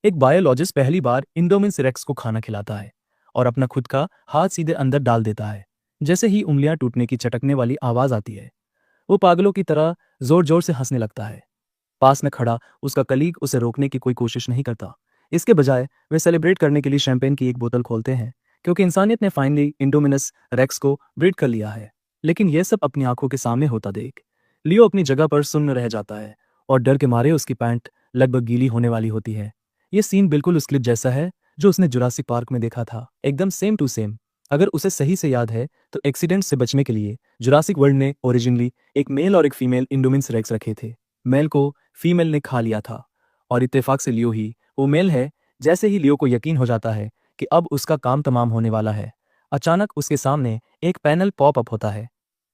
एक बायोलॉजिस्ट पहली बार Indominus racks को खाना खिलाता है और अपना खुद का हाथ सीधे अंदर डाल देता है। जैसे ही उंगलियां टूटने की चटकने वाली आवाज आती है, वो पागलों की तरह जोर जोर से हंसने लगता है। पास में खड़ा उसका कलीग उसे रोकने की कोई कोशिश नहीं करता। इसके बजाय वे सेलिब्रेट करने के लिए शैंपेन की एक बोतल खोलते हैं, क्योंकि इंसानियत ने फाइनली इंडोमिनस रेक्स को ब्रीड कर लिया है। लेकिन यह सब अपनी आंखों के सामने होता देख लियो अपनी जगह पर सुन्न रह जाता है और डर के मारे उसकी पैंट लगभग गीली होने वाली होती है। ये सीन बिल्कुल उस क्लिप जैसा है जो उसने जुरासिक पार्क में देखा था, एकदम सेम टू सेम। अगर उसे सही से याद है तो एक्सीडेंट से बचने के लिए जुरासिक वर्ल्ड ने ओरिजिनली एक मेल और एक फीमेल इंडोमिनस रेक्स रखे थे। मेल को फीमेल ने खा लिया था और इत्तेफाक से लियो ही वो मेल है। जैसे ही लियो को यकीन हो जाता है कि अब उसका काम तमाम होने वाला है, अचानक उसके सामने एक पैनल पॉप अप होता है।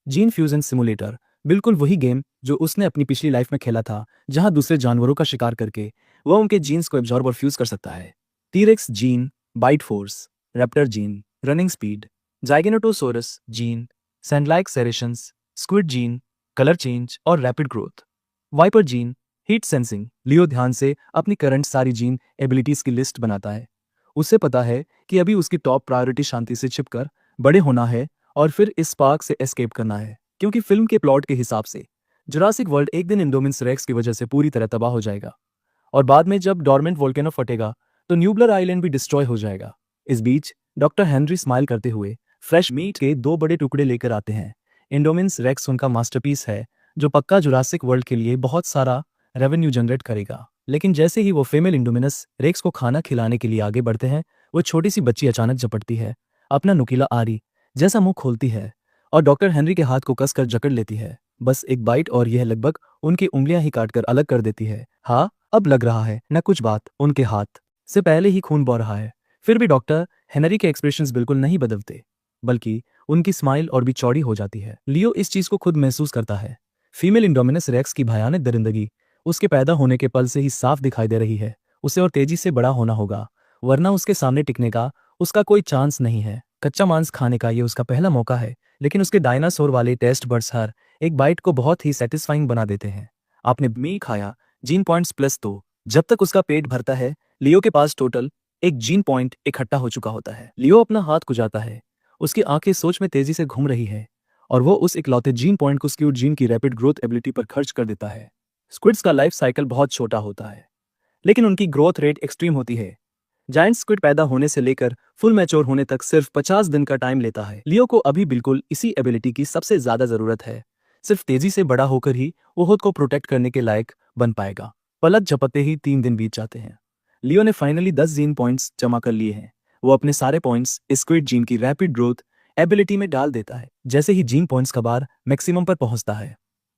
जीन फ्यूजन सिमुलेटर, बिल्कुल वही गेम जो उसने अपनी पिछली लाइफ में खेला था, जहां दूसरे जानवरों का शिकार करके वह उनके जीन्स को एब्जॉर्ब और फ्यूज कर सकता है। T rex gene, bite force, raptor gene, running speed, Giganotosaurus gene, sand like serrations, squid gene, colour change और rapid growth, viper gene, heat sensing. Leo ध्यान से अपनी करंट सारी जीन एबिलिटीज की लिस्ट बनाता है। उसे पता है कि अभी उसकी टॉप प्रायोरिटी शांति से छिपकर बड़े होना है और फिर इस पार्क से एस्केप करना है, क्योंकि फिल्म के प्लॉट के हिसाब से जुरासिक वर्ल्ड एक दिन इंडोमिनस रेक्स की वजह से पूरी तरह तबाह हो जाएगा और बाद में जब डॉर्मेंट वोल्केनो फटेगा तो न्यूब्लर आइलैंड भी डिस्ट्रॉय हो जाएगा। इस बीच डॉक्टर हेनरी स्माइल करते हुए फ्रेश मीट के 2 बड़े टुकड़े लेकर आते हैं। इंडोमिनस रेक्स उनका मास्टरपीस है जो पक्का जुरासिक वर्ल्ड के लिए बहुत सारा रेवेन्यू जनरेट करेगा। लेकिन जैसे ही वो फीमेल इंडोमिनस रेक्स को खाना खिलाने के लिए आगे बढ़ते हैं, वो छोटी सी बच्ची अचानक झपटती है, अपना नुकीला आरी जैसा मुंह खोलती है और डॉक्टर हेनरी के हाथ को कसकर जकड़ लेती है। बस एक बाइट और यह लगभग उनकी उंगलियां ही काटकर अलग कर देती है। हाँ, अब लग रहा है न कुछ बात, उनके हाथ से पहले ही खून बह रहा है। फिर भी डॉक्टर हेनरी के एक्सप्रेशंस बिल्कुल नहीं बदलते, बल्कि उनकी स्माइल और भी चौड़ी हो जाती है। लियो इस चीज को खुद महसूस करता है। फीमेल इंडोमिनस रेक्स की भयानक दरिंदगी उसके पैदा होने के पल से ही साफ दिखाई दे रही है। उसे और तेजी से बड़ा होना होगा, वरना उसके सामने टिकने का उसका कोई चांस नहीं है। कच्चा मांस खाने का ये उसका पहला मौका है, लेकिन उसके डायनासोर वाले टेस्ट बड्स हर एक बाइट को बहुत ही सेटिस्फाइंग बना देते हैं। आपने मी खाया, जीन पॉइंट्स प्लस 2। जब तक उसका पेट भरता है, लियो के पास टोटल एक जीन पॉइंट इकट्ठा हो चुका होता है। लियो अपना हाथ खुजाता है, उसकी आंखें सोच में तेजी से घूम रही है और वो उस इकलौते जीन पॉइंट को स्क्यूड जीन की रैपिड ग्रोथ एबिलिटी पर खर्च कर देता है। स्क्विड्स का लाइफ साइकिल बहुत छोटा होता है, लेकिन उनकी ग्रोथ रेट एक्सट्रीम होती है। जायंट स्क्विड पैदा होने से लेकर फुल मैच्योर होने तक सिर्फ 50 दिन का टाइम लेता है। लियो को अभी बिल्कुल इसी एबिलिटी की सबसे ज्यादा जरूरत है। सिर्फ तेजी से बड़ा होकर ही वो खुद को प्रोटेक्ट करने के लायक बन पाएगा। पलक झपकते ही 3 दिन बीत जाते हैं। लियो ने फाइनली 10 जीन पॉइंट्स जमा कर लिए हैं। वो अपने सारे पॉइंट्स स्क्विड जीन की रैपिड ग्रोथ एबिलिटी में डाल देता है। जैसे ही जीन पॉइंट्स का बार मैक्सिमम पर पहुंचता है,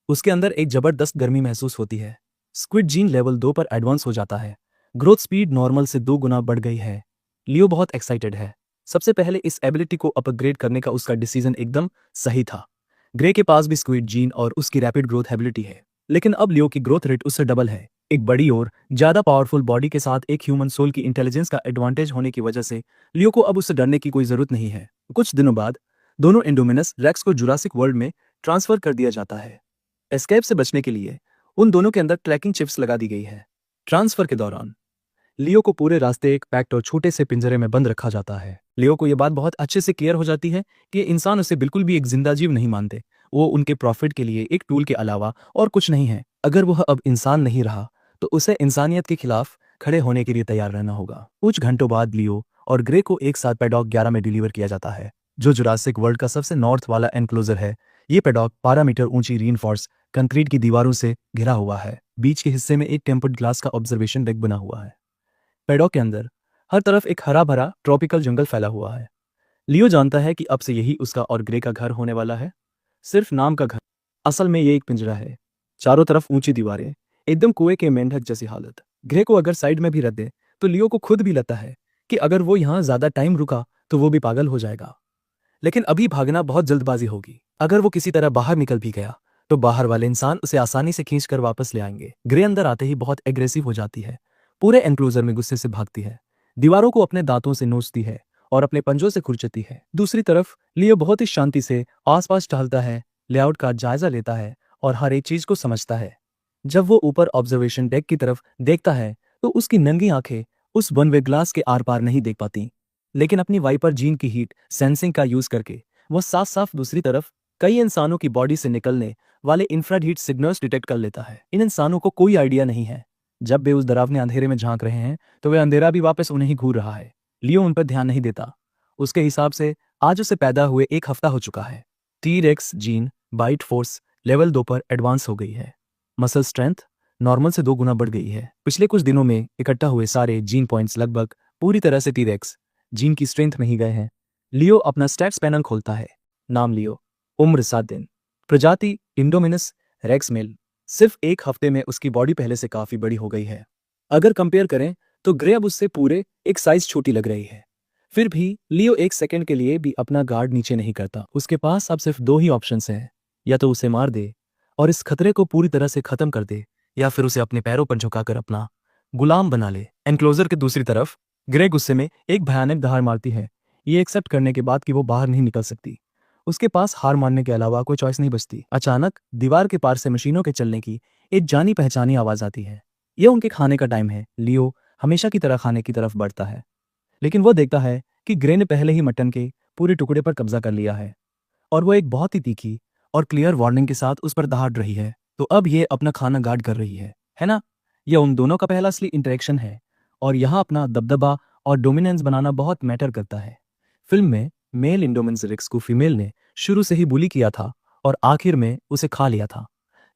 उसके अंदर एक जबरदस्त गर्मी महसूस होती है। स्क्विड जीन लेवल 2 पर एडवांस हो जाता है। ग्रोथ स्पीड नॉर्मल से 2 गुना बढ़ गई है। लियो बहुत एक्साइटेड है। सबसे पहले इस एबिलिटी को अपग्रेड करने का उसका डिसीजन एकदम सही था। ग्रे के पास भी स्क्विड जीन और उसकी रैपिड ग्रोथ एबिलिटी है, लेकिन अब लियो की ग्रोथ रेट उससे डबल है। एक बड़ी और ज्यादा पावरफुल बॉडी के साथ एक ह्यूमन सोल की इंटेलिजेंस का एडवांटेज होने की वजह से लियो को अब उससे डरने की कोई जरूरत नहीं है। कुछ दिनों बाद दोनों इंडोमिनस रेक्स को जुरासिक वर्ल्ड में ट्रांसफर कर दिया जाता है। एस्केप से बचने के लिए उन दोनों के अंदर ट्रैकिंग चिप्स लगा दी गई है। ट्रांसफर के दौरान लियो को पूरे रास्ते एक पैक्ट और छोटे से पिंजरे में बंद रखा जाता है। लियो को यह बात बहुत अच्छे से क्लियर हो जाती है कि इंसान उसे बिल्कुल भी एक जिंदा जीव नहीं मानते। वो उनके प्रॉफिट के लिए एक टूल के अलावा और कुछ नहीं है। अगर वह अब इंसान नहीं रहा तो उसे इंसानियत के खिलाफ खड़े होने के लिए तैयार रहना होगा। कुछ घंटों बाद लियो और ग्रे को एक साथ पैडॉक 11 में डिलीवर किया जाता है, जो जुरासिक वर्ल्ड का सबसे नॉर्थ वाला एनक्लोजर है। ये पैडॉक 12 मीटर ऊंची रीइंफोर्स कंक्रीट की दीवारों से घिरा हुआ है। बीच के हिस्से में एक टेम्पर्ड ग्लास का ऑब्जर्वेशन डेक बना हुआ है। पैडॉक के अंदर हर तरफ एक हरा भरा ट्रॉपिकल जंगल फैला हुआ है। लियो जानता है कि अब से यही उसका और ग्रे का घर होने वाला है। सिर्फ नाम का घर, असल में ये एक पिंजरा है। चारों तरफ ऊंची दीवारें, एकदम कुएं के मेंढक जैसी हालत। ग्रे को अगर साइड में भी रख दे तो लियो को खुद भी लगता है कि अगर वो यहाँ ज्यादा टाइम रुका तो वो भी पागल हो जाएगा। लेकिन अभी भागना बहुत जल्दबाजी होगी। अगर वो किसी तरह बाहर निकल भी गया तो बाहर वाले इंसान उसे आसानी से खींचकर वापस ले आएंगे। ग्रे अंदर आते ही बहुत एग्रेसिव हो जाती है। पूरे एनक्लोजर में गुस्से से भागती है, दीवारों को अपने दांतों से नोचती है और अपने पंजों से खुरचती है। दूसरी तरफ लियो बहुत ही शांति से आसपास टहलता है, लेआउट का जायजा लेता है और हर एक चीज को समझता है। जब वो ऊपर ऑब्जर्वेशन डेक की तरफ देखता है तो उसकी नंगी आंखें उस वन वे ग्लास के आर पार नहीं देख पाती, लेकिन अपनी वाइपर जीन की हीट सेंसिंग का यूज करके वह साफ साफ दूसरी तरफ कई इंसानों की बॉडी से निकलने वाले इंफ्रारेड हीट सिग्नल्स डिटेक्ट कर लेता है। इन इंसानों को कोई आइडिया नहीं है जब वे उस डरावने अंधेरे में झांक रहे हैं तो वे अंधेरा भी वापस उन्हें ही घूर रहा है। लियो उन पर ध्यान नहीं देता। उसके हिसाब से आज उसे पैदा हुए 1 हफ्ता हो चुका है। T Rex gene bite force level 2 पर एडवांस हो गई है। मसल स्ट्रेंथ नॉर्मल से 2 गुना बढ़ गई है। पिछले कुछ दिनों में इकट्ठा हुए सारे जीन पॉइंट्स लगभग पूरी तरह से टी-रेक्स जीन की स्ट्रेंथ में ही गए हैं। लियो अपना स्टैट्स पैनल खोलता है। नाम लियो, उम्र 7 दिन, प्रजाति इंडोमिनस रेक्स मेल। सिर्फ 1 हफ्ते में उसकी बॉडी पहले से काफी बड़ी हो गई है। अगर कंपेयर करें तो ग्रे अब उससे पूरे एक साइज छोटी लग रही है। फिर भी लियो 1 सेकंड के लिए भी अपना गार्ड नीचे नहीं करता। उसके पास अब सिर्फ 2 ही ऑप्शंस हैं, या तो उसे मार दे और इस खतरे को पूरी तरह से खत्म कर दे, या फिर उसे अपने पैरों पर झुकाकर अपना गुलाम बना ले। एनक्लोजर के दूसरी तरफ ग्रे गुस्से में एक भयानक दहाड़ मारती है, ये एक्सेप्ट करने के बाद कि वो बाहर नहीं निकल सकती। उसके पास हार मानने के अलावा कोई चॉइस नहीं बचती। अचानक दीवार के पार से मशीनों के चलने की एक जानी पहचानी आवाज आती है। यह उनके खाने का टाइम है। लियो हमेशा की तरह खाने की तरफ बढ़ता है, लेकिन वो देखता है कि ग्रे ने पहले ही मटन के पूरे टुकड़े पर कब्जा कर लिया है और वो एक बहुत ही तीखी और क्लियर वार्निंग के साथ उस पर दहाड़ रही है। तो अब ये अपना खाना गार्ड कर रही है ना? यह उन दोनों का पहला असली इंटरेक्शन है और यहाँ अपना दबदबा और डोमिनेंस बनाना बहुत मैटर करता है। फिल्म में मेल इंडोमिनस रेक्स को फीमेल ने शुरू से ही बुली किया था और आखिर में उसे खा लिया था,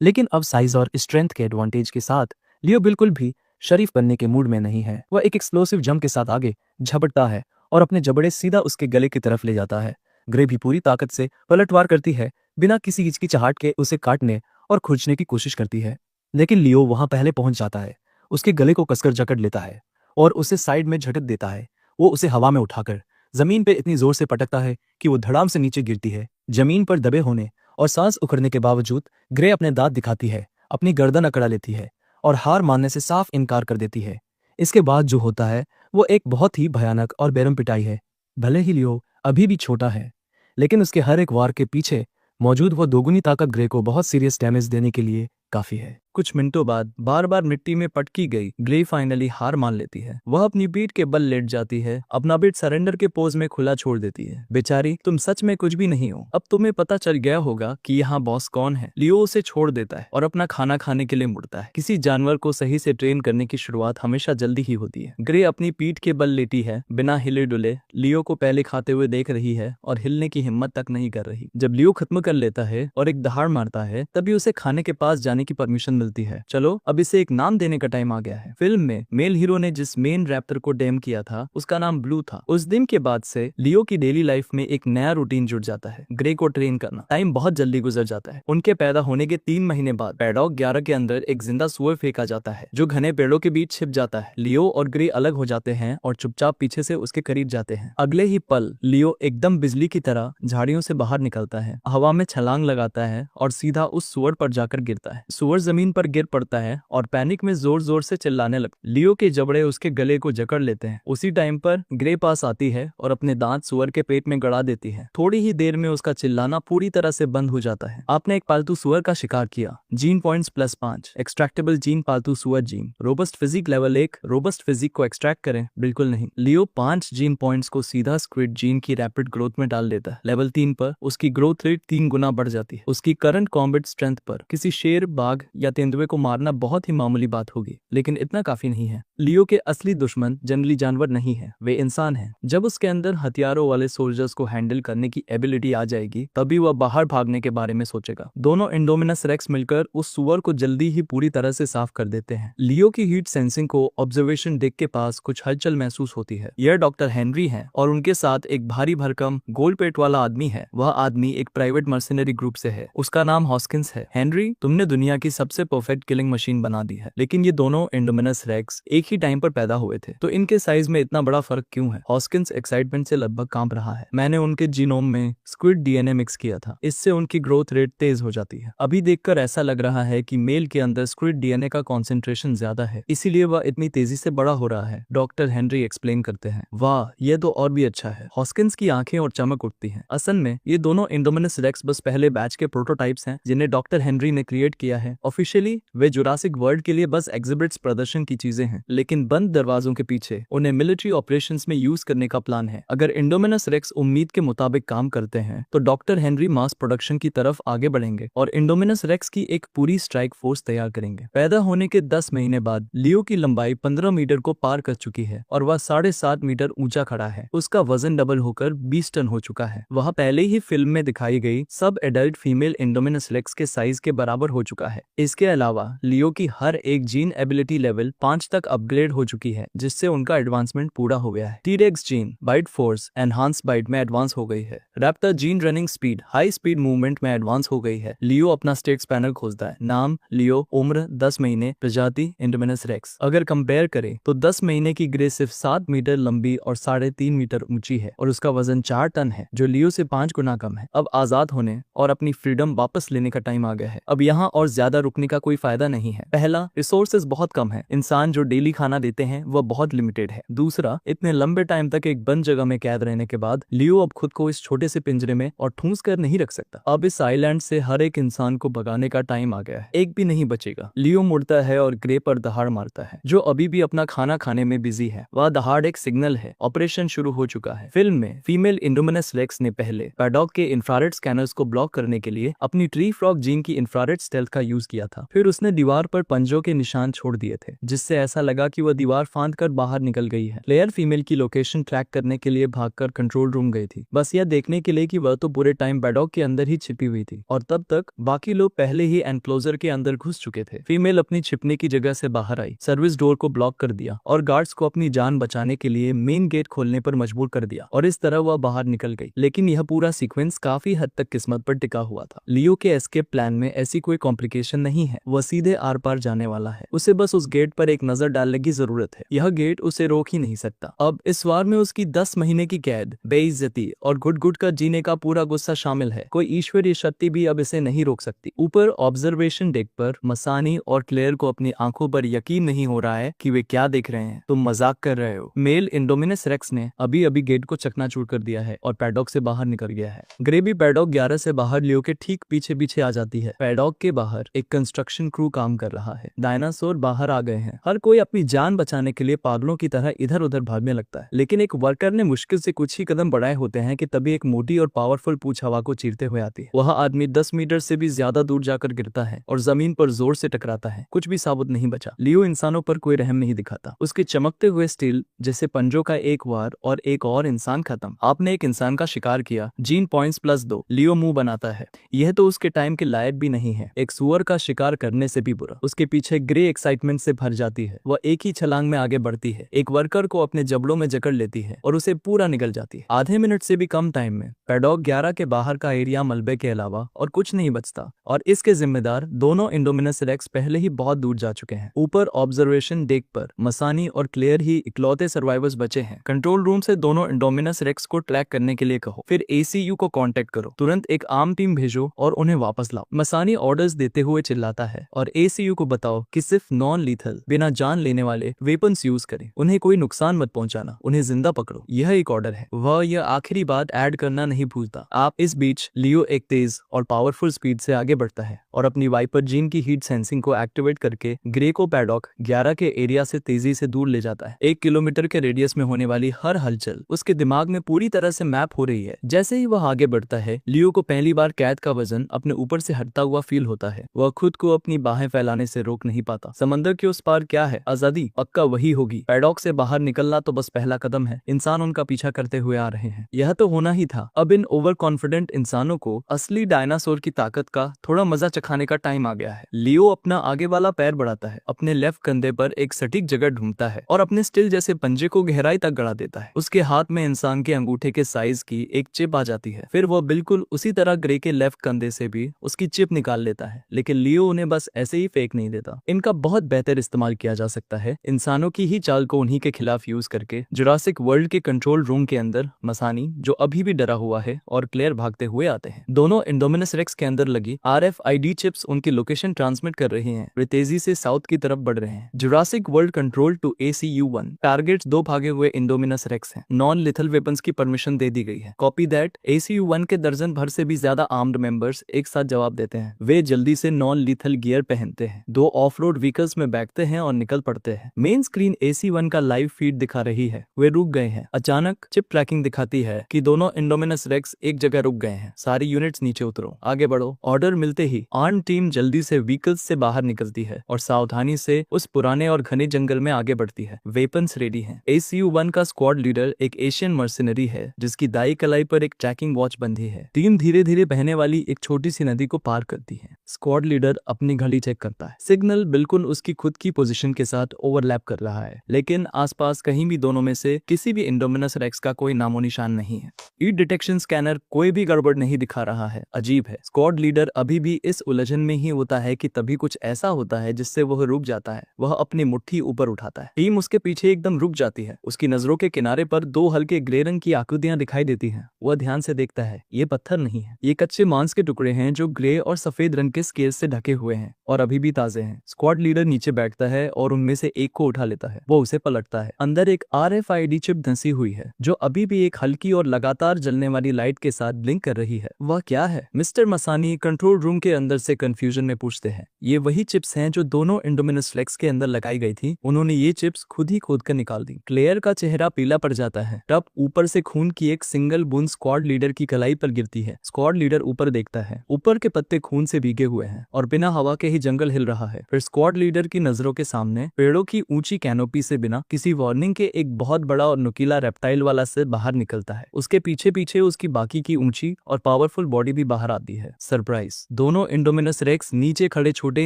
लेकिन अब साइज और स्ट्रेंथ के एडवांटेज के साथ लियो बिल्कुल भी शरीफ बनने के मूड में नहीं है। वह एक एक्सप्लोसिव जंप के साथ आगे झपटता है और अपने जबड़े सीधा उसके गले की तरफ ले जाता है। ग्रे भी पूरी ताकत से पलटवार करती है, बिना किसी हिचकिचाहट के उसे काटने और खींचने की कोशिश करती है, लेकिन लियो वहां पहले पहुंच जाता है, उसके गले को कसकर जकड़ लेता है और उसे साइड में झटक देता है। वो उसे हवा में उठाकर जमीन पे इतनी जोर से पटकता है कि वो धड़ाम से नीचे गिरती है। जमीन पर दबे होने और सांस उखड़ने के बावजूद ग्रे अपने दांत दिखाती है, अपनी गर्दन अकड़ा लेती है और हार मानने से साफ इनकार कर देती है। इसके बाद जो होता है वो एक बहुत ही भयानक और बेरहम पिटाई है। भले ही लियो अभी भी छोटा है, लेकिन उसके हर एक वार के पीछे मौजूद वो दोगुनी ताकत ग्रे को बहुत सीरियस डैमेज देने के लिए काफी है। कुछ मिनटों बाद बार बार मिट्टी में पटकी गई ग्रे फाइनली हार मान लेती है। वह अपनी पीठ के बल लेट जाती है, अपना पेट सरेंडर के पोज में खुला छोड़ देती है। बेचारी, तुम सच में कुछ भी नहीं हो। अब तुम्हें पता चल गया होगा कि यहाँ बॉस कौन है। लियो उसे छोड़ देता है और अपना खाना खाने के लिए मुड़ता है। किसी जानवर को सही से ट्रेन करने की शुरुआत हमेशा जल्दी ही होती है। ग्रे अपनी पीठ के बल लेटी है, बिना हिले डुले लियो को पहले खाते हुए देख रही है और हिलने की हिम्मत तक नहीं कर रही। जब लियो खत्म कर लेता है और एक दहाड़ मारता है, तभी उसे खाने के पास जाने की परमिशन मिलती है। चलो अब इसे एक नाम देने का टाइम आ गया है। फिल्म में मेल हीरो ने जिस मेन रैप्टर को डेम किया था उसका नाम ब्लू था। उस दिन के बाद से लियो की डेली लाइफ में एक नया रूटीन जुड़ जाता है, ग्रे को ट्रेन करना। टाइम बहुत जल्दी गुजर जाता है। उनके पैदा होने के 3 महीने बाद पैडॉक 11 के अंदर एक जिंदा सुअर फेंका जाता है जो घने पेड़ों के बीच छिप जाता है। लियो और ग्रे अलग हो जाते हैं और चुपचाप पीछे से उसके करीब जाते हैं। अगले ही पल लियो एकदम बिजली की तरह झाड़ियों से बाहर निकलता है, हवा में छलांग लगाता है और सीधा उस सुअर पर जाकर गिरता है। सुअर जमीन पर गिर पड़ता है और पैनिक में जोर जोर से चिल्लाने लगता है। लियो के जबड़े उसके गले को जकड़ लेते हैं। उसी टाइम पर ग्रे पास आती है और अपने दांत सुअर के पेट में गड़ा देती है। थोड़ी ही देर में उसका चिल्लाना पूरी तरह से बंद हो जाता है। आपने एक पालतू सुअर का शिकार किया। Gene points +5। एक्सट्रैक्टेबल जीन पालतू सुअर जीन। Robust physique level 1। Robust physique को एक्सट्रैक्ट करें? बिल्कुल नहीं। लियो 5 जीन पॉइंट्स को सीधा स्क्विड जीन की रैपिड ग्रोथ में डाल देता है। लेवल 3 पर उसकी ग्रोथ रेट 3 गुना बढ़ जाती है। उसकी करंट कॉम्बैट स्ट्रेंथ पर किसी शेर, बाघ या तेंदुए को मारना बहुत ही मामूली बात होगी, लेकिन इतना काफी नहीं है। लियो के असली दुश्मन जंगली जानवर नहीं है, वे इंसान हैं। जब उसके अंदर हथियारों वाले सोल्जर्स को हैंडल करने की एबिलिटी आ जाएगी, तभी वह बाहर भागने के बारे में सोचेगा। दोनों इंडोमिनस रेक्स मिलकर उस सुअर को जल्दी ही पूरी तरह से साफ कर देते हैं। लियो की हीट सेंसिंग को ऑब्जर्वेशन डेक के पास कुछ हलचल महसूस होती है। यह डॉक्टर हेनरी है और उनके साथ एक भारी भरकम गोल पेट वाला आदमी है। वह आदमी एक प्राइवेट मर्सिनरी ग्रुप से है। उसका नाम हॉस्किंस है। हेनरी, तुमने दुनिया की सबसे परफेक्ट किलिंग मशीन बना दी है, लेकिन ये दोनों इंडोमिनस रेक्स एक ही टाइम पर पैदा हुए थे, तो इनके साइज में इतना बड़ा फर्क क्यों है? हॉस्किंस एक्साइटमेंट से लगभग कांप रहा है। मैंने उनके जीनोम में स्क्विड डीएनए मिक्स किया था, इससे उनकी ग्रोथ रेट तेज हो जाती है। अभी देखकर ऐसा लग रहा है कि मेल के अंदर स्क्विड डीएनए का कॉन्सेंट्रेशन ज्यादा है, इसीलिए वह इतनी तेजी से बड़ा हो रहा है। डॉक्टर हेनरी एक्सप्लेन करते हैं। वाह, ये तो और भी अच्छा है। हॉस्किंस की आंखें और चमक उठती हैं। असल में ये दोनों इंडोमिनस रेक्स बस पहले बैच के प्रोटोटाइप्स हैं जिन्हें डॉक्टर हेनरी ने क्रिएट किया दिया है। ऑफिशियली वे जुरासिक वर्ल्ड के लिए बस एग्जिबिट्स प्रदर्शन की चीजें हैं, लेकिन बंद दरवाजों के पीछे उन्हें मिलिट्री ऑपरेशंस में यूज करने का प्लान है। अगर इंडोमिनस रेक्स उम्मीद के मुताबिक काम करते हैं तो डॉक्टर हेनरी मास प्रोडक्शन की तरफ आगे बढ़ेंगे और इंडोमिनस रेक्स की एक पूरी स्ट्राइक फोर्स तैयार करेंगे। पैदा होने के 10 महीने बाद लियो की लंबाई 15 मीटर को पार कर चुकी है और वह 7.5 मीटर ऊंचा खड़ा है। उसका वजन डबल होकर 20 टन हो चुका है। वह पहले ही फिल्म में दिखाई गई सब एडल्ट फीमेल इंडोमिनस रेक्स के साइज के बराबर हो चुका है। इसके अलावा लियो की हर एक जीन एबिलिटी लेवल 5 तक अपग्रेड हो चुकी है, जिससे उनका एडवांसमेंट पूरा हो गया है। T Rex gene bite force enhance bite में एडवांस हो गई है। Raptor gene running speed high speed movement में एडवांस हो गई है। लियो अपना स्टेट्स पैनल खोजता है। नाम लियो, उम्र 10 महीने, प्रजाति इंडोमिनस रेक्स। अगर कंपेयर करें तो 10 महीने की ग्रे सिर्फ 7 मीटर लंबी और 3.5 मीटर ऊंची है और उसका वजन 4 टन है, जो लियो से 5 गुना कम है। अब आजाद होने और अपनी फ्रीडम वापस लेने का टाइम आ गया है। अब यहाँ और ज्यादा रुकने का कोई फायदा नहीं है। पहला, रिसोर्सेज बहुत कम है। इंसान जो डेली खाना देते हैं वह बहुत लिमिटेड है। दूसरा, इतने लंबे टाइम तक एक बंद जगह में कैद रहने के बाद लियो अब खुद को इस छोटे से पिंजरे में और ठूंस कर नहीं रख सकता। अब इस आइलैंड से हर एक इंसान को भगाने का टाइम आ गया है। एक भी नहीं बचेगा। लियो मुड़ता है और ग्रे पर दहाड़ मारता है, जो अभी भी अपना खाना खाने में बिजी है। वह दहाड़ एक सिग्नल है। ऑपरेशन शुरू हो चुका है। फिल्म में फीमेल इंडोमिनस रेक्स ने पहले पैडॉक के इंफ्रारेड स्कैनर्स को ब्लॉक करने के लिए अपनी ट्री फ्रॉग जीन की इंफ्रारेड स्टेल्थ का यूज किया था। फिर उसने दीवार पर पंजों के निशान छोड़ दिए थे, जिससे ऐसा लगा कि वह दीवार फांद कर बाहर निकल गई है। प्लेयर फीमेल की लोकेशन ट्रैक करने के लिए भागकर कंट्रोल रूम गई थी, बस यह देखने के लिए कि वह तो पूरे टाइम पैडॉक के अंदर ही छिपी हुई थी और तब तक बाकी लोग पहले ही एनक्लोजर के अंदर घुस चुके थे। फीमेल अपनी छिपने की जगह से बाहर आई, सर्विस डोर को ब्लॉक कर दिया और गार्ड्स को अपनी जान बचाने के लिए मेन गेट खोलने पर मजबूर कर दिया और इस तरह वह बाहर निकल गई। लेकिन यह पूरा सीक्वेंस काफी हद तक किस्मत पर टिका हुआ था। लियो के एस्केप प्लान में ऐसी कोई कॉम्प्लिकेशन नहीं है। वह सीधे आर पार जाने वाला है। उसे बस उस गेट पर एक नजर डालने की जरूरत है। यह गेट उसे रोक ही नहीं सकता। अब इस वार में उसकी 10 महीने की कैद, बेइज्जती और घुट घुट कर जीने का पूरा गुस्सा शामिल है। कोई ईश्वरीय शक्ति भी अब इसे नहीं रोक सकती। ऊपर ऑब्जर्वेशन डेक पर मसानी और क्लेयर को अपनी आंखों पर यकीन नहीं हो रहा है कि वे क्या देख रहे हैं। तुम मजाक कर रहे हो। मेल इंडोमिनस रेक्स ने अभी अभी गेट को चकनाचूर कर दिया है और पैडॉक से बाहर निकल गया है। ग्रे भी पैडॉक 11 से बाहर लियो के ठीक पीछे पीछे आ जाती है। पैडॉक के बाहर एक कंस्ट्रक्शन क्रू काम कर रहा है। डायनासोर बाहर आ गए हैं। हर कोई अपनी जान बचाने के लिए पागलों की तरह इधर उधर भागने लगता है, लेकिन एक वर्कर ने मुश्किल से कुछ ही कदम बढ़ाए होते हैं कि तभी एक मोटी और पावरफुल पूंछ हवा को चीरते हुए आती है। वह आदमी 10 मीटर से भी ज्यादा दूर जाकर गिरता है और जमीन पर जोर से टकराता है। कुछ भी साबुत नहीं बचा। लियो इंसानों पर कोई रहम नहीं दिखाता। उसके चमकते हुए स्टील जैसे पंजों का एक वार और एक और इंसान खत्म। आपने एक इंसान का शिकार किया, जीन पॉइंट्स +2। लियो मुंह बनाता है। यह तो उसके टाइम के लायक भी नहीं है। एक सुअर का शिकार करने से भी बुरा। उसके पीछे ग्रे एक्साइटमेंट से भर जाती है। वह एक ही छलांग में आगे बढ़ती है, एक वर्कर को अपने जबड़ों में जकड़ लेती है और उसे पूरा निगल जाती है। आधे मिनट से भी कम टाइम में पैडॉक 11 के बाहर का एरिया मलबे के अलावा और कुछ नहीं बचता और इसके जिम्मेदार दोनों इंडोमिनस रेक्स पहले ही बहुत दूर जा चुके हैं। ऊपर ऑब्जर्वेशन डेक पर मसानी और क्लेयर ही इकलौते सर्वाइवर्स बचे हैं। कंट्रोल रूम से दोनों इंडोमिनस रेक्स को ट्रैक करने के लिए कहो, फिर एसीयू को कांटेक्ट करो। तुरंत एक आर्म टीम भेजो और उन्हें वापस लाओ। मसानी ऑर्डर्स देते हुए चिल्लाता है और एसीयू को बताओ कि सिर्फ नॉन लीथल, बिना जान लेने वाले वेपन्स यूज करें। उन्हें कोई नुकसान मत पहुंचाना, उन्हें जिंदा पकड़ो। यह एक ऑर्डर है। वह यह आखिरी बात ऐड करना नहीं भूलता। आप इस बीच लियो एक तेज और पावरफुल स्पीड से आगे बढ़ता है और अपनी वाइपर जीन की हीट सेंसिंग को एक्टिवेट करके ग्रे को पैडॉक 11 के एरिया से तेजी से दूर ले जाता है। 1 किलोमीटर के रेडियस में होने वाली हर हलचल उसके दिमाग में पूरी तरह से मैप हो रही है। जैसे ही वह आगे बढ़ता है, लियो को पहली बार कैद का वजन अपने ऊपर से हटता हुआ फील होता है। वह खुद को अपनी बाहें फैलाने से रोक नहीं पाता। समंदर के उस पार क्या है? आजादी पक्का वही होगी। पैडॉक से बाहर निकलना तो बस पहला कदम है। इंसान उनका पीछा करते हुए आ रहे हैं। यह तो होना ही था। अब इन ओवर कॉन्फिडेंट इंसानों को असली डायनासोर की ताकत का थोड़ा मजा चखाने का टाइम आ गया है। लियो अपना आगे वाला पैर बढ़ाता है, अपने लेफ्ट कंधे पर एक सटीक जगह ढूंढता है और अपने स्टिल जैसे पंजे को गहराई तक गड़ा देता है। उसके हाथ में इंसान के अंगूठे के साइज की एक चिप आ जाती है। फिर वह बिल्कुल उसी तरह ग्रे के लेफ्ट कंधे से भी उसकी चिप निकाल लेता है, लेकिन लियो उन्हें बस ऐसे ही फेंक नहीं देता। इनका बहुत बेहतर इस्तेमाल किया जा सकता है। इंसानों की ही चाल को उन्हीं के खिलाफ यूज करके जुरासिक वर्ल्ड के कंट्रोल रूम के अंदर मसानी, जो अभी भी डरा हुआ है, और क्लेयर भागते हुए आते हैं। दोनों इंडोमिनस रेक्स के अंदर लगी RFID चिप्स उनकी लोकेशन ट्रांसमिट कर रही हैं। वे तेजी से साउथ की तरफ बढ़ रहे हैं। Jurassic World control to ACU-1। Targets 2 भागे हुए इंडोमिनस रेक्स हैं। नॉन लिथल वेपन्स की परमिशन दे दी गई है। Copy that. ACU-1 के दर्जन भर से भी ज्यादा आर्म्ड मेंबर्स एक साथ जवाब देते हैं। वे जल्दी से नॉन लीथल गियर पहनते हैं, 2 ऑफ रोड व्हीकल्स में बैठते हैं और निकल पड़ते हैं। मेन स्क्रीन AC-1 का लाइव फीड दिखा रही है। वे रुक गए हैं। अचानक चिप ट्रैकिंग दिखाती है कि दोनों इंडोमिनस रेक्स एक जगह रुक गए हैं। सारी यूनिट्स नीचे उतरो, आगे बढ़ो। ऑर्डर मिलते ही आर्म टीम जल्दी से व्हीकल्स से बाहर निकलती है और सावधानी से उस पुराने और घने जंगल में आगे बढ़ती है। वेपन्स रेडी हैं। ACU-1 का स्क्वाड लीडर एक एशियन मर्सिनरी है जिसकी दाई कलाई पर एक ट्रैकिंग वॉच बंधी है। टीम धीरे धीरे बहने वाली एक छोटी सी नदी को पार करती है। स्क्वाड लीडर अपनी घड़ी चेक करता है। सिग्नल बिल्कुल उसकी खुद की पोजीशन के साथ ओवरलैप कर रहा है, लेकिन आसपास कहीं भी दोनों में से किसी भी इंडोमिनस रेक्स का कोई नामो निशान नहीं है। ई डिटेक्शन स्कैनर कोई भी गड़बड़ नहीं दिखा रहा है। अजीब है। स्क्वाड लीडर अभी भी इस उलझन में ही होता है कि तभी कुछ ऐसा होता है जिससे वह रुक जाता है। वह अपनी मुट्ठी ऊपर उठाता है। टीम उसके पीछे एकदम रुक जाती है। उसकी नजरों के किनारे पर 2 हल्के ग्रे रंग की आकृतियां दिखाई देती हैं। वह ध्यान से देखता है। ये पत्थर नहीं है, ये कच्चे मांस के टुकड़े हैं जो ग्रे और सफेद रंग के स्केल से ढके हुए हैं और अभी भी ताजे हैं। स्क्वाड लीडर नीचे बैठता है और उनमें से एक को उठा लेता है। वो उसे पलटता है। अंदर एक RFID चिप धंसी हुई है जो अभी भी एक हल्की और लगातार जलने वाली लाइट के साथ ब्लिंक कर रही है। वह क्या है? मिस्टर मसानी कंट्रोल रूम के अंदर से कंफ्यूजन में पूछते हैं। ये वही चिप्स हैं जो दोनों इंडोमिनस रेक्स के अंदर लगाई गई थी। उन्होंने ये चिप्स खुद ही खोद कर निकाल दी। क्लेयर का चेहरा पीला पड़ जाता है। तब ऊपर से खून की एक सिंगल बूंद स्क्वाड लीडर की कलाई पर गिरती है। स्क्वाड लीडर ऊपर देखता है। ऊपर के पत्ते खून से भीगे हुए हैं और बिना हवा के ही जंगल हिल रहा है। फिर स्क्वाड लीडर की नजरों के सामने पेड़ों की ऊंची कैनोपी से बिना किसी वार्निंग के एक बहुत बड़ा और नुकीला रेप्टाइल वाला सिर बाहर निकलता है। उसके पीछे पीछे उसकी बाकी की ऊंची और पावरफुल बॉडी भी बाहर आती है। सरप्राइज! दोनों इंडोमिनस रेक्स नीचे खड़े छोटे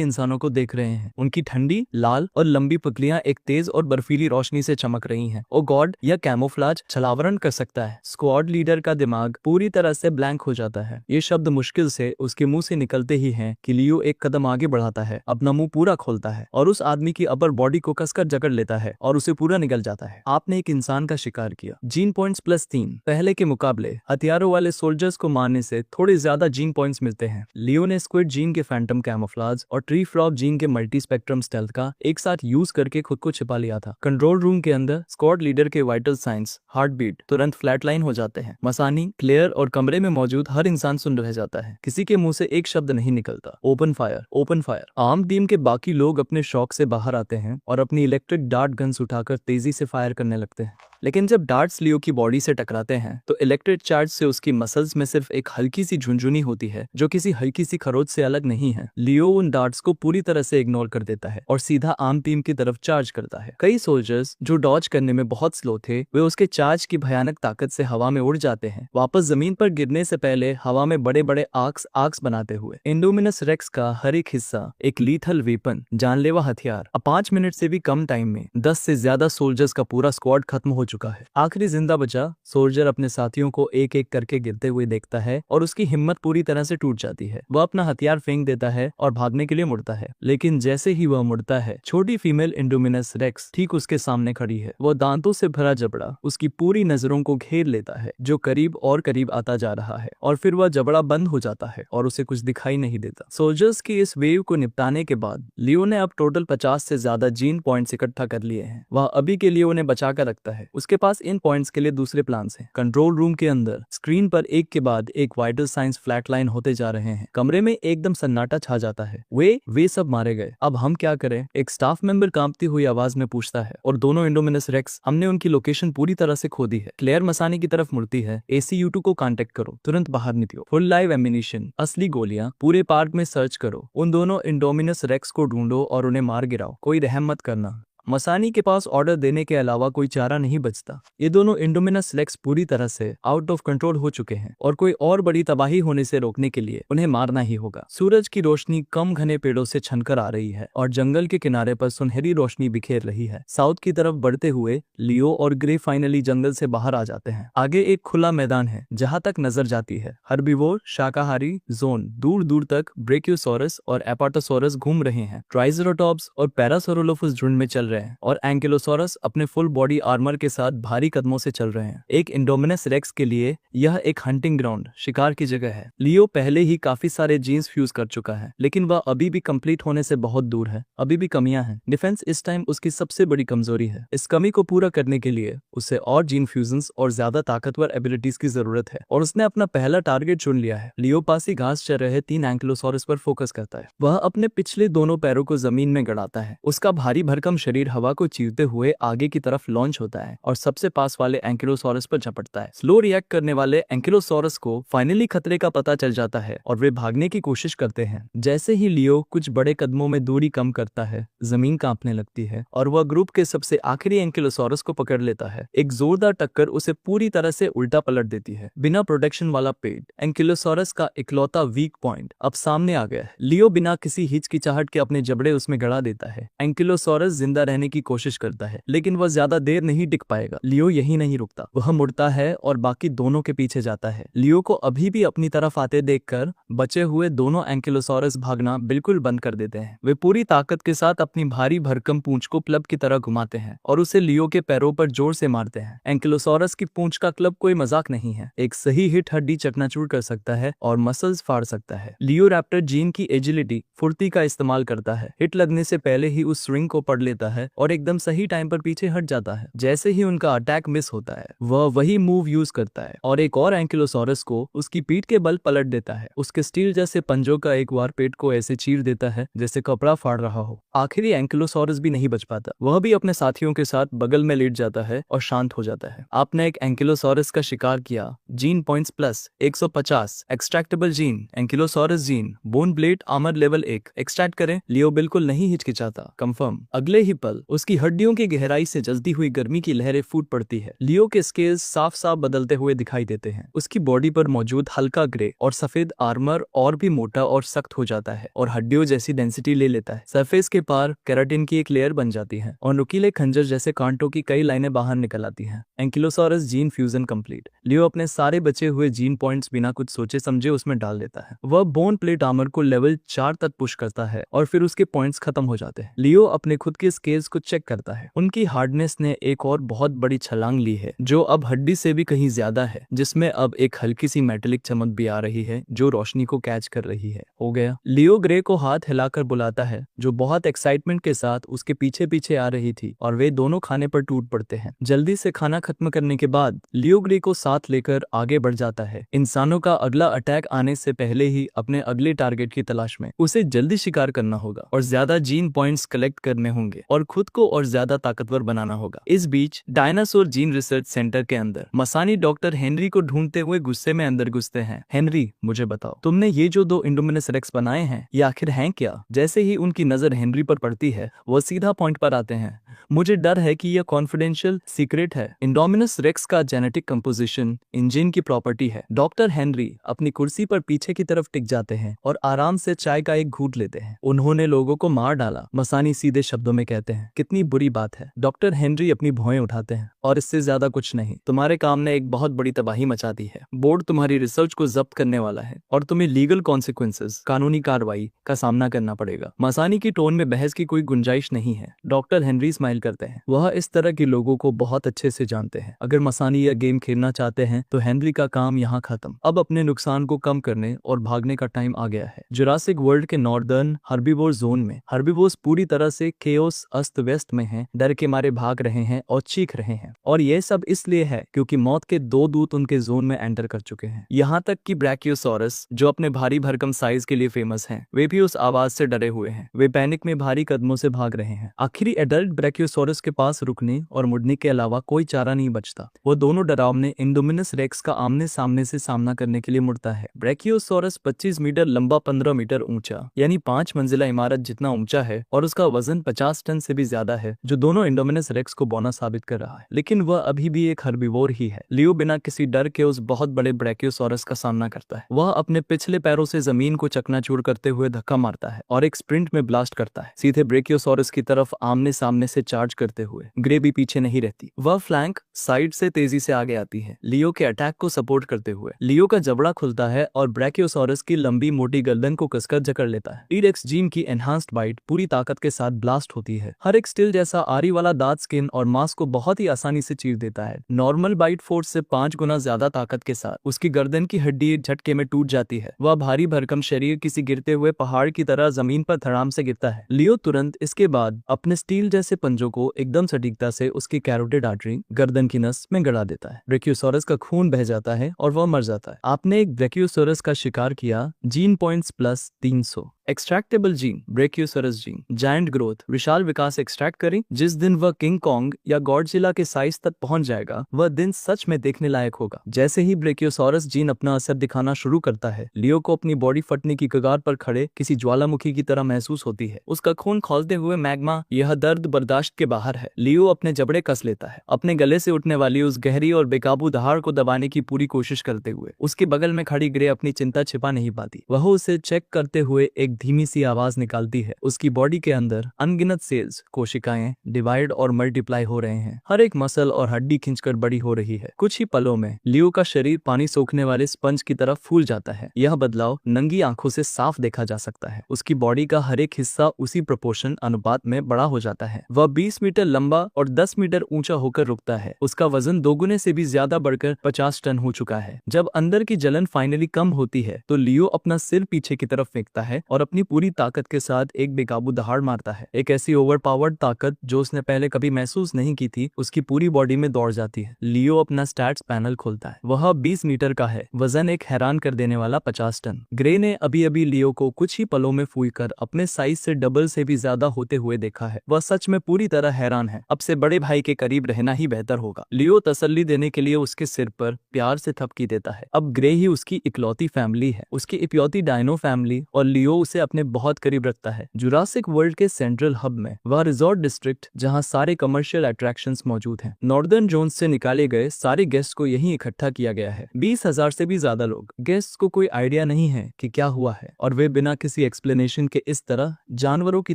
इंसानों को देख रहे हैं। उनकी ठंडी लाल और लंबी पकलियां एक तेज और बर्फीली रोशनी से चमक रही हैं। ओ गॉड, यह कैमोफ्लाज छलावरण कर सकता है। स्क्वाड लीडर का दिमाग पूरी तरह से ब्लैंक हो जाता है। ये शब्द मुश्किल से उसके मुंह से निकलते ही हैं कि लियो एक कदम आगे बढ़ाता है, अपना मुंह पूरा खोलता है और उस आदमी की अपर बॉडी को कसकर जकड़ लेता है और उसे पूरा निगल जाता है। आपने एक इंसान का शिकार किया। Gene points +3। पहले के मुकाबले हथियारों वाले सोल्जर्स को मारने से थोड़े ज्यादा जीन पॉइंट्स मिलते हैं। लियो ने स्क्विड जीन के फैंटम कैमोफ्लाज और ट्री फ्रॉग जीन के मल्टी स्पेक्ट्रम स्टेल्थ का एक साथ यूज करके खुद को छिपा लिया था। कंट्रोल रूम के अंदर स्क्वाड लीडर के वाइटल साइंस, हार्ट बीट तुरंत फ्लैटलाइन हो जाते हैं। मसानी, क्लेयर और कमरे में मौजूद हर इंसान सुन रह जाता है। किसी के मुंह से एक शब्द नहीं निकलता। Open fire, open fire. Arm team के बाकी लोग अपने शौक से बाहर आते हैं और अपनी इलेक्ट्रिक डार्ट गन्स उठाकर तेजी से फायर करने लगते हैं। लेकिन जब डार्ट्स लियो की बॉडी से टकराते हैं तो इलेक्ट्रिक चार्ज से उसकी मसल्स में सिर्फ एक हल्की सी झुंझुनी होती है जो किसी हल्की सी खरोच से अलग नहीं है। लियो उन डार्ट्स को पूरी तरह से इग्नोर कर देता है और सीधा आर्म टीम की तरफ चार्ज करता है। कई सोल्जर्स जो डॉज करने में बहुत स्लो थे, वे उसके चार्ज की भयानक ताकत से हवा में उड़ जाते हैं, वापस जमीन पर गिरने से पहले हवा में बड़े बड़े आर्क्स बनाते हुए। इंडोमिनस रेक्स का हर एक हिस्सा एक लीथल वेपन, जानलेवा हथियार। अब 5 मिनट से भी कम टाइम में 10 से ज्यादा सोल्जर्स का पूरा स्क्वाड खत्म हो चुका है। आखिरी जिंदा बचा सोल्जर अपने साथियों को एक एक करके गिरते हुए देखता है और उसकी हिम्मत पूरी तरह से टूट जाती है। वह अपना हथियार फेंक देता है और भागने के लिए मुड़ता है, लेकिन जैसे ही वह मुड़ता है, छोटी फीमेल इंडोमिनस रेक्स ठीक उसके सामने खड़ी है। वह दांतों से भरा जबड़ा उसकी पूरी नजरों को घेर लेता है, जो करीब और करीब आता जा रहा है, और फिर वह जबड़ा बंद हो जाता है और उसे कुछ दिखाई नहीं देता। सोल्जर्स की इस वेव को निपटाने के बाद लियो ने अब टोटल 50 से ज्यादा जीन पॉइंट्स इकट्ठा कर लिए हैं। वह अभी के लिए उन्हें बचा कर रखता है। उसके पास इन पॉइंट्स के लिए दूसरे प्लान्स हैं। कंट्रोल रूम के अंदर स्क्रीन पर एक के बाद एक वाइटल साइंस फ्लैटलाइन होते जा रहे हैं। कमरे में एकदम सन्नाटा छा जाता है। वे सब मारे गए। अब हम क्या करें? एक स्टाफ मेंबर कांपती हुई आवाज में पूछता है। और दोनों इंडोमिनस रेक्स, हमने उनकी लोकेशन पूरी तरह से खो दी है। क्लेयर मसानी की तरफ मुड़ती है। ACU-2 को कांटेक्ट करो, तुरंत बाहर निकलो। फुल लाइव एम्यूनिशन, असली गोलियां, पूरे पार्क में सर्च करो। उन दोनों इंडोमिनस रेक्स को ढूंढो और उन्हें मार गिराओ। कोई रहम मत करना। मसानी के पास ऑर्डर देने के अलावा कोई चारा नहीं बचता। ये दोनों इंडोमिनस रेक्स पूरी तरह से आउट ऑफ कंट्रोल हो चुके हैं और कोई और बड़ी तबाही होने से रोकने के लिए उन्हें मारना ही होगा। सूरज की रोशनी कम घने पेड़ों से छनकर आ रही है और जंगल के किनारे पर सुनहरी रोशनी बिखेर रही है। साउथ की तरफ बढ़ते हुए लियो और ग्रे फाइनली जंगल से बाहर आ जाते हैं। आगे एक खुला मैदान है जहाँ तक नजर जाती है। हर्बीवोर शाकाहारी जोन, दूर दूर तक ब्रेकियोसॉरस और एपाटोसॉरस घूम रहे हैं। ट्राइसेरोटॉप्स और पैरासोरोलोफस झुंड में चल रहे हैं और एंकिलोसॉरस अपने फुल बॉडी आर्मर के साथ भारी कदमों से चल रहे हैं। एक इंडोमिनस रेक्स के लिए यह एक हंटिंग ग्राउंड, शिकार की जगह है। लियो पहले ही काफी सारे जीन्स फ्यूज कर चुका है, लेकिन वह अभी भी कंप्लीट होने से बहुत दूर है। अभी भी कमियां हैं। डिफेंस इस टाइम उसकी सबसे बड़ी कमजोरी है। इस कमी को पूरा करने के लिए उसे और जीन फ्यूजन्स और ज्यादा ताकतवर एबिलिटीज की जरूरत है और उसने अपना पहला टारगेट चुन लिया है। लियो पास ही घास चर रहे 3 एंकिलोसॉरस पर फोकस करता है। वह अपने पिछले दोनों पैरों को जमीन में गड़ाता है। उसका भारी भरकम शरीर हवा को चीरते हुए आगे की तरफ लॉन्च होता है और सबसे पास वाले एंकिलोसॉरस पर झपटता है। स्लो रिएक्ट करने वाले एंकिलोसॉरस को फाइनली खतरे का पता चल जाता है और वे भागने की कोशिश करते हैं। जैसे ही लियो कुछ बड़े कदमों में दूरी कम करता है, जमीन कांपने लगती है और वह ग्रुप के सबसे आखिरी एंकिलोसॉरस को पकड़ लेता है। एक जोरदार टक्कर उसे पूरी तरह से उल्टा पलट देती है। बिना प्रोटेक्शन वाला पेट, एंकिलोसॉरस का इकलौता वीक पॉइंट, अब सामने आ गया है। लियो बिना किसी हिचकिचाहट के अपने जबड़े उसमें गड़ा देता है। एंकिलोसॉरस जिंदा रहने की कोशिश करता है, लेकिन वह ज्यादा देर नहीं टिक पाएगा। लियो यही नहीं रुकता, वह मुड़ता है और बाकी दोनों के पीछे जाता है। लियो को अभी भी अपनी तरफ आते देखकर बचे हुए दोनों एंकिलोसॉरस भागना बिल्कुल बंद कर देते हैं। वे पूरी ताकत के साथ अपनी भारी भरकम पूंछ को क्लब की तरह घुमाते हैं और उसे लियो के पैरों पर जोर से मारते हैं। एंकिलोसॉरस की पूंछ का क्लब कोई मजाक नहीं है। एक सही हिट हड्डी चकनाचूर कर सकता है और मसल्स फाड़ सकता है। लियो रैप्टर जीन की एजिलिटी, फुर्ती का इस्तेमाल करता है। हिट लगने से पहले ही उस स्विंग को पढ़ लेता है और एकदम सही टाइम पर पीछे हट जाता है। जैसे ही उनका अटैक मिस होता है, वह वही मूव यूज करता है और एक और एंकिलोसॉरस को उसकी पीठ के बल पलट देता है। उसके स्टील जैसे पंजों का एक बार पेट को ऐसे चीर देता है जैसे कपड़ा फाड़ रहा हो। आखिरी एंकिलोसॉरस भी नहीं बच पाता। वह भी अपने साथियों के साथ बगल में लेट जाता है और शांत हो जाता है। आपने एक एंकिलोसॉरस का शिकार किया। Gene points plus 150। Extractable gene, Ankylosaurus gene, bone blade armour level 1 extract करें। लियो बिल्कुल नहीं हिचकिचाता। कंफर्म। अगले ही पल उसकी हड्डियों की गहराई से जल्दी हुई गर्मी की लहरें फूट पड़ती है। लियो के स्केल्स साफ साफ बदलते हुए दिखाई देते हैं। उसकी बॉडी पर मौजूद हल्का ग्रे और सफेद आर्मर और भी मोटा और सख्त हो जाता है और हड्डियों जैसी डेंसिटी ले लेता है। सरफेस के पार केराटिन की एक लेयर बन जाती है और नुकीले खंजर जैसे कांटों की कई लाइनें बाहर निकल आती हैं। Ankylosaurus gene fusion complete. Leo अपने सारे बचे हुए जीन पॉइंट्स बिना कुछ सोचे समझे उसमें डाल देता है। वह बोन प्लेट आर्मर को लेवल 4 तक पुश करता है और फिर उसके पॉइंट्स खत्म हो जाते हैं। लियो अपने खुद के स्केल्स को चेक करता है। उनकी हार्डनेस ने एक और बहुत बड़ी छलांग ली है, जो अब हड्डी से भी कहीं ज्यादा है, जिसमें अब एक हल्की सी मेटेलिक चमक भी आ रही है जो रोशनी को कैच कर रही है। हो गया। लियो ग्रे को हाथ हिलाकर बुलाता है, जो बहुत एक्साइटमेंट के साथ उसके पीछे पीछे आ रही थी और वे दोनों खाने पर टूट पड़ते हैं। जल्दी से खाना खत्म करने के बाद लियो ग्रे को साथ लेकर आगे बढ़ जाता है। इंसानों का अगला अटैक आने से पहले ही अपने अगले टारगेट की तलाश में उसे जल्दी शिकार करना होगा और ज्यादा जीन पॉइंट्स कलेक्ट करने होंगे और खुद को और ज्यादा ताकतवर बनाना होगा। इस बीच डायनासोर जीन रिसर्च सेंटर के अंदर मसानी डॉक्टर हेनरी को ढूंढते हुए गुस्से में अंदर घुसते हैं। हेनरी, मुझे बताओ, तुमने ये जो 2 इंडोमिनस रेक्स बनाए हैं, ये आखिर हैं क्या? जैसे ही उनकी नजर हेनरी पर पड़ती है, वो सीधा पॉइंट पर आते हैं। मुझे डर है कि यह कॉन्फिडेंशियल सीक्रेट है। इंडोमिनस रेक्स का जेनेटिक कंपोजिशन इंजन की प्रॉपर्टी है। डॉक्टर हेनरी अपनी कुर्सी पर पीछे की तरफ टिक जाते हैं और आराम से चाय का एक घूंट लेते हैं। उन्होंने लोगों को मार डाला, मसानी सीधे शब्दों में कहते हैं। कितनी बुरी बात है। डॉक्टर हेनरी अपनी भौएं उठाते हैं। और इससे ज्यादा कुछ नहीं। तुम्हारे काम ने एक बहुत बड़ी तबाही मचा दी है। बोर्ड तुम्हारी रिसर्च को जब्त करने वाला है और तुम्हें लीगल कॉन्सिक्वेंसेस, कानूनी कार्रवाई का सामना करना पड़ेगा। मसानी की टोन में बहस की कोई गुंजाइश नहीं है। डॉक्टर हेनरी स्माइल करते हैं। वह इस तरह के लोगों को बहुत अच्छे से जानते हैं। अगर मसानी यह गेम खेलना चाहते हैं तो हेनरी का काम यहाँ खत्म। अब अपने नुकसान को कम करने और भागने का टाइम आ गया है। जुरासिक वर्ल्ड के नॉर्दर्न हर्बीवोर जोन में हर्बीवोर्स पूरी तरह से केओस, अस्त व्यस्त में हैं, डर के मारे भाग रहे हैं और चीख रहे हैं। और यह सब इसलिए है क्योंकि मौत के 2 दूत उनके जोन में एंटर कर चुके हैं। यहाँ तक कि ब्रैकियोसॉरस, जो अपने भारी भरकम साइज के लिए फेमस हैं, वे भी उस आवाज से डरे हुए हैं। वे पैनिक में भारी कदमों से भाग रहे हैं। आखिरी एडल्ट ब्रैकियोसॉरस के पास रुकने और मुड़ने के अलावा कोई चारा नहीं बचता। वो दोनों डरावने इंडोमिनस रेक्स का आमने सामने से सामना करने के लिए मुड़ता है। ब्रैकियोसॉरस 25 मीटर लंबा, 15 मीटर ऊंचा, यानी 5 मंजिला इमारत जितना ऊंचा है और उसका वजन 50 टन से भी ज्यादा है, जो दोनों इंडोमिनस रेक्स को बौना साबित कर रहा है। लेकिन वह अभी भी एक हर्बीवोर ही है। लियो बिना किसी डर के उस बहुत बड़े ब्रैकियोसॉरस का सामना करता है। वह अपने पिछले पैरों से जमीन को चकनाचूर करते हुए धक्का मारता है और एक स्प्रिंट में ब्लास्ट करता है, सीधे ब्रैकियोसॉरस की तरफ आमने सामने से से चार्ज करते हुए। ग्रे भी पीछे नहीं रहती, वह फ्लैंक साइड से तेजी से आगे आती है, लियो के अटैक को सपोर्ट करते हुए। लियो का जबड़ा खुलता है और ब्रैकियोसॉरस की लंबी मोटी गर्दन को कसकर जकड़ लेता है। टी-रेक्स जीन की एनहांस्ड बाइट पूरी ताकत के साथ ब्लास्ट होती है। हर एक स्टील जैसा आरी वाला दांत स्किन और मांस को बहुत ही आसानी से चीर देता है। नॉर्मल बाइट फोर्स से 5 गुना ज्यादा ताकत के साथ उसकी गर्दन की हड्डी झटके में टूट जाती है। वह भारी भरकम शरीर किसी गिरते हुए पहाड़ की तरह जमीन पर धड़ाम से गिरता है। लियो तुरंत इसके बाद अपने स्टील जैसे पंजों को एकदम सटीकता से उसकी कैरोटिड आर्टरी गर्दन की नस में गड़ा देता है। ब्रैकियोसॉरस का खून बह जाता है और वह मर जाता है। आपने एक ब्रैकियोसॉरस का शिकार किया। Gene points plus 300। Extractable gene, Brachiosaurus gene, giant growth, विशाल विकास एक्सट्रैक्ट करें। जिस दिन वह किंग कॉन्ग या गॉडजिला के साइज तक पहुंच जाएगा, वह दिन सच में देखने लायक होगा। जैसे ही ब्रैकियोसॉरस जीन अपना असर दिखाना शुरू करता है, लियो को अपनी बॉडी फटने की कगार पर खड़े किसी ज्वालामुखी की तरह महसूस होती है। उसका खून खौलते हुए मैग्मा, यह दर्द बर्दाश्त के बाहर है। लियो अपने जबड़े कस लेता है, अपने गले से उठने वाली उस गहरी और बेकाबू दहाड़ को दबाने की पूरी कोशिश करते हुए। उसके बगल में खड़ी ग्रे अपनी चिंता छिपा नहीं पाती। वह उसे चेक करते हुए एक धीमी सी आवाज निकालती है। उसकी बॉडी के अंदर अनगिनत सेल्स, कोशिकाएं डिवाइड और मल्टीप्लाई हो रहे हैं। हर एक मसल और हड्डी खिंचकर बड़ी हो रही है। कुछ ही पलों में लियो का शरीर पानी सोखने वाले स्पंज की तरफ फूल जाता है। यह बदलाव नंगी आंखों से साफ देखा जा सकता है। उसकी बॉडी का हर एक हिस्सा उसी प्रोपोर्शन अनुपात में बड़ा हो जाता है। वह 20 मीटर लंबा और 10 मीटर ऊंचा होकर रुकता है। उसका वजन दोगुने से भी ज्यादा बढ़कर 50 टन हो चुका है। जब अंदर की जलन फाइनली कम होती है तो लियो अपना सिर पीछे की तरफ फेंकता है और अपनी पूरी ताकत के साथ एक बेकाबू दहाड़ मारता है। एक ऐसी ओवरपावर्ड ताकत जो उसने पहले कभी महसूस नहीं की थी, उसकी पूरी बॉडी में दौड़ जाती है। लियो अपना स्टैट्स पैनल खोलता है। वह 20 मीटर का है, वजन एक हैरान कर देने वाला 50 टन। ग्रे ने अभी अभी लियो को कुछ ही पलों में फूंककर अपने साइज से डबल से भी ज्यादा होते हुए देखा है। वह सच में पूरी तरह हैरान है। अब से बड़े भाई के करीब रहना ही बेहतर होगा। लियो तसल्ली देने के लिए उसके सिर पर प्यार से थपकी देता है। अब ग्रे ही उसकी इकलौती फैमिली है, उसकी इकलौती डायनो फैमिली, और लियो उसे अपने बहुत करीब रखता है। जुरासिक वर्ल्ड के सेंट्रल हब में वह रिजॉर्ट डिस्ट्रिक्ट जहां सारे कमर्शियल अट्रैक्शंस मौजूद हैं। नॉर्दर्न जोन्स से निकाले गए सारे गेस्ट को यहीं इकट्ठा किया गया है। 20,000 से भी ज्यादा लोग। गेस्ट्स को कोई आइडिया नहीं है कि क्या हुआ है और वे बिना किसी एक्सप्लेनेशन के इस तरह जानवरों की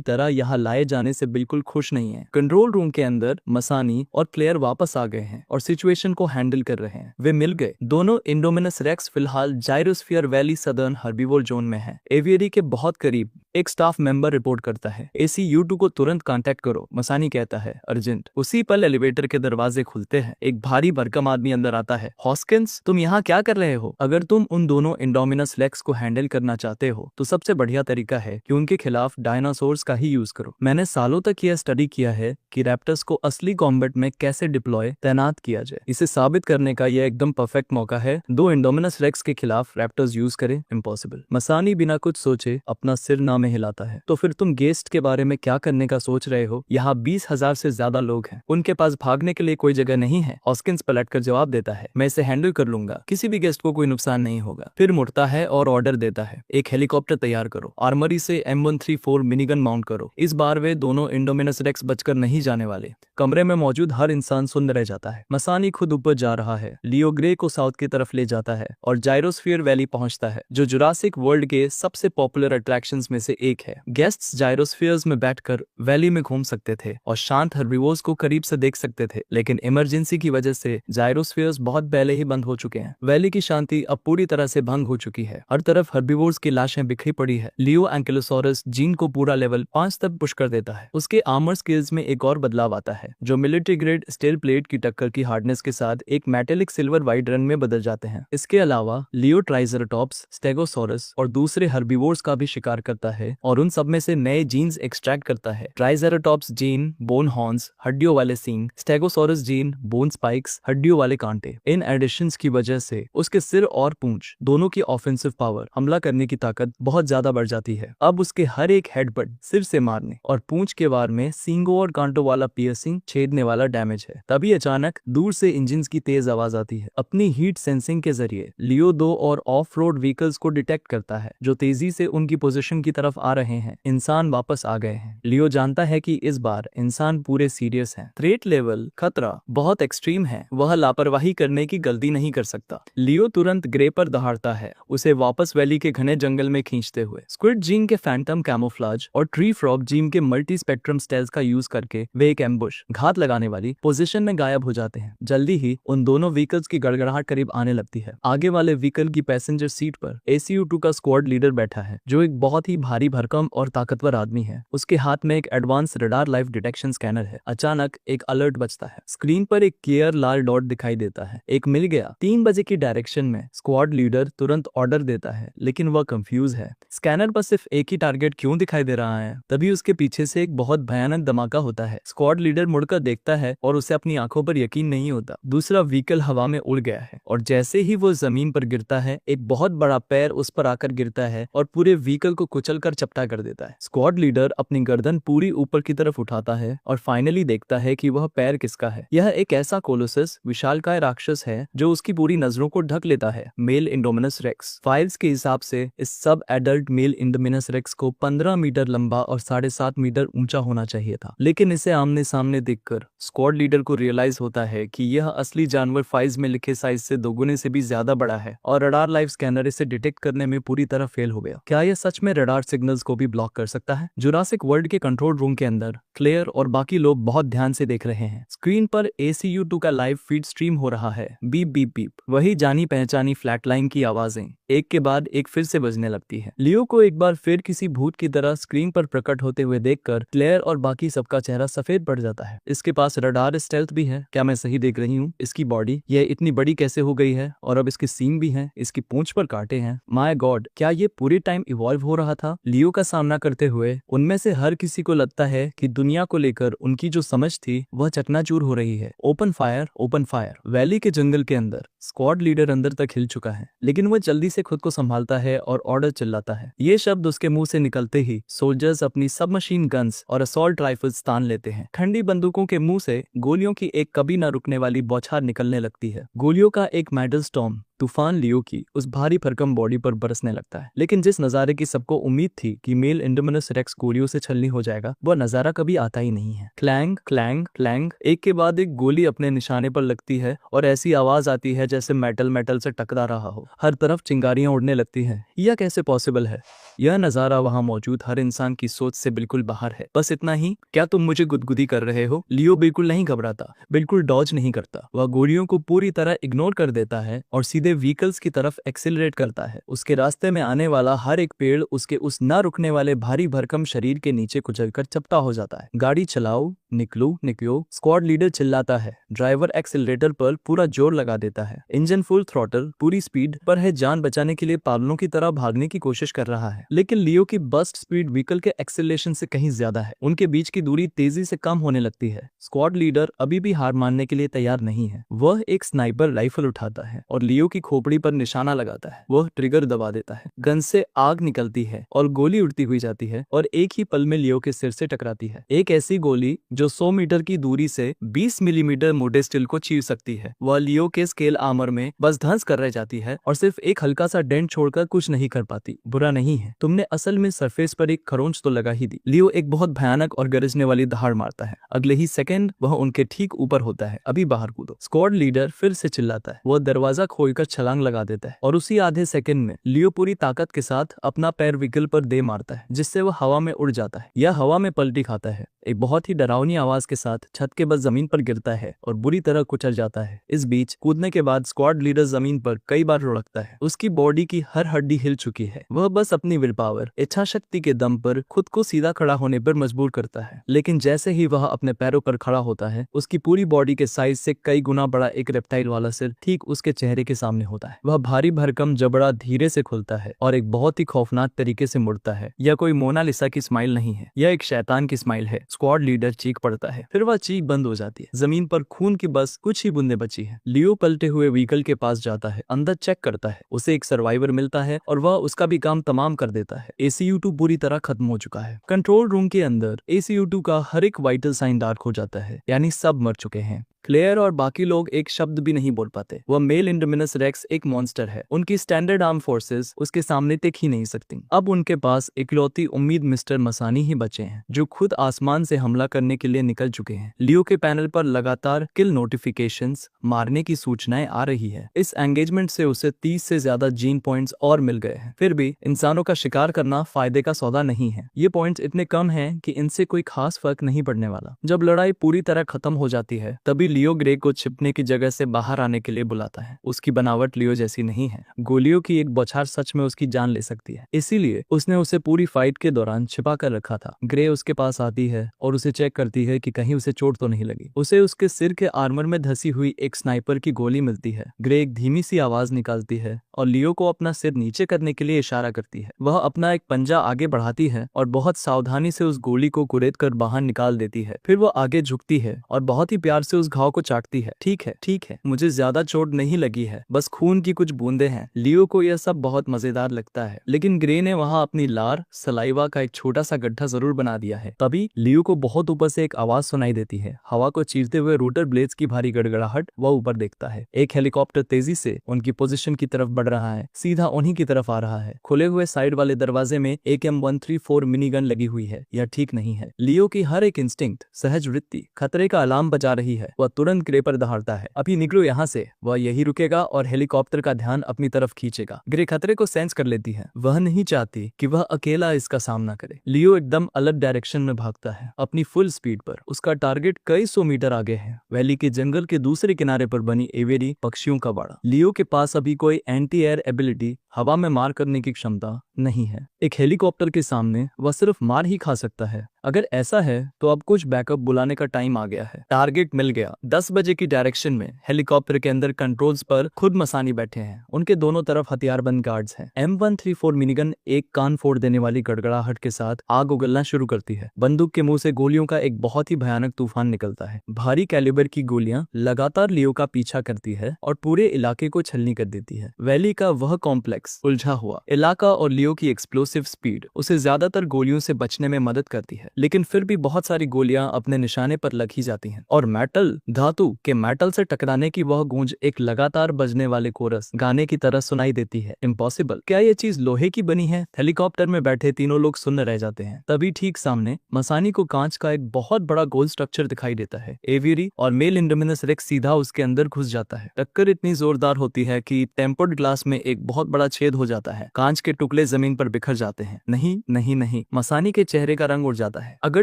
तरह यहाँ लाए जाने से बिल्कुल खुश नहीं है। कंट्रोल रूम के अंदर मसानी और क्लेयर वापस आ गए हैं और सिचुएशन को हैंडल कर रहे हैं। वे मिल गए। दोनों इंडोमिनस रेक्स फिलहाल जाइरोस्फीयर वैली सदर्न हर्बीवोर जोन में है, एवियरी के बहुत करीब। एक स्टाफ मेंबर रिपोर्ट करता है, ACU2 को तुरंत कांटेक्ट करो। मसानी कहता है, अर्जेंट। उसी पल एलिवेटर के दरवाजे खुलते हैं। एक भारी भरकम आदमी अंदर आता है। हॉस्किंस, तुम यहाँ क्या कर रहे हो? अगर तुम उन दोनों इंडोमिनस रेक्स को हैंडल करना चाहते हो तो सबसे बढ़िया तरीका है कि उनके खिलाफ डायनासोर्स का ही यूज करो। मैंने सालों तक यह स्टडी किया है कि रैप्टर्स को असली कॉम्बैट में कैसे डिप्लॉय तैनात किया जाए। इसे साबित करने का यह एकदम परफेक्ट मौका है। 2 इंडोमिनस रेक्स के खिलाफ रैप्टर्स यूज करें, इम्पॉसिबल। मसानी बिना कुछ सोचे अपना सिर ना में हिलाता है। तो फिर तुम गेस्ट के बारे में क्या करने का सोच रहे हो? यहाँ 20,000 से ज्यादा लोग हैं, उनके पास भागने के लिए कोई जगह नहीं है। हॉस्किंस पलटकर जवाब देता है, मैं इसे हैंडल कर लूंगा, किसी भी गेस्ट को कोई नुकसान नहीं होगा। फिर मुड़ता है और ऑर्डर देता है, एक हेलीकॉप्टर तैयार करो, आर्मरी से M134 मिनीगन माउंट करो। इस बार वे दोनों इंडोमिनस रेक्स बचकर नहीं जाने वाले। कमरे में मौजूद हर इंसान सुन्न रह जाता है। मसानी खुद ऊपर जा रहा है। लियो ग्रे को साउथ की तरफ ले जाता है और जाइरोस्फीयर वैली पहुंचता है, जो जुरासिक वर्ल्ड के सबसे पॉपुलर अट्रैक्शंस में से एक है। गेस्ट्स जाइरोस्फीयर्स में बैठकर वैली में घूम सकते थे और शांत हर्बीवोर्स को करीब से देख सकते थे, लेकिन इमरजेंसी की वजह से जाइरोस्फीयर्स बहुत पहले ही बंद हो चुके हैं। वैली की शांति अब पूरी तरह से भंग हो चुकी है। हर तरफ हर्बीवोर्स की लाशें बिखरी पड़ी है। लियो एंकिलोसॉरस जीन को पूरा लेवल 5 तक पुश कर देता है। उसके आर्मर स्किल्स में एक और बदलाव आता है, जो मिलिट्री ग्रेड स्टील प्लेट की टक्कर की हार्डनेस के साथ एक मेटेलिक सिल्वर वाइट रंग में बदल जाते हैं। इसके अलावा लियो ट्राइसेराटॉप्स, स्टेगोसॉरस और दूसरे हर्बीवोर्स का भी शिकार करता है और उन सब में से नए जीन्स एक्सट्रैक्ट करता है। ट्राइसेराटॉप्स जीन बोन हॉर्न्स, हड्डियों वाले सींग, स्टेगोसॉरस जीन बोन स्पाइक्स, हड्डियों वाले कांटे। इन एडिशंस की वजह से उसके सिर और पूंछ दोनों की ऑफेंसिव पावर, हमला करने की ताकत बहुत ज्यादा बढ़ जाती है। अब उसके हर एक हेडबट सिर से मारने और पूंछ के वार में सींगों और कांटों वाला पियर्सिंग, छेदने वाला डैमेज है। तभी अचानक दूर से इंजिन्स की तेज आवाज आती है। अपनी हीट सेंसिंग के जरिए लियो 2 और ऑफ रोड व्हीकल्स को डिटेक्ट करता है, जो तेजी से उनकी पोजीशन की तरफ तरफ आ रहे हैं। इंसान वापस आ गए हैं। लियो जानता है कि इस बार इंसान पूरे सीरियस हैं। थ्रेट लेवल खतरा बहुत एक्सट्रीम है। वह लापरवाही करने की गलती नहीं कर सकता। लियो तुरंत ग्रे पर दहाड़ता है, उसे वापस वैली के घने जंगल में खींचते हुए। स्क्विड जीन के फैंटम कैमोफ्लाज और ट्री फ्रॉग जीन के मल्टी स्पेक्ट्रम स्टेल्स का यूज करके वे एक एम्बुश घात लगाने वाली पोजीशन में गायब हो जाते हैं। जल्दी ही उन दोनों व्हीकल्स की गड़गड़ाहट करीब आने लगती है। आगे वाले व्हीकल की पैसेंजर सीट पर ACU-2 का स्क्वाड लीडर बैठा है, जो एक बहुत ही भारी भरकम और ताकतवर आदमी है। उसके हाथ में एक advance radar life detection scanner है। अचानक एक अलर्ट बजता है। स्क्रीन पर एक क्लियर लाल डॉट दिखाई देता है। एक मिल गया। 3 बजे की डायरेक्शन में। स्क्वाड लीडर तुरंत ऑर्डर देता है, लेकिन वह कंफ्यूज है। स्कैनर पर सिर्फ एक ही टारगेट क्यों दिखाई दे रहा है? तभी उसके पीछे से एक बहुत भयानक धमाका होता है। स्क्वाड लीडर मुड़कर देखता है और उसे अपनी आंखों पर यकीन नहीं होता। दूसरा व्हीकल हवा में उड़ गया है और जैसे ही वो जमीन पर गिरता है, एक बहुत बड़ा पैर उस पर आकर गिरता है और पूरे व्हीकल को कुचलकर चपटा कर देता है। स्क्वाड लीडर अपनी गर्दन पूरी ऊपर की तरफ उठाता है और फाइनली देखता है कि वह पैर किसका है। यह एक ऐसा कोलोसस विशालकाय राक्षस है जो उसकी पूरी नजरों को ढक लेता है। Mail Indominus racks. फाइल्स के हिसाब से इस सब एडल्ट मेल इंडोमिनस रेक्स को 15 मीटर लंबा और 7.5 मीटर ऊंचा होना चाहिए था, लेकिन इसे आमने सामने देखकर स्क्वाड लीडर को रियलाइज होता है कि यह असली जानवर फाइल्स में लिखे साइज से दोगुने से भी ज्यादा बड़ा है और रडार लाइफ स्कैनर इसे डिटेक्ट करने में पूरी तरह फेल हो गया। क्या यह सच में रडार सिग्नल्स को भी ब्लॉक कर सकता है? जुरासिक वर्ल्ड के कंट्रोल रूम के अंदर क्लेयर और बाकी लोग बहुत ध्यान से देख रहे हैं। स्क्रीन पर ACU-2 का लाइव फीड स्ट्रीम हो रहा है। Beep beep beep. वही जानी पहचानी फ्लैटलाइन की आवाजें एक के बाद एक फिर से बजने लगती है। लियो को एक बार फिर किसी भूत की तरह स्क्रीन पर प्रकट होते हुए देखकर क्लेयर और बाकी सबका चेहरा सफेद पड़ जाता है। इसके पास रडार स्टेल्थ भी है। क्या मैं सही देख रही हूँ? इसकी बॉडी यह इतनी बड़ी कैसे हो गई है? और अब इसके सींग भी हैं, इसकी पूंछ पर कांटे हैं। माय गॉड, क्या ये पूरे टाइम इवॉल्व हो रहा था? लियो का सामना करते हुए उनमें से हर किसी को लगता है कि दुनिया को लेकर उनकी जो समझ थी वह चकनाचूर हो रही है। Open fire, open fire. Valley के जंगल के अंदर स्क्वाड लीडर अंदर तक हिल चुका है, लेकिन वह जल्दी से खुद को संभालता है और ऑर्डर चिल्लाता है। ये शब्द उसके मुंह से निकलते ही सोल्जर्स अपनी सबमशीन गन्स और असॉल्ट राइफल्स तान लेते हैं। ठंडी बंदूकों के मुंह से गोलियों की एक कभी न रुकने वाली बौछार निकलने लगती है। गोलियों का एक मेडल स्टॉर्म तूफान लियो की उस भारी भरकम बॉडी पर बरसने लगता है। लेकिन जिस नजारे की सबको उम्मीद थी कि मेल इंडोमिनस रेक्स गोलियों से छलनी हो जाएगा, वह नजारा कभी आता ही नहीं है। Clang clang clang. एक के बाद एक गोली अपने निशाने पर लगती है और ऐसी आवाज आती है जैसे मेटल मेटल से टकरा रहा हो। हर तरफ चिंगारियां उड़ने लगती हैं। यह कैसे पॉसिबल है? यह नजारा वहां मौजूद हर इंसान की सोच से बिल्कुल बाहर है। बस इतना ही? क्या तुम मुझे गुदगुदी कर रहे हो? लियो बिल्कुल नहीं घबराता, बिल्कुल डॉज नहीं करता। वह गोलियों को पूरी तरह इग्नोर कर देता है और सीधे व्हीकल्स की तरफ एक्सिलरेट करता है। उसके रास्ते में आने वाला हर एक पेड़ उसके उस ना रुकने वाले भारी भरकम शरीर के नीचे कुचलकर चपटा हो जाता है। गाड़ी चलाओ, निकलो निकलो। स्क्वाड लीडर चिल्लाता है। ड्राइवर एक्सिलरेटर पर पूरा जोर लगा देता है। इंजन फुल थ्रॉटल पूरी स्पीड पर है। जान बचाने के लिए पागलों की तरह भागने की कोशिश कर रहा है, लेकिन लियो की बस्ट स्पीड व्हीकल के एक्सेलरेशन से कहीं ज्यादा है। उनके बीच की दूरी तेजी से कम होने लगती है। स्क्वाड लीडर अभी भी हार मानने के लिए तैयार नहीं है। वह एक स्नाइपर राइफल उठाता है और लियो की खोपड़ी पर निशाना लगाता है। वह ट्रिगर दबा देता है। गन से आग निकलती है और गोली उड़ती हुई जाती है और एक ही पल में लियो के सिर से टकराती है। एक ऐसी गोली जो 100 मीटर की दूरी से 20 मिलीमीटर मोटे स्टील को चीर सकती है। वह लियो के स्केल आर्मर में बस धंस कर रह जाती है और सिर्फ एक हल्का सा डेंट छोड़कर कुछ नहीं कर पाती। बुरा नहीं है, तुमने असल में सरफेस पर एक खरोंच तो लगा ही दी। लियो एक बहुत भयानक और गरजने वाली दहाड़ मारता है। अगले ही सेकंड वह उनके ठीक ऊपर होता है। अभी बाहर कूदो। स्क्वाड लीडर फिर से चिल्लाता है। वह दरवाजा खोलकर छलांग लगा देता है और उसी आधे सेकंड में लियो पूरी ताकत के साथ अपना पैर व्हीकल पर दे मारता है, जिससे वह हवा में उड़ जाता है। यह हवा में पलटी खाता है। एक बहुत ही डरावनी आवाज के साथ छत के बस जमीन पर गिरता है और बुरी तरह कुचल जाता है। इस बीच कूदने के बाद स्क्वाड लीडर जमीन पर कई बार लुढ़कता है। उसकी बॉडी की हर हड्डी हिल चुकी है। वह बस अपनी विल पावर, इच्छा शक्ति के दम पर खुद को सीधा खड़ा होने पर मजबूर करता है। लेकिन जैसे ही वह अपने पैरों पर खड़ा होता है, उसकी पूरी बॉडी के साइज से कई गुना बड़ा एक रेप्टाइल वाला सिर ठीक उसके चेहरे के सामने होता है। वह भारी भरकम जबड़ा धीरे से खुलता है और एक बहुत ही खौफनाक तरीके से मुड़ता है। यह कोई मोनालिसा की स्माइल नहीं है, यह एक शैतान की स्माइल है। स्क्वाड लीडर चीख पड़ता है, फिर वह चीख बंद हो जाती है। जमीन पर खून की बस कुछ ही बूंदें बची है। लियो पलटे हुए व्हीकल के पास जाता है, अंदर चेक करता है। उसे एक सर्वाइवर मिलता है और वह उसका भी काम तमाम कर देता है। ACU-2 पूरी तरह खत्म हो चुका है। कंट्रोल रूम के अंदर ACU-2 का हर एक वाइटल साइन डार्क हो जाता है, यानी सब मर चुके हैं। क्लेयर और बाकी लोग एक शब्द भी नहीं बोल पाते। वह मेल इंडोमिनस रेक्स एक मॉन्स्टर है। उनकी स्टैंडर्ड आर्म फोर्सेस उसके सामने टिक ही नहीं सकती। अब उनके पास इकलौती उम्मीद मिस्टर मसानी ही बचे हैं, जो खुद आसमान से हमला करने के लिए निकल चुके हैं। लियो के पैनल पर लगातार किल नोटिफिकेशंस, मारने की सूचनाएं आ रही है। इस एंगेजमेंट से उसे 30 से ज्यादा जीन पॉइंट्स और मिल गए हैं। फिर भी इंसानों का शिकार करना फायदे का सौदा नहीं है। ये पॉइंट्स इतने कम हैं कि इनसे कोई खास फर्क नहीं पड़ने वाला। जब लड़ाई पूरी तरह खत्म हो जाती है, तभी लियो ग्रे को छिपने की जगह से बाहर आने के लिए बुलाता है। उसकी बनावट लियो जैसी नहीं है। गोलियों की एक बौछार सच में उसकी जान ले सकती है, इसीलिए उसने उसे पूरी फाइट के दौरान छिपा कर रखा था। ग्रे उसके पास आती है और उसे चेक करती है कि कहीं उसे चोट तो नहीं लगी। उसे उसके सिर के आर्मर में धसी हुई एक स्नाइपर की गोली मिलती है। ग्रे एक धीमी सी आवाज निकालती है और लियो को अपना सिर नीचे करने के लिए इशारा करती है। वह अपना एक पंजा आगे बढ़ाती है और बहुत सावधानी से उस गोली को कुरेद कर बाहर निकाल देती है। फिर वह आगे झुकती है और बहुत ही प्यार से उस घाव को चाटती है। ठीक है, मुझे ज्यादा चोट नहीं लगी है, बस खून की कुछ बूंदे हैं। लियो को यह सब बहुत मजेदार लगता है, लेकिन ग्रे ने वहाँ अपनी लार सलाइवा का एक छोटा सा गड्ढा जरूर बना दिया है। तभी लियो को बहुत ऊपर से एक आवाज सुनाई देती है। हवा को चीरते हुए रोटर ब्लेड्स की भारी गड़गड़ाहट। वह ऊपर देखता है। एक हेलीकॉप्टर तेजी से उनकी पोजीशन की तरफ बढ़ रहा है, सीधा उन्हीं की तरफ आ रहा है। खुले हुए साइड वाले दरवाजे में एक M134 मिनी गन लगी हुई है। यह ठीक नहीं है। लियो की हर एक इंस्टिंक्ट, सहज वृत्ति खतरे का अलार्म बजा रही है। वह तुरंत ग्रे पर दहाड़ता है, अभी निकलो यहाँ से। वह यही रुकेगा और हेलीकॉप्टर का ध्यान अपनी तरफ खींचेगा। ग्रे खतरे को सेंस कर लेती है। वह नहीं चाहती कि वह अकेला इसका सामना करे। लियो एकदम अलग डायरेक्शन में भागता है, अपनी फुल स्पीड पर। उसका टारगेट कई 100 मीटर आगे है, वैली के जंगल के दूसरे किनारे पर बनी एवेरी पक्षियों का बाड़ा। लियो के पास अभी कोई एंटी एयर एबिलिटी, हवा में मार करने की क्षमता नहीं है। एक हेलीकॉप्टर के सामने वह सिर्फ मार ही खा सकता है। अगर ऐसा है तो अब कुछ बैकअप बुलाने का टाइम आ गया है। टारगेट मिल गया। 10 बजे की डायरेक्शन में हेलीकॉप्टर के अंदर कंट्रोल्स पर खुद मसानी बैठे हैं। उनके दोनों तरफ हथियारबंद गार्ड्स हैं। M134 मिनीगन एक कान फोड़ देने वाली गड़गड़ाहट के साथ आग उगलना शुरू करती है। बंदूक के मुंह से गोलियों का एक बहुत ही भयानक तूफान निकलता है। भारी कैलिबर की गोलियां लगातार लियो का पीछा करती है और पूरे इलाके को छलनी कर देती है। वैली का वह कॉम्प्लेक्स उलझा हुआ इलाका और लियो की एक्सप्लोसिव स्पीड उसे ज्यादातर गोलियों से बचने में मदद करती है, लेकिन फिर भी बहुत सारी गोलियां अपने निशाने पर लग ही जाती हैं। और मेटल, धातु के मेटल से टकराने की वह गूंज एक लगातार बजने वाले कोरस गाने की तरह सुनाई देती है। इम्पॉसिबल, क्या ये चीज लोहे की बनी है? हेलीकॉप्टर में बैठे तीनों लोग सुन्न रह जाते हैं। तभी ठीक सामने मसानी को कांच का एक बहुत बड़ा गोल स्ट्रक्चर दिखाई देता है। एवेरी और मेल इंडोमिनस रेक्स सीधा उसके अंदर घुस जाता है। टक्कर इतनी जोरदार होती है कि टेम्पर्ड ग्लास में एक बहुत बड़ा छेद हो जाता है। कांच के टुकड़े जमीन पर बिखर जाते हैं। नहीं, मसानी के चेहरे का रंग उड़ जाता है। अगर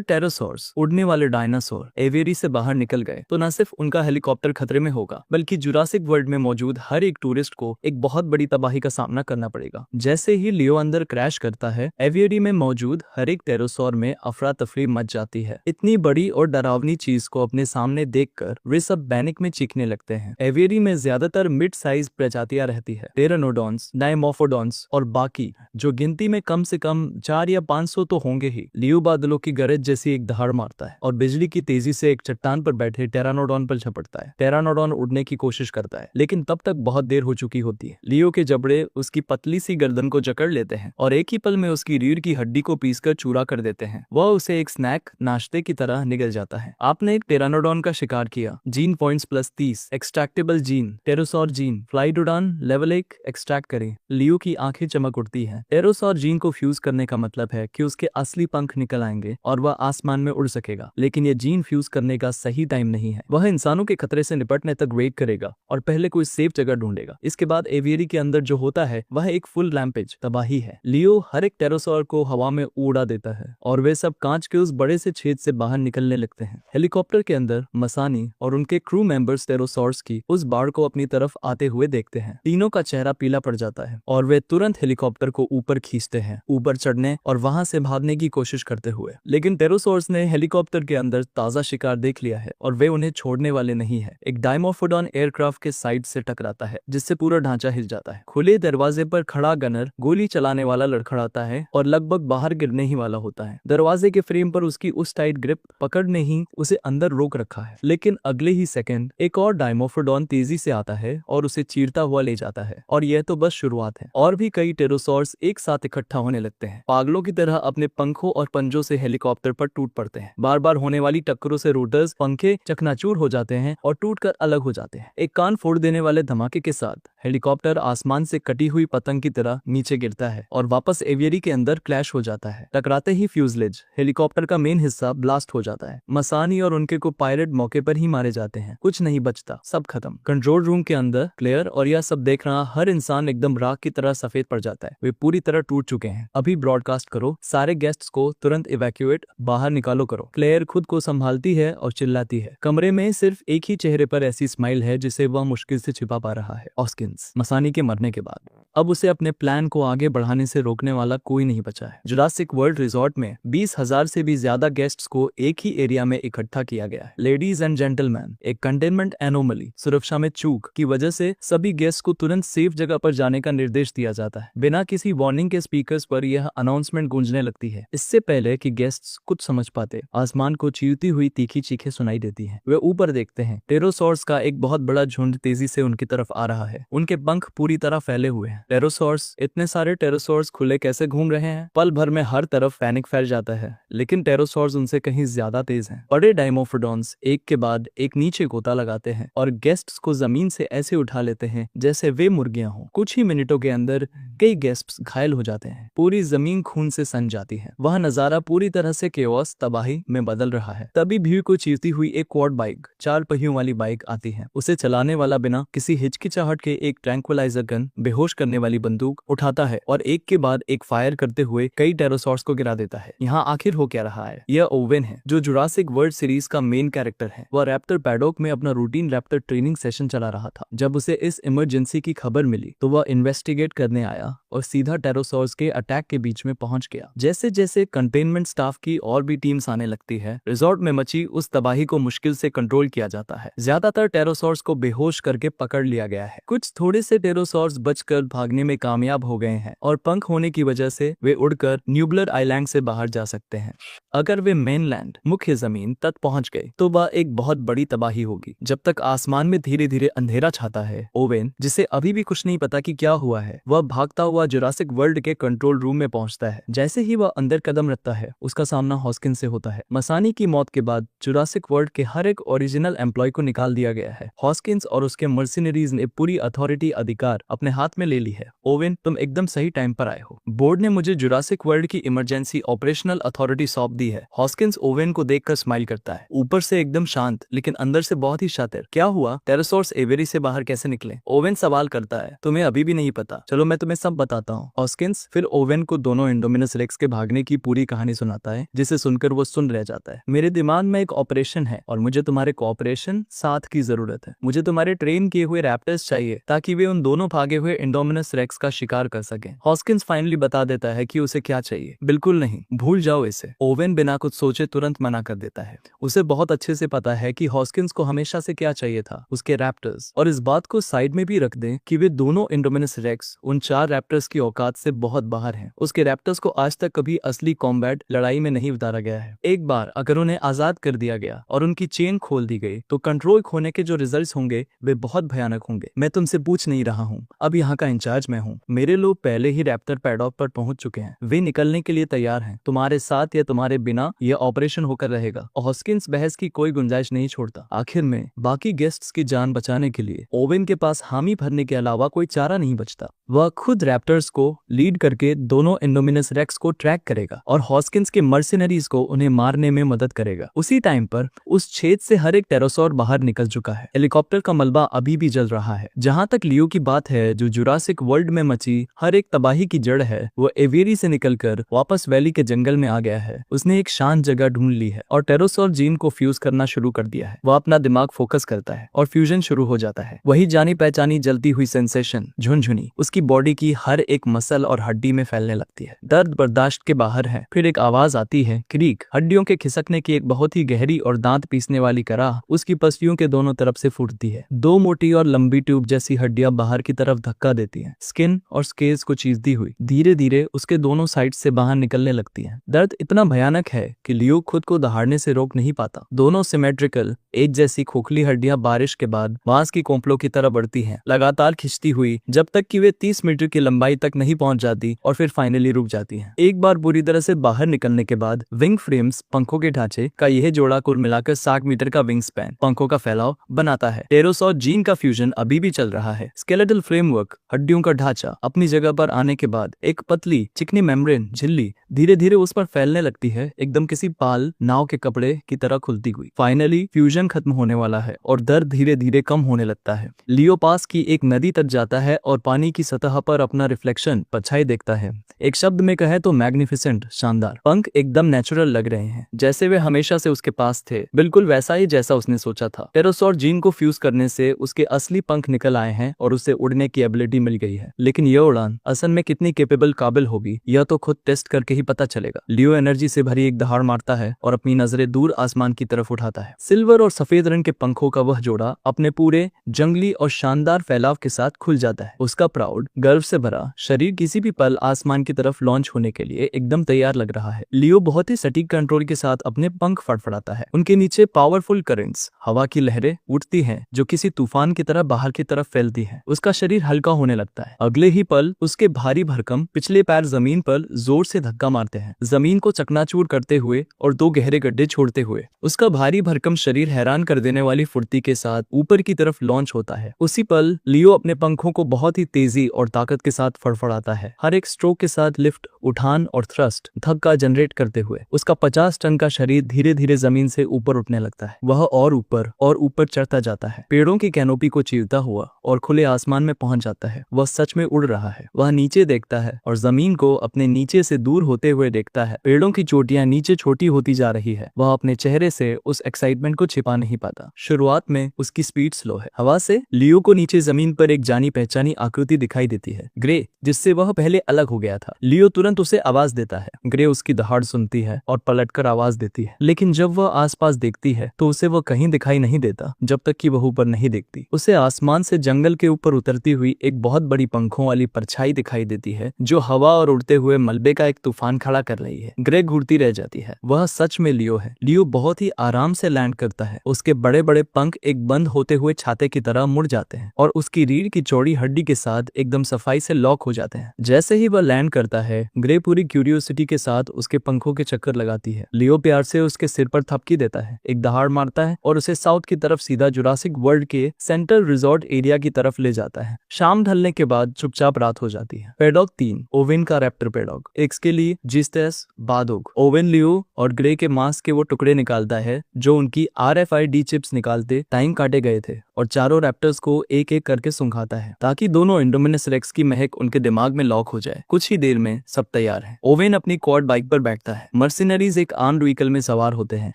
टेरोसॉर्स, उड़ने वाले डायनासोर, एवेरी से बाहर निकल गए तो न सिर्फ उनका हेलीकॉप्टर खतरे में होगा, बल्कि जुरासिक वर्ल्ड में मौजूद हर एक टूरिस्ट को एक बहुत बड़ी तबाही का सामना करना पड़ेगा। जैसे ही लियो अंदर क्रैश करता है, एवेरी में मौजूद हर एक टेरोसॉर में अफरा तफरी मच जाती है। इतनी बड़ी और डरावनी चीज को अपने सामने देखकर वे सब पैनिक में चीखने लगते हैं। एवेरी में ज्यादातर मिड साइज प्रजातियां रहती है, टेरानोडॉन्स, डायमोफोडॉन्स और बाकी, जो गिनती में कम से कम 4 या 500 तो होंगे ही। लियो बादलों की गरज जैसी एक दहाड़ मारता है और बिजली की तेजी से एक चट्टान पर बैठे टेरानोडॉन पर झपटता है। टेरानोडॉन उड़ने की कोशिश करता है, लेकिन तब तक बहुत देर हो चुकी होती है। लियो के जबड़े उसकी पतली सी गर्दन को जकड़ लेते हैं और एक ही पल में उसकी रीढ़ की हड्डी को पीसकर चूरा कर देते हैं। वह उसे एक स्नैक, नाश्ते की तरह निगल जाता है। आपने एक टेरानोडॉन का शिकार किया। Gene points +30, extractable gene, pterosaur gene, फ्लाइडोडान लेवल 1 एक्सट्रैक्ट करें। लियो की आंखें चमक उठती हैं। टेरोसॉर जीन को फ्यूज करने का मतलब है कि उसके असली पंख निकल आएंगे और वह आसमान में उड़ सकेगा, लेकिन यह जीन फ्यूज करने का सही टाइम नहीं है। वह इंसानों के खतरे से निपटने तक वेट करेगा और पहले कोई सेफ जगह ढूंढेगा। इसके बाद एवियरी के अंदर जो होता है वह एक फुल रैम्पेज, तबाही है। लियो हर एक टेरोसॉर को हवा में उड़ा देता है और वे सब कांच के उस बड़े से छेद से बाहर निकलने लगते हैं। हेलीकॉप्टर के अंदर मसानी और उनके क्रू मेंबर्स टेरोसॉर्स की उस बाढ़ को अपनी तरफ आते हुए देखते हैं। तीनों का चेहरा पीला पड़ जाता है और वे तुरंत हेलीकॉप्टर को ऊपर खींचते हैं, ऊपर चढ़ने और वहां से भागने की कोशिश करते हुए। लेकिन टेरोसॉर्स ने हेलीकॉप्टर के अंदर ताजा शिकार देख लिया है और वे उन्हें छोड़ने वाले नहीं है। एक डायमोफोडॉन एयरक्राफ्ट के साइड से टकराता है, जिससे पूरा ढांचा हिल जाता है। खुले दरवाजे पर खड़ा गनर गोली चलाने वाला लड़खड़ाता है और लगभग बाहर गिरने ही वाला होता है। दरवाजे के फ्रेम पर उसकी उस टाइट ग्रिप पकड़ ने ही उसे अंदर रोक रखा है। लेकिन अगले ही सेकंड एक और डायमोफोडॉन तेजी से आता है और उसे चीरता हुआ ले जाता है। और यह तो बस शुरुआत है, और भी कई टेरोसॉर्स एक साथ इकट्ठा होने लगते हैं, पागलों की तरह अपने पंखों और पंजों से हेलीकॉप्टर पर टूट पड़ते हैं। बार बार होने वाली टक्करों से रोटर्स, पंखे चकनाचूर हो जाते हैं और टूटकर अलग हो जाते हैं। एक कान फोड़ देने वाले धमाके के साथ हेलीकॉप्टर आसमान से कटी हुई पतंग की तरह नीचे गिरता है और वापस एवियरी के अंदर क्लैश हो जाता है। टकराते ही फ्यूजलेज, हेलीकॉप्टर का मेन हिस्सा ब्लास्ट हो जाता है। मसानी और उनके को पायलट मौके पर ही मारे जाते हैं। कुछ नहीं बचता, सब खत्म। कंट्रोल रूम के अंदर क्लेयर और यह सब देख रहा हर इंसान एकदम राख की तरह सफेद पड़ जाता है। वे पूरी तरह टूट चुके हैं। अभी ब्रॉडकास्ट करो, सारे गेस्ट्स को तुरंत इवैक्यूएट, बाहर निकालो करो। क्लेयर खुद को संभालती है और चिल्लाती है। कमरे में सिर्फ एक ही चेहरे पर ऐसी स्माइल है जिसे वह मुश्किल से छिपा पा रहा है। हॉस्किंस, मसानी के मरने के बाद अब उसे अपने प्लान को आगे बढ़ाने से रोकने वाला कोई नहीं बचा है। जुरासिक वर्ल्ड रिजॉर्ट में 20,000 से भी ज्यादा गेस्ट्स को एक ही एरिया में इकट्ठा किया गया है। लेडीज एंड जेंटलमैन, एक कंटेनमेंट एनोमली, सुरक्षा में चूक की वजह से सभी गेस्ट को तुरंत सेफ जगह पर जाने का निर्देश दिया जाता है। बिना किसी वार्निंग के स्पीकर्स पर यह अनाउंसमेंट गूंजने लगती है। इससे पहले कि गेस्ट्स कुछ समझ पाते, आसमान को चीरती हुई तीखी चीखें सुनाई देती हैं। वे ऊपर देखते हैं। टेरोसॉर्स का एक बहुत बड़ा झुंड तेजी से उनकी तरफ आ रहा है। उनके पंख पूरी तरह फैले हुए हैं। टेरोसॉर्स, इतने सारे टेरोसॉर्स खुले कैसे घूम रहे हैं? पल भर में हर तरफ पैनिक फैल जाता है, लेकिन टेरोसॉर्स उनसे कहीं ज्यादा तेज हैं। बड़े डायमोफोडॉन्स एक के बाद एक नीचे गोता लगाते हैं और गेस्ट्स को जमीन से ऐसे उठा लेते हैं जैसे वे मुर्गियां हों। कुछ ही मिनटों के अंदर कई गेस्ट्स घायल हो जाते हैं। पूरी जमीन खून से सन जाती है। वह नजारा पूरी तरह से केओस, तबाही में बदल रहा है। तभी भीड़ को चीरती हुई एक क्वाड बाइक, 4 पहियों वाली बाइक आती है। उसे चलाने वाला बिना किसी हिचकिचाहट के एक ट्रैंक्विलाइजर गन, बेहोश करने वाली बंदूक उठाता है और एक के बाद एक फायर करते हुए कई टेरोसॉर्स को गिरा देता है। यहाँ आखिर हो क्या रहा है? यह ओवेन है, जो जुरासिक वर्ल्ड सीरीज का मेन कैरेक्टर है। वह रैप्टर पैडॉक में अपना रूटीन रैप्टर ट्रेनिंग सेशन चला रहा था। जब उसे इस इमरजेंसी की खबर मिली तो वह इन्वेस्टिगेट करने आया और सीधा टेरोसॉर्स के अटैक के बीच में पहुंच गया। जैसे जैसे कंटेनमेंट स्टाफ की और भी टीम्स आने लगती है, रिजॉर्ट में मची उस तबाही को मुश्किल से कंट्रोल किया जाता है। ज्यादातर टेरोसॉर्स को बेहोश करके पकड़ लिया गया है। कुछ थोड़े से टेरोसॉर्स बचकर भागने में कामयाब हो गए हैं और पंख होने की वजह से वे उड़कर न्यूब्लर आइलैंड से बाहर जा सकते हैं। अगर वे मेनलैंड, मुख्य जमीन तक पहुंच गए तो वह एक बहुत बड़ी तबाही होगी। जब तक आसमान में धीरे धीरे अंधेरा छाता है, ओवेन, जिसे अभी भी कुछ नहीं पता कि क्या हुआ है, वह भागता हुआ जुरासिक वर्ल्ड के कंट्रोल रूम में पहुंचता है। जैसे ही वह अंदर कदम रखता है, उसका सामना हॉस्किंस से होता है। मसानी की मौत के बाद जुरासिक वर्ल्ड के हर एक ओरिजिनल एम्प्लॉय को निकाल दिया गया है। हॉस्किंस और उसके मर्सिनरीज ने पूरी अथॉरिटी अधिकार अपने हाथ में ले ली है। ओवेन, तुम एकदम सही टाइम पर आए हो। बोर्ड ने मुझे जुरासिक वर्ल्ड की इमरजेंसी ऑपरेशनल अथॉरिटी सौंप दी है। हॉस्किंस ओवेन को देखकर स्माइल करता है, ऊपर से एकदम शांत लेकिन अंदर से बहुत ही शातिर। क्या हुआ? टेरोसॉर्स एवेरी से बाहर कैसे निकले? ओवेन सवाल करता है। तुम्हें अभी भी नहीं पता? चलो मैं तुम्हें सब बताता हूँ। हॉस्किंस फिर ओवेन को दोनों इंडोमिनस रेक्स के भागने की पूरी कहानी सुनाता है, जिसे सुनकर वो सुन रह जाता है। मेरे दिमाग में एक ऑपरेशन है और मुझे तुम्हारे कोऑपरेशन साथ की जरूरत है। मुझे तुम्हारे ट्रेन किए हुए रैप्टर्स चाहिए ताकि वे उन दोनों भागे हुए इंडोमिनस रेक्स का शिकार कर सकें। हॉस्किंस फाइनली बता देता है कि उसे क्या चाहिए। बिल्कुल नहीं, भूल जाओ इसे। ओवेन बिना कुछ सोचे तुरंत मना कर देता है। उसे बहुत अच्छे से पता है कि हॉस्किंस को हमेशा से क्या चाहिए था, उसके रैप्टर्स। और इस बात को साइड में भी रख दें कि वे दोनों इंडोमिनस रेक्स उन 4 रैप्टर्स की औकात से बहुत बाहर हैं। उसके रैप्टर्स को आज तक कभी असली कॉम्बैट लड़ाई में नहीं उतारा गया है। एक बार अगर उन्हें आजाद कर दिया गया और उनकी चेन खोल दी गई तो कंट्रोल खोने के जो रिजल्ट्स होंगे वे बहुत भयानक होंगे। मैं तुमसे पूछ नहीं रहा हूँ, अब यहाँ का इंचार्ज मैं हूँ। मेरे लोग पहले ही रैप्टर पैडॉक पर पहुंच चुके हैं। वे निकलने के लिए तैयार हैं। तुम्हारे साथ या तुम्हारे बिना यह ऑपरेशन होकर रहेगा। हॉस्किंस बहस की कोई गुंजाइश नहीं छोड़ता। आखिर में बाकी गेस्ट्स की जान बचाने के लिए ओवेन के पास हामी भरने के अलावा कोई चारा नहीं बचता। वह खुद रैप्टर्स को लीड करके दोनों इंडोमिनस रेक्स को ट्रैक करेगा और हॉस्किंस के मर्सिनरीज को उन्हें मारने में मदद करेगा। उसी टाइम पर उस छेद से हर एक टेरोसॉर बाहर निकल चुका है। हेलीकॉप्टर का मलबा अभी भी जल रहा है। जहां तक लियो की बात है, जो जुरासिक वर्ल्ड में मची हर एक तबाही की जड़ है, वो एवेरी से निकलकर वापस वैली के जंगल में आ गया है। उसने एक शांत जगह ढूंढ ली है और टेरोसॉर जीन को फ्यूज करना शुरू कर दिया है। वह अपना दिमाग फोकस करता है और फ्यूजन शुरू हो जाता है। वही जानी पहचानी जलती हुई सेंसेशन, झुनझुनी, उसकी बॉडी की हर एक मसल और हड्डी में फैलने लगती है। दर्द बर्दाश्त के बाहर है। फिर एक आवाज आती है, क्रीक, हड्डियों के खिसकने की एक बहुत ही गहरी और दांत पीसने वाली कराह उसकी पसलियों के दोनों तरफ से फूटती है। 2 मोटी और लंबी ट्यूब जैसी हड्डियां बाहर की तरफ धक्का देती हैं, स्किन और स्केल्स को चीरती हुई धीरे धीरे उसके दोनों साइड से बाहर निकलने लगती हैं। दर्द इतना भयानक है कि लियो खुद को दहाड़ने से रोक नहीं पाता। दोनों सिमेट्रिकल एक जैसी खोखली हड्डियां बारिश के बाद बांस की कोंपलों की तरह बढ़ती हैं, लगातार खिंचती हुई जब तक कि वे 30 मीटर की लंबाई तक नहीं पहुंच जाती और फिर फाइनली रुक जाती हैं। एक बार बुरी तरह से बाहर निकलने के बाद विंग फ्रेम्स, पंखों के ढांचे का यह जोड़ा कुल मिलाकर 60 मीटर का विंग स्पैन, पंखों का फैलाव बनाता है। टेरोसॉर जीन का फ्यूजन अभी भी चल रहा है। स्केलेटल फ्रेमवर्क, हड्डियों का ढांचा अपनी जगह पर आने के बाद एक पतली चिकनी मेम्ब्रेन झिल्ली धीरे धीरे उस पर फैलने लगती है, एकदम किसी पाल नाव के कपड़े की तरह खुलती हुई। फाइनली फ्यूजन खत्म होने वाला है और दर्द धीरे धीरे कम होने लगता है। लियो पास की एक नदी तक जाता है और पानी की सतह पर अपना रिफ्लेक्शन परछाई देखता है। एक शब्द में कहे तो मैग्निफिसेंट, शानदार। पंख एकदम नेचुरल लग रहे हैं, जैसे वे हमेशा से उसके पास थे, बिल्कुल वैसा ही जैसा उसने सोचा था। टेरोसॉर जीन को फ्यूज करने से उसके असली पंख निकल आए हैं और उसे उड़ने की एबिलिटी मिल गई है। लेकिन यह उड़ान असल में कितनी केपेबल काबिल होगी, यह तो खुद टेस्ट करके ही पता चलेगा। लियो एनर्जी से भरी एक दहाड़ मारता है और अपनी नजरें दूर आसमान की तरफ उठाता है। सिल्वर और सफेद रंग के पंखों का वह जोड़ा अपने पूरे जंगली और शानदार फैलाव के साथ खुल जाता है। उसका प्राउड, गर्व से भरा शरीर किसी भी पल आसमान की तरफ लॉन्च होने के लिए एकदम तैयार लग रहा है। लियो बहुत ही सटीक कंट्रोल के साथ अपने पंख फड़फड़ाता है। उनके नीचे पावरफुल करंट्स, हवा की लहरें उठती हैं जो किसी तूफान की तरह बाहर की तरफ फैलती हैं। उसका शरीर हल्का होने लगता है। अगले ही पल उसके भारी भरकम पिछले पैर जमीन पर जोर से धक्का मारते हैं, जमीन को चकनाचूर करते हुए और 2 गहरे गड्ढे छोड़ते हुए। उसका भारी भरकम शरीर हैरान कर देने वाली फुर्ती के साथ ऊपर की तरफ लॉन्च होता है। उसी पल लियो अपने पंखों को बहुत ही तेजी और ताकत के साथ फड़फड़ाता है, हर एक स्ट्रोक के साथ लिफ्ट, उठान और थ्रस्ट धक्का जनरेट करते हुए उसका 50 टन का शरीर धीरे धीरे जमीन से ऊपर उठने लगता है। वह और ऊपर चढ़ता जाता है, पेड़ों की कैनोपी को चीरता हुआ और खुले आसमान में पहुंच जाता है। वह सच में उड़ रहा है। वह नीचे देखता है और जमीन को अपने नीचे से दूर होते हुए देखता है। पेड़ों की चोटियां नीचे छोटी होती जा रही है। वह अपने चेहरे से उस एक्साइटमेंट को छिपा नहीं पाता। शुरुआत में उसकी स्पीड स्लो है। हवा से लियो को नीचे जमीन पर एक जानी पहचानी आकृति दिखाई देती है, ग्रे, जिससे वह पहले अलग हो गया था। लियो तुरंत उसे आवाज देता है। ग्रे उसकी दहाड़ सुनती है और पलटकर आवाज देती है, लेकिन जब वह आसपास देखती है तो उसे वह कहीं दिखाई नहीं देता जब तक कि वह ऊपर नहीं देखती। उसे आसमान से जंगल के ऊपर उतरती हुई एक बहुत बड़ी पंखों वाली परछाई दिखाई देती है जो हवा और उड़ते हुए मलबे का एक तूफान खड़ा कर रही है। ग्रे घूरती रह जाती है। वह सच में लियो है। लियो बहुत ही आराम से लैंड करता है। उसके बड़े बड़े पंख एक बंद होते हुए छाते की तरह मुड़ जाते हैं और उसकी रीढ़ की चौड़ी हड्डी के साथ एकदम सफाई से लॉक हो जाते हैं। जैसे ही वह लैंड करता है, ग्रे पूरी क्यूरियोसिटी के साथ उसके पंखों के चक्कर लगाती है। लियो प्यार से उसके सिर पर थपकी देता है, एक दहाड़ मारता है और उसे साउथ की तरफ सीधा जुरासिक वर्ल्ड के सेंट्रल रिजॉर्ट एरिया की तरफ ले जाता है। शाम ढलने के बाद चुपचाप रात हो जाती है। पेडॉग 3, ओवेन का रैप्टर पेडॉग। एक्स के लिए जिस्टेस बादोग। ओवेन लियो और ग्रे के मांस के वो टुकड़े निकालता है जो उनकी RFID चिप्स निकालते टाइम काटे गए थे और चारों रैप्टर्स को एक एक करके सुंघाता है ताकि दोनों इंडोमिनस रेक्स की महक उनके दिमाग में लॉक हो जाए। कुछ ही देर में सब तैयार है। ओवेन अपनी क्वाड बाइक पर बैठता है। मर्सिनरीज एक आर्म्ड व्हीकल में सवार होते हैं।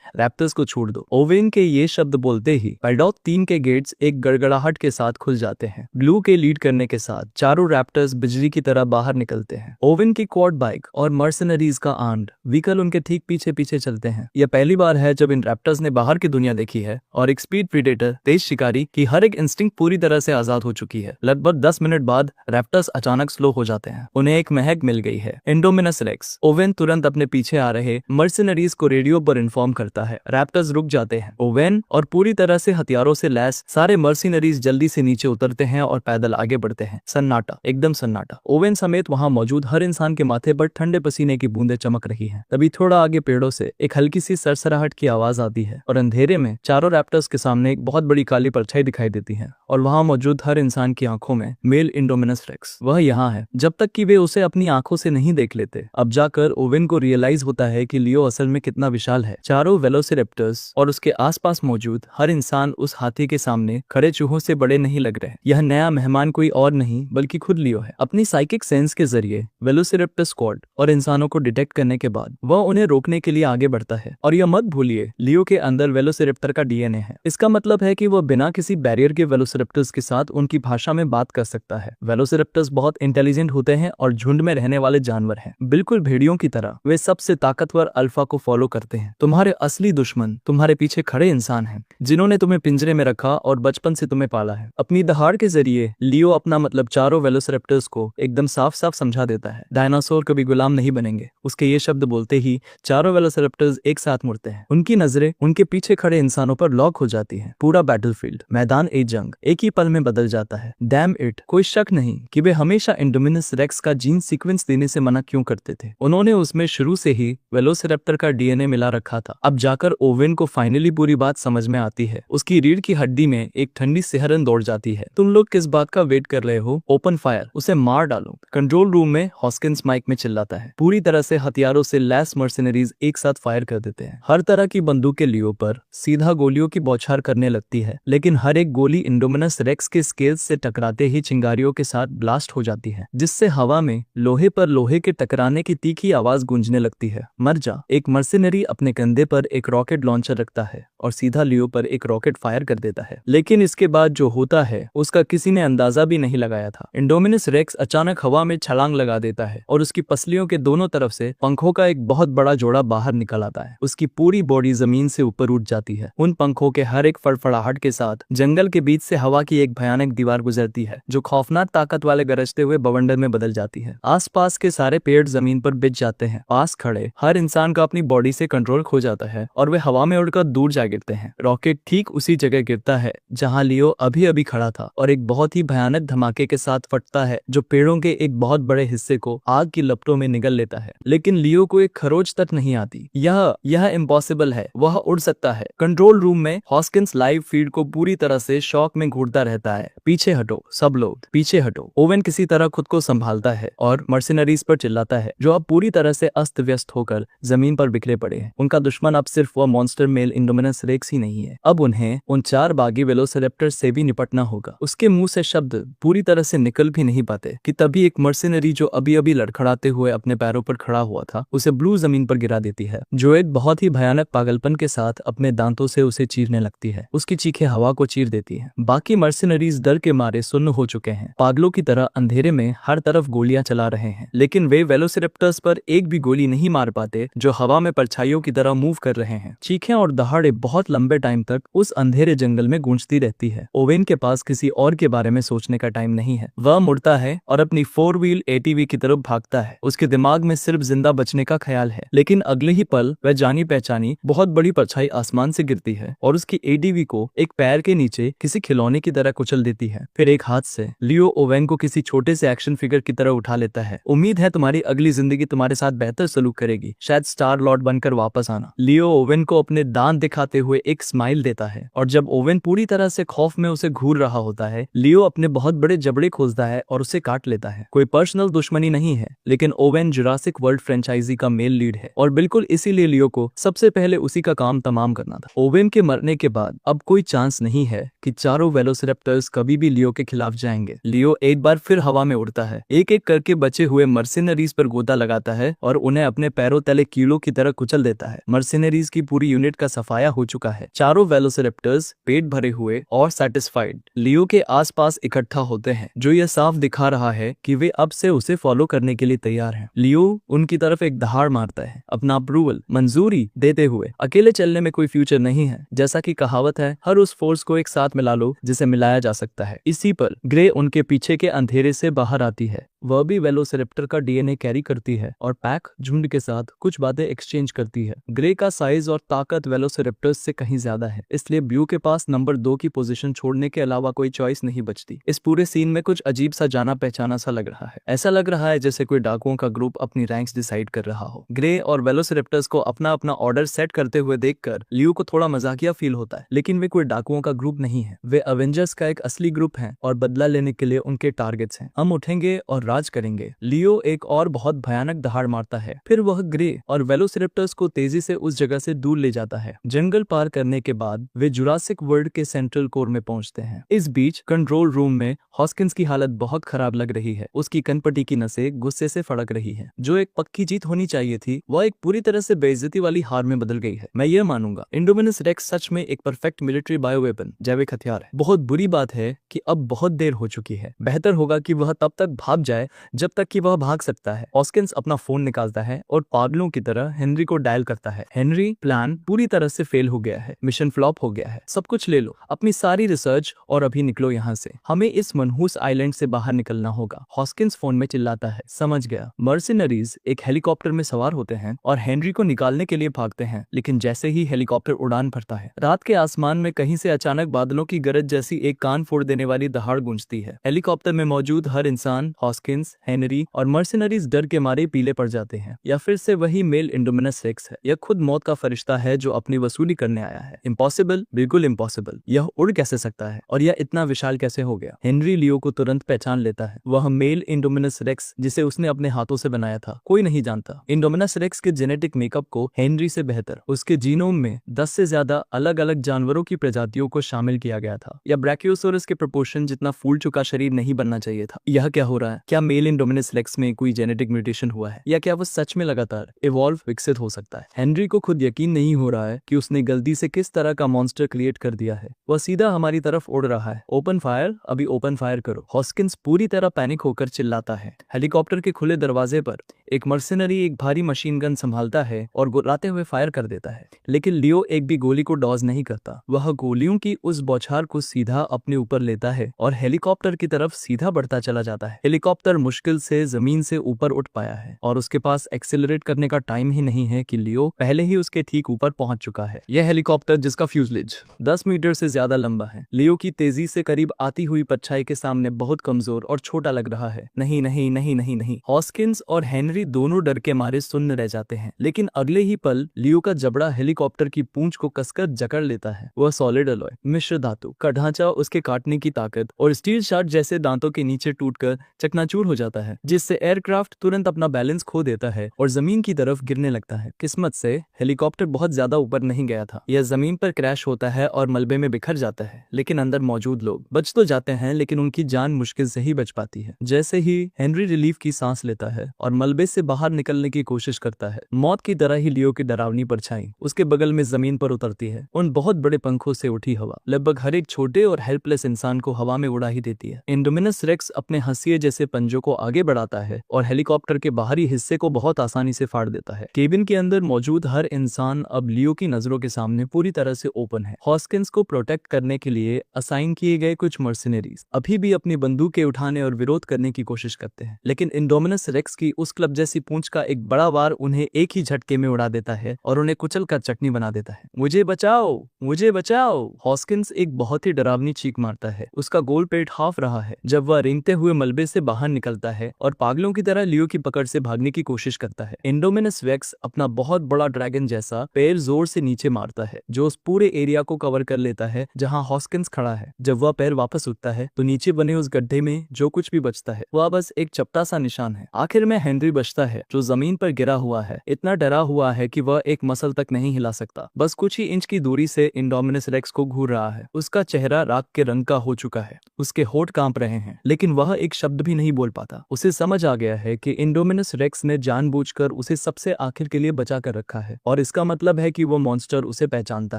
रैप्टर्स को छोड़ दो। ओवेन के ये शब्द बोलते ही पेडॉग 3 के गेट्स एक गड़गड़ाहट के साथ खुल जाते हैं। ब्लू के लीड करने के साथ चारों रैप्टर्स बिजली की तरह बाहर निकलते हैं। ओवेन की क्वाड बाइक और मर्सिनरीज का आर्म्ड व्हीकल उनके ठीक पीछे पीछे चलते हैं। यह पहली बार है जब इन रैप्टर्स ने बाहर की दुनिया देखी है और एक स्पीड प्रीडेटर, तेज शिकारी की हर एक इंस्टिंक्ट पूरी तरह से आजाद हो चुकी है। लगभग 10 मिनट बाद रैप्टर्स अचानक स्लो हो जाते हैं। उन्हें एक महक मिल गई है, इंडोमिनस रेक्स। ओवेन तुरंत अपने पीछे आ रहे मर्सिनरीज को रेडियो पर इन्फॉर्म करता है। रैप्टर्स रुक जाते हैं। ओवेन और पूरी तरह से हथियारों से लैस सारे मर्सिनरीज जल्दी से नीचे उतरते हैं और पैदल आगे बढ़ते हैं। सन्नाटा, एकदम सन्नाटा। ओवेन समेत वहां मौजूद हर इंसान के माथे पर ठंडे पसीने की बूंदें चमक रही हैं। तभी थोड़ा आगे पेड़ों से एक हल्की सी सरसराहट की आवाज आती है और अंधेरे में चारों रैप्टर्स के सामने एक बहुत बड़ी काली परछाई दिखाई देती है और वहां मौजूद हर इंसान की आंखों में मेल इंडोमिनस रेक्स। वह यहाँ है। जब तक कि वे उसे अपनी आंखों से नहीं देख लेते। अब जाकर ओवेन को रियलाइज होता है कि लियो असल में कितना विशाल है। चारों वेलोसिरेप्टर्स और उसके आसपास मौजूद हर इंसान उस हाथी के सामने खड़े चूहों से बड़े नहीं लग रहे। यह नया मेहमान कोई और नहीं बल्कि खुद लियो है। अपनी साइकिक सेंस के जरिए वेलोसिरेप्टर स्क्वाड और इंसानों को डिटेक्ट करने के बाद वह उन्हें रोकने के लिए आगे बढ़ता है। और यह मत भूलिए, लियो के अंदर वेलोसिरेप्टर का DNA है। इसका मतलब है कि वह बिना किसी किसी बैरियर के वेलोसिरैप्टर्स के साथ उनकी भाषा में बात कर सकता है। वेलोसिरैप्टर्स बहुत इंटेलिजेंट होते हैं और झुंड में रहने वाले जानवर हैं। बिल्कुल भेड़ियों की तरह वे सबसे ताकतवर अल्फा को फॉलो करते हैं। तुम्हारे असली दुश्मन तुम्हारे पीछे खड़े इंसान हैं, जिन्होंने तुम्हें पिंजरे में रखा और बचपन से तुम्हें पाला है। अपनी दहाड़ के जरिए लियो अपना मतलब चारों वेलोसिरैप्टर्स को एकदम साफ साफ समझा देता है। डायनासोर कभी गुलाम नहीं बनेंगे। उसके ये शब्द बोलते ही चारों वेलोसिरैप्टर्स एक साथ मुड़ते हैं। उनकी नजरें उनके पीछे खड़े इंसानों पर लॉक हो जाती हैं। पूरा बैटलफील्ड, मैदान ए जंग एक ही पल में बदल जाता है। डैम इट, कोई शक नहीं कि वे हमेशा इंडोमिनस रेक्स का जीन सीक्वेंस देने से मना क्यों करते थे। उन्होंने उसमें शुरू से ही वेलोसिरैप्टर का डीएनए मिला रखा था। अब जाकर ओवेन को फाइनली पूरी बात समझ में आती है। उसकी रीढ़ की हड्डी में एक ठंडी सिहरन दौड़ जाती है। तुम लोग किस बात का वेट कर रहे हो? ओपन फायर, उसे मार डालो। कंट्रोल रूम में हॉस्किंस माइक में चिल्लाता है। पूरी तरह से हथियारों से लैस मर्सिनरीज एक साथ फायर कर देते हैं। हर तरह की बंदूकें लियो पर सीधा गोलियों की बौछार करने लगती है, लेकिन हर एक गोली इंडोमिनस रेक्स के स्केल्स से टकराते ही चिंगारियों के साथ ब्लास्ट हो जाती है, जिससे हवा में लोहे पर लोहे के टकराने की तीखी आवाज गूंजने लगती है। मर जा। एक मर्सिनरी अपने कंधे पर एक रॉकेट लॉन्चर रखता है और सीधा लियो पर एक रॉकेट फायर कर देता है। लेकिन इसके बाद जो होता है उसका किसी ने अंदाजा भी नहीं लगाया था। इंडोमिनस रेक्स अचानक हवा में छलांग लगा देता है और उसकी पसलियों के दोनों तरफ से पंखों का एक बहुत बड़ा जोड़ा बाहर निकल आता है। उसकी पूरी बॉडी जमीन से ऊपर उठ जाती है। उन पंखों के हर एक फड़फड़ाहट के साथ जंगल के बीच से हवा की एक भयानक दीवार गुजरती है, जो खौफनाक ताकत वाले गरजते हुए बवंडर में बदल जाती है। आसपास के सारे पेड़ जमीन पर बिछ जाते हैं। पास खड़े हर इंसान का अपनी बॉडी से कंट्रोल खो जाता है और वे हवा में उड़कर दूर जा गिरते हैं। रॉकेट ठीक उसी जगह गिरता है जहां लियो अभी अभी खड़ा था और एक बहुत ही भयानक धमाके के साथ फटता है, जो पेड़ों के एक बहुत बड़े हिस्से को आग की लपटों में निगल लेता है। लेकिन लियो को एक खरोच तक नहीं आती। यह इम्पॉसिबल है। वह उड़ सकता है। कंट्रोल रूम में हॉस्किंस लाइव फीड को पूरी तरह से शॉक में घूरता रहता है। पीछे हटो सब लोग, पीछे हटो। ओवेन किसी तरह खुद को संभालता है और मर्सिनरीज पर चिल्लाता है, जो अब पूरी तरह से अस्त व्यस्त होकर जमीन पर बिखरे पड़े हैं। उनका दुश्मन अब सिर्फ वह मॉन्स्टर मेल इंडोमिनस रेक्स ही नहीं है। अब उन्हें उन 4 बागी वेलोसिरैप्टर से भी निपटना होगा। उसके मुंह से शब्द पूरी तरह से निकल भी नहीं पाते कि तभी एक मर्सिनरी जो अभी अभी लड़खड़ाते हुए अपने पैरों पर खड़ा हुआ था, उसे ब्लू जमीन पर गिरा देती है, जो एक बहुत ही भयानक पागलपन के साथ अपने दांतों से उसे चीरने लगती है। उसकी चीखें हवा को चीर देती है। बाकी मर्सिनरीज डर के मारे सुन्न हो चुके हैं। पागलों की तरह अंधेरे में हर तरफ गोलियां चला रहे हैं, लेकिन वे वेलोसिरैप्टर्स पर एक भी गोली नहीं मार पाते, जो हवा में परछाइयों की तरह मूव कर रहे हैं। चीखें और दहाड़े बहुत लंबे टाइम तक उस अंधेरे जंगल में गूंजती रहती है। ओवेन के पास किसी और के बारे में सोचने का टाइम नहीं है। वह मुड़ता है और अपनी 4 व्हील एटीवी की तरफ भागता है। उसके दिमाग में सिर्फ जिंदा बचने का ख्याल है, लेकिन अगले ही पल वह जानी पहचानी बहुत बड़ी परछाई आसमान से गिरती है और उसकी एटीवी को एक पैर के नीचे किसी खिलौने की तरह कुचल देती है। फिर एक हाथ से लियो ओवेन को किसी छोटे से एक्शन फिगर की तरह उठा लेता है। उम्मीद है तुम्हारी अगली जिंदगी तुम्हारे साथ बेहतर सलूक करेगी, शायद स्टार लॉर्ड बनकर वापस आना। लियो ओवेन को अपने दांत दिखाते हुए एक स्माइल देता है और जब ओवेन पूरी तरह से खौफ में उसे घूर रहा होता है, लियो अपने बहुत बड़े जबड़े खोजता है और उसे काट लेता है। कोई पर्सनल दुश्मनी नहीं है, लेकिन ओवेन जुरासिक वर्ल्ड फ्रेंचाइजी का मेल लीड है और बिल्कुल इसीलिए लियो को सबसे पहले उसी का काम तमाम करना था। ओवेन के मरने के बाद अब कोई चांस नहीं है कि चारों वेलोसिरैप्टर्स कभी भी लियो के खिलाफ जाएंगे। लियो एक बार फिर हवा में उड़ता है, एक एक करके बचे हुए मर्सिनरीज पर गोता लगाता है और उन्हें अपने पैरों तले कीलों की तरह कुचल देता है। मर्सिनरीज की पूरी यूनिट का सफाया हो चुका है। चारों वेलोसिरैप्टर्स पेट भरे हुए और सेटिस्फाइड लियो के आसपास इकट्ठा होते हैं, जो यह साफ दिखा रहा है कि वे अब से उसे फॉलो करने के लिए तैयार हैं। लियो उनकी तरफ एक दहाड़ मारता है, अपना अप्रूवल मंजूरी देते हुए। अकेले चलने में कोई फ्यूचर नहीं है, जैसा कि कहावत है, हर उस फोर्स को एक साथ मिला लो जिसे मिलाया जा सकता है। इसी पर ग्रे उनके पीछे के अंधेरे से बाहर आती है। वह भी वेलोसिरैप्टर का डीएनए कैरी करती है और पैक झुंड के साथ कुछ बातें एक्सचेंज करती है। ग्रे का साइज और ताकत वेलोसिरैप्टर्स से कहीं ज्यादा है, इसलिए ब्लू के पास नंबर 2 की पोजीशन छोड़ने के अलावा कोई चॉइस नहीं बचती। इस पूरे सीन में कुछ अजीब सा जाना पहचाना सा लग रहा है। ऐसा लग रहा है जैसे कोई डाकुओं का ग्रुप अपनी रैंक्स डिसाइड कर रहा हो। ग्रे और वेलोसिरैप्टर्स को अपना अपना ऑर्डर सेट करते हुए देखकर लियो को थोड़ा मजाकिया फील होता है, लेकिन वे कोई डाकुओं का ग्रुप नहीं है। वे अवेंजर्स का एक असली ग्रुप है और बदला लेने के लिए उनके टारगेट्स हैं। हम उठेंगे और राज करेंगे। लियो एक और बहुत भयानक दहाड़ मारता है, फिर वह ग्रे और वेलोसिरेप्टर्स को तेजी से उस जगह से दूर ले जाता है। जंगल पार करने के बाद वे जुरासिक वर्ल्ड के सेंट्रल कोर में पहुंचते हैं। इस बीच कंट्रोल रूम में हॉस्किंस की हालत बहुत खराब लग रही है। उसकी कनपटी की नसें गुस्से से फड़क रही है। जो एक पक्की जीत होनी चाहिए थी वह एक पूरी तरह से बेइज्जती वाली हार में बदल गई है। मैं ये मानूंगा इंडोमिनस रेक्स सच में एक परफेक्ट मिलिट्री बायोवेपन जैविक हथियार है। बहुत बुरी बात है कि अब बहुत देर हो चुकी है। बेहतर होगा कि वह तब तक भाग जाए जब तक कि वह भाग सकता है। हॉस्किंस अपना फोन निकालता है और पागलों की तरह हेनरी को डायल करता है। हेनरी, प्लान पूरी तरह से फेल हो गया है। मिशन फ्लॉप हो गया है। सब कुछ ले लो, अपनी सारी रिसर्च और अभी निकलो यहाँ से। हमें इस मनहूस आइलैंड से बाहर निकलना होगा। हॉस्किंस फोन में चिल्लाता है। समझ गया। मर्सिनरीज एक हेलीकॉप्टर में सवार होते हैं और हेनरी को निकालने के लिए भागते हैं, लेकिन जैसे ही हेलीकॉप्टर उड़ान भरता है, रात के आसमान में कहीं से अचानक बादलों की गरज जैसी एक कान फोड़ देने वाली दहाड़ गूंजती है। हेलीकॉप्टर में मौजूद हर इंसान, हॉस्किंस, हेनरी और मर्सिनरीज डर के मारे पीले पड़ जाते हैं। या फिर से वही मेल इंडोमिनस रेक्स है। यह खुद मौत का फरिश्ता है जो अपनी वसूली करने आया है। इम्पॉसिबल, बिल्कुल इम्पॉसिबल। यह उड़ कैसे सकता है और यह इतना विशाल कैसे हो गया? हेनरी लियो को तुरंत पहचान लेता है। वह मेल इंडोमिनस रेक्स जिसे उसने अपने हाथों से बनाया था कोई नहीं जानता। इंडोमिनस रेक्स के जेनेटिक मेकअप को हेनरी से बेहतर उसके जीनोम में 10 से ज्यादा अलग अलग जानवरों की प्रजातियों को शामिल किया गया था। या ब्रैकियोसोरस के प्रोपोर्शन जितना फूल चुका शरीर नहीं बनना चाहिए था। यह क्या हो रहा है? क्या मेल इंडोमिनस रेक्स में कोई जेनेटिक म्यूटेशन हुआ है या क्या वह सच में लगातार इवॉल्व विकसित हो सकता है? हेनरी को खुद यकीन नहीं हो रहा है कि उसने गलती से किस तरह का मॉन्स्टर क्रिएट कर दिया है। वह सीधा हमारी तरफ उड़ रहा है। ओपन फायर, अभी ओपन फायर करो। हॉस्किंस पूरी तरह पैनिक होकर चिल्लाता है। हेलीकॉप्टर के खुले दरवाजे पर एक मर्सिनरी एक भारी मशीन गन संभालता है और गुर्राते हुए फायर कर देता है, लेकिन लियो एक भी गोली को डॉज नहीं करता। वह गोलियों की उस बौछार को सीधा अपने ऊपर लेता है और हेलीकॉप्टर की तरफ सीधा बढ़ता चला जाता है। हेलीकॉप्टर मुश्किल से जमीन से ऊपर उठ पाया है और उसके पास एक्सेलरेट करने का टाइम ही नहीं है कि लियो पहले ही उसके ठीक ऊपर पहुंच चुका है। यह हेलीकॉप्टर जिसका फ्यूजलेज 10 मीटर से ज्यादा लंबा है, लियो की तेजी से करीब आती हुई परछाई के सामने बहुत कमजोर और छोटा लग रहा है। नहीं नहीं नहीं नहीं नहीं। हॉस्किंस और हेनरी दोनों डर के मारे सुन्न रह जाते हैं, लेकिन अगले ही पल लियो का जबड़ा हेलीकॉप्टर की पूंछ को कसकर जकड़ लेता है। वह सॉलिड अलॉय मिश्र धातु का ढांचा, उसके काटने की ताकत और स्टील शार्ट जैसे दांतों के नीचे टूटकर चकनाचूर हो जाता है, जिससे एयरक्राफ्ट तुरंत अपना बैलेंस खो देता है और जमीन की तरफ गिरने लगता है। किस्मत से हेलीकॉप्टर बहुत ज्यादा ऊपर नहीं गया था। यह जमीन पर क्रैश होता है और मलबे में बिखर जाता है, लेकिन अंदर मौजूद लोग बच तो जाते हैं, लेकिन उनकी जान मुश्किल से ही बच पाती है। जैसे ही हेनरी रिलीफ की सांस लेता है और मलबे से बाहर निकलने की कोशिश करता है, मौत की तरह ही लियो की डरावनी परछाई उसके बगल में जमीन पर उतरती है। उन बहुत बड़े पंखों से उठी हवा लगभग हर एक छोटे और हेल्पलेस इंसान को हवा में उड़ा ही देती है। इंडोमिनस रेक्स अपने हंसिए जैसे पंजों को आगे बढ़ाता है और हेलीकॉप्टर के बाहरी हिस्से को बहुत आसानी से फाड़ देता है। केबिन के अंदर मौजूद हर इंसान अब लियो की नजरों के सामने पूरी तरह से ओपन है। हॉस्किंस को प्रोटेक्ट करने के लिए असाइन किए गए कुछ मर्सिनरीज अभी भी अपनी बंदूकें उठाने और विरोध करने की कोशिश करते हैं, लेकिन इंडोमिनस रेक्स की उस क्लब जैसी पूंछ का एक बड़ा वार उन्हें एक ही झटके में उड़ा देता है और उन्हें कुचल कर चटनी बना देता है। मुझे बचाओ, मुझे बचाओ। हॉस्किंस एक बहुत ही डरावनी चीख मारता है। उसका गोल पेट हाफ रहा है जब वह रेंगते हुए मलबे से बाहर निकलता है और पागलों की तरह लियो की पकड़ से भागने की कोशिश करता है। इंडोमिनस रेक्स अपना बहुत बड़ा ड्रैगन जैसा पैर जोर से नीचे मारता है, जो उस पूरे एरिया को कवर कर लेता है जहां हॉस्किंस खड़ा है। जब वह पैर वापस उठता है तो नीचे बने उस गड्ढे में जो कुछ भी बचता है वह बस एक चपटा सा निशान है। आखिर में हेनरी बचता है, जो जमीन पर गिरा हुआ है, इतना डरा हुआ है कि वह एक मसल तक नहीं हिला सकता। बस कुछ ही इंच की दूरी से इंडोमिनस रेक्स को घूर रहा है। उसका चेहरा राख के रंग का हो चुका है, उसके होंठ कांप रहे हैं, लेकिन वह एक शब्द भी नहीं बोल पाता। उसे समझ आ गया है कि इंडोमिनस रेक्स ने जानबूझकर उसे सबसे आखिर के लिए बचा कर रखा है और इसका मतलब है कि वो मॉन्स्टर उसे पहचानता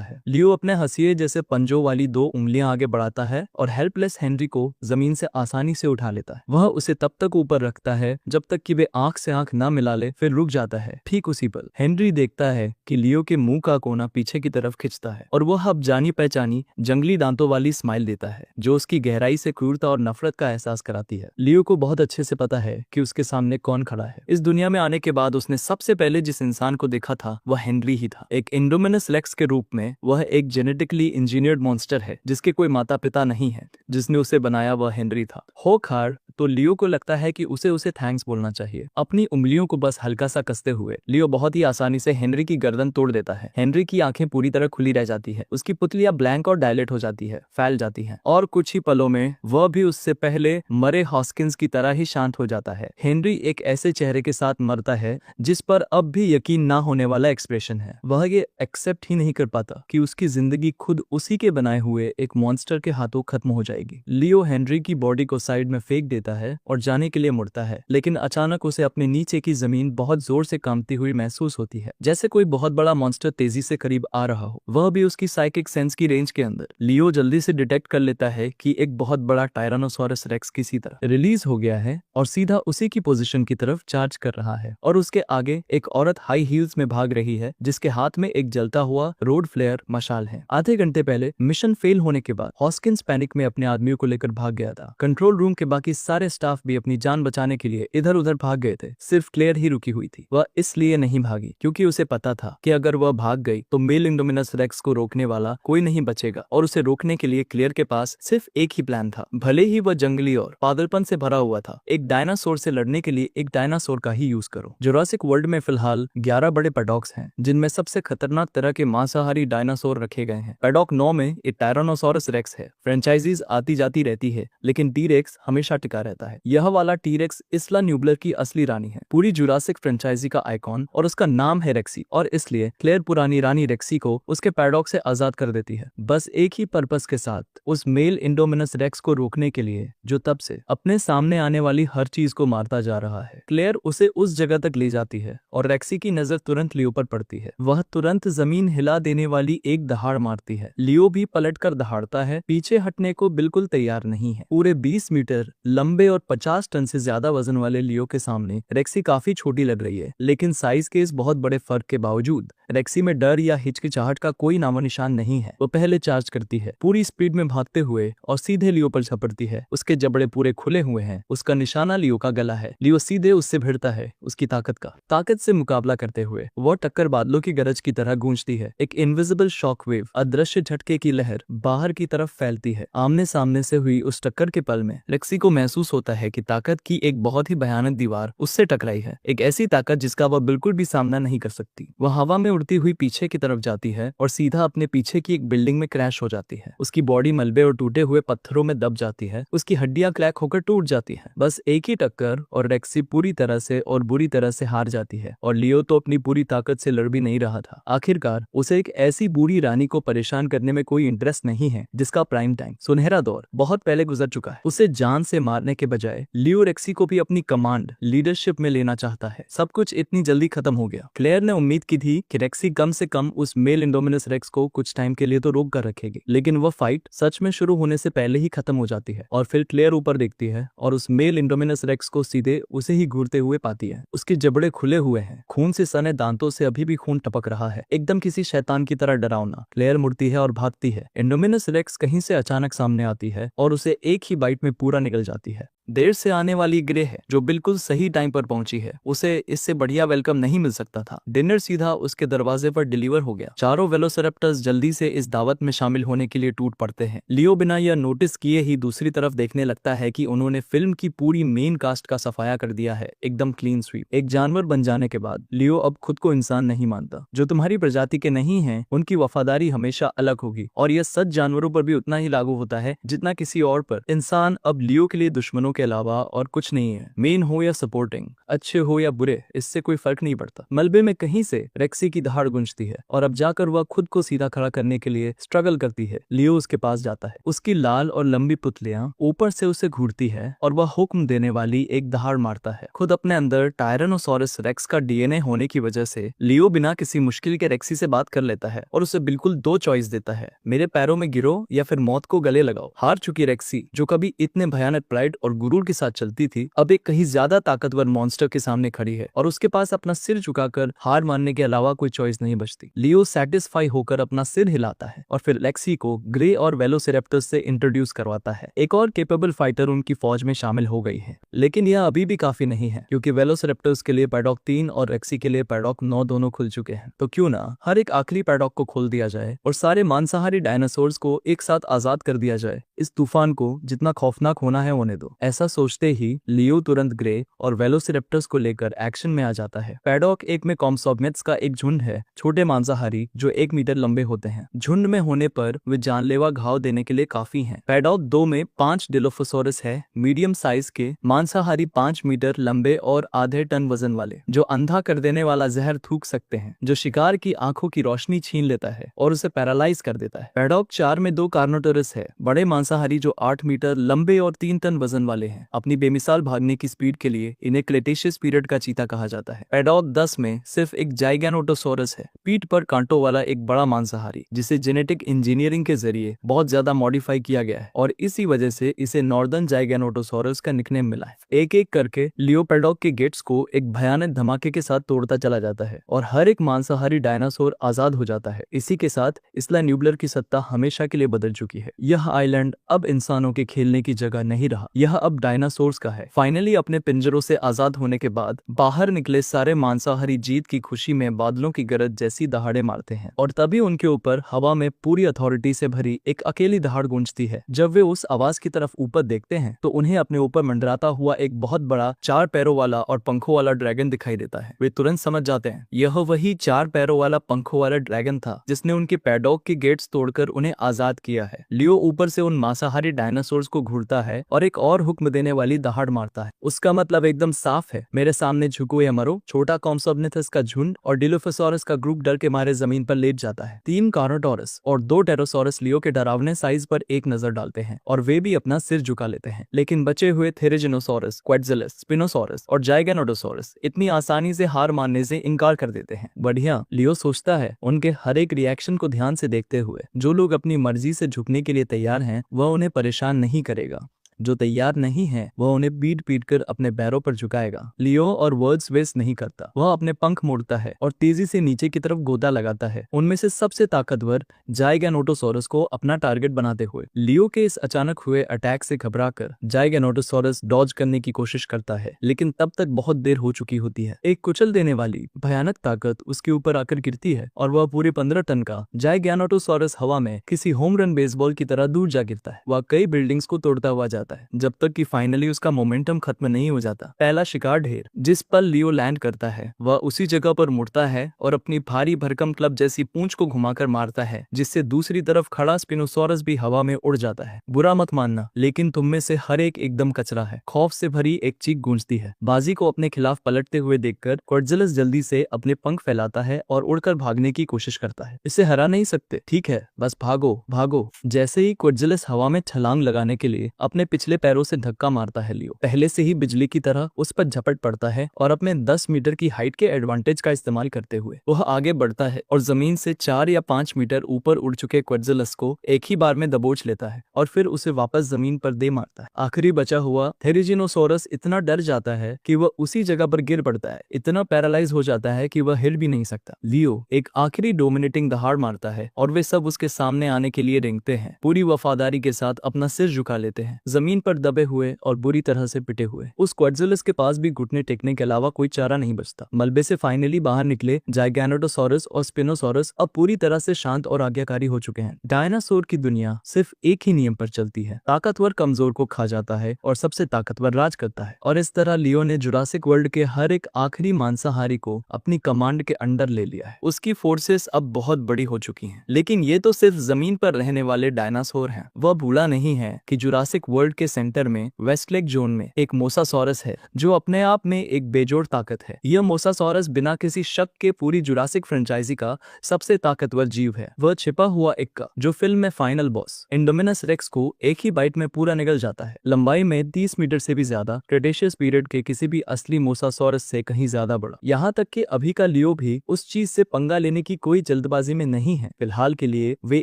है। लियो अपने हंसिए जैसे पंजों वाली 2 उंगलियां आगे बढ़ाता है और हेल्पलेस हेनरी को जमीन से आसानी से उठा लेता है। वह उसे तब तक ऊपर रखता है जब तक कि वे आंख से आंख ना मिला ले, फिर रुक जाता है। ठीक उसी पल हेनरी देखता है कि लियो के मुंह का कोना पीछे की तरफ खिंचता है और वह अब जानी पहचानी जंगली दांतों वाली स्माइल देता है, जो उसकी गहराई से क्रूरता और नफरत का एहसास कराती है। लियो को बहुत अच्छे से पता है कि उसके सामने कौन खड़ा है। इस दुनिया में आने के बाद उसने सबसे पहले जिस इंसान को देखा था वह हेनरी ही था। एक इंडोमिनस रेक्स के रूप में वह एक जेनेटिकली इंजीनियर्ड मॉन्स्टर है जिसके कोई माता पिता नहीं है। जिसने उसे बनाया वह हेनरी था। होकहार तो लियो को लगता है कि उसे थैंक्स बोलना चाहिए। अपनी उंगलियों को बस हल्का सा कसते हुए लियो बहुत ही आसानी से हेनरी की गर्दन तोड़ देता है। हेनरी की आंखें पूरी तरह खुली रह जाती है, उसकी पुतलियां ब्लैंक और डायलेट हो जाती है, फैल जाती है, और कुछ ही पलों में वह भी उससे पहले मरे हॉस्किंस की तरह ही शांत हो जाता है। हेनरी एक ऐसे चेहरे के साथ मरता है जिस पर अब भी यकीन ना होने वाला एक्सप्रेशन है। वह ये एक्सेप्ट ही नहीं कर पाता कि उसकी जिंदगी खुद उसी के बनाए हुए एक मॉन्स्टर के हाथों खत्म हो जाएगी। लियो हेनरी की बॉडी को साइड में फेंक देता है और जाने के लिए मुड़ता है, लेकिन अचानक उसे अपने नीचे की जमीन बहुत जोर से कांपती हुई महसूस होती है, जैसे कोई बहुत बड़ा मॉन्स्टर तेजी से करीब आ रहा हो, वह भी उसकी साइकिक सेंस की रेंज के अंदर। लियो जल्दी से डिटेक्ट कर लेता है कि एक बहुत बड़ा टायरानोसॉरस रेक्स किसी तरह रिलीज हो गया है और सीधा उसी की पोजीशन की तरफ चार्ज कर रहा है, और उसके आगे एक औरत हाई हील्स में भाग रही है जिसके हाथ में एक जलता हुआ रोड फ्लेयर मशाल है। आधे घंटे पहले मिशन फेल होने के बाद हॉस्किंस पैनिक में अपने आदमियों को लेकर भाग गया था। कंट्रोल रूम के बाकी सारे स्टाफ भी अपनी जान बचाने के लिए इधर उधर भाग गए थे, सिर्फ क्लेयर ही रुकी हुई थी। वह इसलिए नहीं भागी क्योंकि उसे पता था कि अगर वह भाग गई तो मेल इंडोमिनस रेक्स को रोकने वाला कोई नहीं बचेगा, और उसे रोकने के लिए क्लेयर के पास सिर्फ एक ही प्लान था। भले ही वह जंगली और पागलपन से भरा हुआ था, एक डायनासोर से लड़ने के लिए एक डायनासोर का ही यूज करो। जुरासिक वर्ल्ड में फिलहाल 11 बड़े पैडॉक्स हैं, जिनमें सबसे खतरनाक तरह के मांसाहारी डायनासोर रखे गए हैं। पैडॉक 9 में एक टायरानोसॉरस रेक्स है। फ्रेंचाइजीज आती जाती रहती है, लेकिन टी-रेक्स हमेशा टिका रहता है। यह वाला टी-रेक्स इसला न्यूबलर की असली रानी है, पूरी जुरासिक फ्रेंचाइजी का आइकॉन, और उसका नाम है रेक्सी, और इसलिए क्लेयर पुरानी रानी रेक्सी को उसके पैडॉक से आजाद कर देती है, बस एक ही पर्पस के साथ, उस मेल इंडोमिनस रेक्स को रोकने के लिए जो तब से अपने सामने आने वाली हर चीज को मारता जा रहा है। क्लेयर उसे उस जगह तक ले जाती है और रेक्सी की नजर तुरंत लियो पर पड़ती है। वह तुरंत जमीन हिला देने वाली एक दहाड़ मारती है। लियो भी पलटकर दहाड़ता है, पीछे हटने को बिल्कुल तैयार नहीं है। पूरे 20 मीटर लंबे और 50 टन से ज्यादा वजन वाले लियो के सामने रेक्सी काफी छोटी लग रही है, लेकिन साइज के इस बहुत बड़े फर्क के बावजूद रेक्सी में डर या हिचकिचाहट का कोई नामो निशान नहीं है। वो पहले चार्ज करती है, पूरी स्पीड में भागते हुए, और सीधे लियो पर झपटती है। उसके जबड़े पूरे खुले हुए हैं, उसका निशाना लियो का गला है। लियो सीधे उससे भिड़ता है, उसकी ताकत से मुकाबला करते हुए। वो टक्कर बादलों की गरज की तरह गूंजती है। एक इनविजिबल शॉक वेव, अदृश्य झटके की लहर बाहर की तरफ फैलती है। आमने सामने से हुई उस टक्कर के पल में रेक्सी को महसूस होता है कि ताकत की एक बहुत ही भयानक दीवार उससे टकराई है, एक ऐसी ताकत जिसका वह बिल्कुल भी सामना नहीं कर सकती। वह हवा में उड़ती हुई पीछे की तरफ जाती है और सीधा अपने पीछे की एक बिल्डिंग में क्रैश हो जाती है। उसकी बॉडी मलबे और टूटे हुए पत्थरों में दब जाती है, उसकी हड्डियां क्रैक होकर टूट जाती है। बस एक ही टक्कर और रेक्सी पूरी तरह से और बुरी तरह से हार जाती है, और लियो तो अपनी पूरी ताकत से लड़ भी नहीं रहा था। आखिरकार उसे एक ऐसी बूढ़ी रानी को परेशान करने में कोई इंटरेस्ट नहीं है जिसका प्राइम टाइम, सुनहरा दौर बहुत पहले गुजर चुका है। उसे जान से मारने के बजाय लियो रेक्सी को भी अपनी कमांड लीडरशिप में लेना चाहता है। सब कुछ इतनी जल्दी खत्म हो गया। क्लेयर ने उम्मीद की थी कि रेक्सी कम से कम उस मेल इंडोमिनस रेक्स को कुछ टाइम के लिए तो रोक कर रखेगी, लेकिन वह फाइट सच में शुरू होने से पहले ही खत्म हो जाती है। और फिर क्लेयर ऊपर देखती है और उस मेल इंडोमिनस रेक्स को सीधे उसे ही घूरते हुए पाती है। उसके जबड़े खुले हुए हैं, खून से सने दांतों से अभी भी खून टपक रहा है, एकदम किसी शैतान की तरह डरावना। क्लेयर मुड़ती है और भागती है। इंडोमिनस रेक्स कहीं से अचानक सामने आती है और उसे एक ही बाइट में पूरा निगल जाती है। देर से आने वाली ग्रे है जो बिल्कुल सही टाइम पर पहुंची है। उसे इससे बढ़िया वेलकम नहीं मिल सकता था। डिनर सीधा उसके दरवाजे पर डिलीवर हो गया। चारों वेलोसिरैप्टर्स जल्दी से इस दावत में शामिल होने के लिए टूट पड़ते हैं। लियो बिना यह नोटिस किए ही दूसरी तरफ देखने लगता है कि उन्होंने फिल्म की पूरी मेन कास्ट का सफाया कर दिया है, एकदम क्लीन स्वीप। एक जानवर बन जाने के बाद लियो अब खुद को इंसान नहीं मानता। जो तुम्हारी प्रजाति के नहीं है उनकी वफादारी हमेशा अलग होगी, और यह सच जानवरों पर भी उतना ही लागू होता है जितना किसी और पर। इंसान अब लियो के लिए दुश्मनों के अलावा और कुछ नहीं है। मेन हो या सपोर्टिंग, अच्छे हो या बुरे, इससे कोई फर्क नहीं पड़ता। मलबे में कहीं से रेक्सी की दहाड़ गूंजती है और अब जाकर वह खुद को सीधा खड़ा करने के लिए स्ट्रगल करती है। लियो उसके पास जाता है। उसकी लाल और लंबी पुतलियां ऊपर से उसे घूरती है और वह हुक्म देने वाली एक दहाड़ मारता है। खुद अपने अंदर टायरानोसॉरस रेक्स का डीएनए होने की वजह से लियो बिना किसी मुश्किल के रेक्सी से बात कर लेता है और उसे बिल्कुल दो चॉइस देता है, मेरे पैरों में गिरो या फिर मौत को गले लगाओ। हार चुकी रेक्सी, जो कभी इतने भयानक प्राइड और गुरूर के साथ चलती थी, अब एक कहीं ज्यादा ताकतवर मॉन्स्टर के सामने खड़ी है और उसके पास अपना सिर झुकाकर हार मानने के अलावा कोई चॉइस नहीं बचती। लियो सेटिस्फाई होकर अपना सिर हिलाता है और फिर रेक्सी को ग्रे और वेलोसिरैप्टर्स से इंट्रोड्यूस करवाता है। एक और केपेबल फाइटर उनकी फौज में शामिल हो गई है, लेकिन यह अभी भी काफी नहीं है क्योंकि वेलोसिरैप्टर्स के लिए पैडॉक 3 और रेक्सी के लिए पैडॉक 9 दोनों खुल चुके हैं। तो क्यों ना हर एक आखिरी पैडॉक को खोल दिया जाए और सारे मांसाहारी डायनासोर्स को एक साथ आजाद कर दिया जाए। इस तूफान को जितना खौफनाक होना है होने दो। ऐसा सोचते ही लियो तुरंत ग्रे और वेलोसिरेप्टर्स को लेकर एक्शन में आ जाता है। पैडॉक 1 में कॉम्सोग्नेट्स का एक झुंड है, छोटे मांसाहारी जो 1 मीटर लंबे होते हैं। झुंड में होने पर वे जानलेवा घाव देने के लिए काफी हैं। पैडॉक 2 में 5 डिलोफोसोरस है, मीडियम साइज के मांसाहारी 5 मीटर लंबे और आधे टन वजन वाले, जो अंधा कर देने वाला जहर थूक सकते हैं, जो शिकार की आंखों की रोशनी छीन लेता है और उसे पैरालाइज कर देता है। पैडॉक 4 में 2 कार्नोटोरस है, बड़े मांसाहारी जो 8 मीटर लंबे और 3 टन वजन वाले हैं। अपनी बेमिसाल भागने की स्पीड के लिए इन्हें क्रेटेशियस पीरियड का चीता कहा जाता है। पैडॉक 10 में सिर्फ एक जाइगैनोटोसोरस है, पीठ पर कांटों वाला एक बड़ा मांसाहारी, जिसे जेनेटिक इंजीनियरिंग के जरिए बहुत ज्यादा मॉडिफाई किया गया है और इसी वजह से इसे नॉर्दर्न जाइगैनोटोसोरस का निकनेम मिला है। एक एक करके लियो पैडॉक के गेट्स को एक भयानक धमाके के साथ तोड़ता चला जाता है और हर एक मांसाहारी डायनासोर आजाद हो जाता है। इसी के साथ इस्ला न्यूबलर की सत्ता हमेशा के लिए बदल चुकी है। यह आइलैंड अब इंसानों के खेलने की जगह नहीं रहा, यह अब डायनासोर्स का है। फाइनली अपने पिंजरों से आजाद होने के बाद बाहर निकले सारे मांसाहारी जीत की खुशी में बादलों की गरज जैसी दहाड़े मारते हैं और तभी उनके ऊपर हवा में पूरी अथॉरिटी से भरी एक अकेली दहाड़ गूंजती है। जब वे उस आवाज की तरफ ऊपर देखते हैं तो उन्हें अपने ऊपर मंडराता हुआ एक बहुत बड़ा 4 पैरों वाला और पंखों वाला ड्रैगन दिखाई देता है। वे तुरंत समझ जाते हैं यह वही 4 पैरों वाला पंखों वाला ड्रैगन था जिसने उनके पैडॉक के गेट्स तोड़कर उन्हें आजाद किया है। लियो ऊपर से उन मांसाहारी डायनासोर्स को घूरता है और एक और हुक्म देने वाली दहाड़ मारता है। उसका मतलब एकदम साफ है, मेरे सामने झुको या मरो। छोटा कॉम्सोग्नेथस का झुंड और डिलोफोसोरस का ग्रुप डर के मारे जमीन पर लेट जाता है। 3 कार्नोटोरस और 2 टेरोसोरस लियो के डरावने साइज पर एक नजर डालते हैं और वे भी अपना सिर झुका लेते हैं, लेकिन बचे हुए थेरेजिनोसोरस, क्वेट्ज़िलस, स्पिनोसोरस और जाइगैनोटोसोरस इतनी आसानी से हार मानने से इनकार कर देते हैं। बढ़िया, लियो सोचता है, उनके हर एक रिएक्शन को ध्यान से देखते हुए जो लोग अपनी मर्जी से झुकने के लिए तैयार हैं वह उन्हें परेशान नहीं करेगा, जो तैयार नहीं है वह उन्हें पीट पीट कर अपने पैरों पर झुकाएगा। लियो और वर्ड्स वेस्ट नहीं करता, वह अपने पंख मोड़ता है और तेजी से नीचे की तरफ गोता लगाता है, उनमें से सबसे ताकतवर जाइगैनोटोसोरस को अपना टारगेट बनाते हुए। लियो के इस अचानक हुए अटैक से घबराकर जाइगैनोटोसोरस डॉज करने की कोशिश करता है, लेकिन तब तक बहुत देर हो चुकी होती है। एक कुचल देने वाली भयानक ताकत उसके ऊपर आकर गिरती है और वह पूरे 15 टन का जाइगैनोटोसोरस हवा में किसी होम रन बेसबॉल की तरह दूर जा गिरता है। वह कई बिल्डिंग्स को तोड़ता हुआ जाता है जब तक कि फाइनली उसका मोमेंटम खत्म नहीं हो जाता। पहला शिकार ढेर जिस पर लियो लैंड करता है वह उसी जगह पर मुड़ता है और अपनी भारी भरकम क्लब जैसी पूंछ को घुमाकर मारता है, जिससे दूसरी तरफ खड़ा स्पिनोसोरस भी हवा में उड़ जाता है। बुरा मत मानना, लेकिन तुम में से हर एक एकदम कचरा है। खौफ से भरी एक चीख गूंजती है। बाजी को अपने खिलाफ पलटते हुए देखकर क्वेट्ज़िलस जल्दी से अपने पंख फैलाता है और उड़कर भागने की कोशिश करता है। इसे हरा नहीं सकते, ठीक है, बस भागो भागो। जैसे ही क्वेट्ज़िलस हवा में छलांग लगाने के लिए अपने पिछले पैरों से धक्का मारता है, लियो पहले से ही बिजली की तरह उस पर झपट पड़ता है और अपने 10 मीटर की हाइट के एडवांटेज का इस्तेमाल करते हुए वह आगे बढ़ता है और जमीन से 4 या 5 मीटर ऊपर उड़ चुके क्वेट्ज़िलस को एक ही बार में दबोच लेता है और फिर उसे वापस जमीन पर दे मारता है। आखिरी बचा हुआ थेरिजिनोसोरस इतना डर जाता है कि वह उसी जगह पर गिर पड़ता है, इतना पैरालाइज हो जाता है कि वह हिल भी नहीं सकता। लियो एक आखिरी डोमिनेटिंग दहाड़ मारता है और वे सब उसके सामने आने के लिए रेंगते हैं, पूरी वफादारी के साथ अपना सिर झुका लेते हैं, जमीन पर दबे हुए और बुरी तरह से पिटे हुए। उस क्वेट्ज़िलस के पास भी घुटने टेकने के अलावा कोई चारा नहीं बचता। मलबे से फाइनली बाहर निकले जाइगैनोटोसोरस और स्पिनोसोरस अब पूरी तरह से शांत और आज्ञाकारी हो चुके हैं। डायनासोर की दुनिया सिर्फ एक ही नियम पर चलती है, ताकतवर कमजोर को खा जाता है और सबसे ताकतवर राज करता है। और इस तरह लियो ने जुरासिक वर्ल्ड के हर एक आखिरी मांसाहारी को अपनी कमांड के अंडर ले लिया है। उसकी फोर्सेस अब बहुत बड़ी हो चुकी हैं, लेकिन ये तो सिर्फ जमीन पर रहने वाले डायनासोर हैं। वह भूला नहीं है कि जुरासिक वर्ल्ड के सेंटर में वेस्टलेक जोन में एक मोसासॉरस है जो अपने आप में एक बेजोड़ ताकत है। यह मोसासॉरस बिना किसी शक के पूरी जुरासिक फ्रेंचाइजी का सबसे ताकतवर जीव है। वह छिपा हुआ इक्का जो फिल्म में फाइनल बॉस इंडोमिनस रेक्स को एक ही बाइट में पूरा निगल जाता है। लंबाई में 30 मीटर से भी ज्यादा, क्रेटेशियस पीरियड के किसी भी असली मोसासॉरस से कहीं ज्यादा बड़ा। यहाँ तक कि अभी का लियो भी उस चीज से पंगा लेने की कोई जल्दबाजी में नहीं है। फिलहाल के लिए वे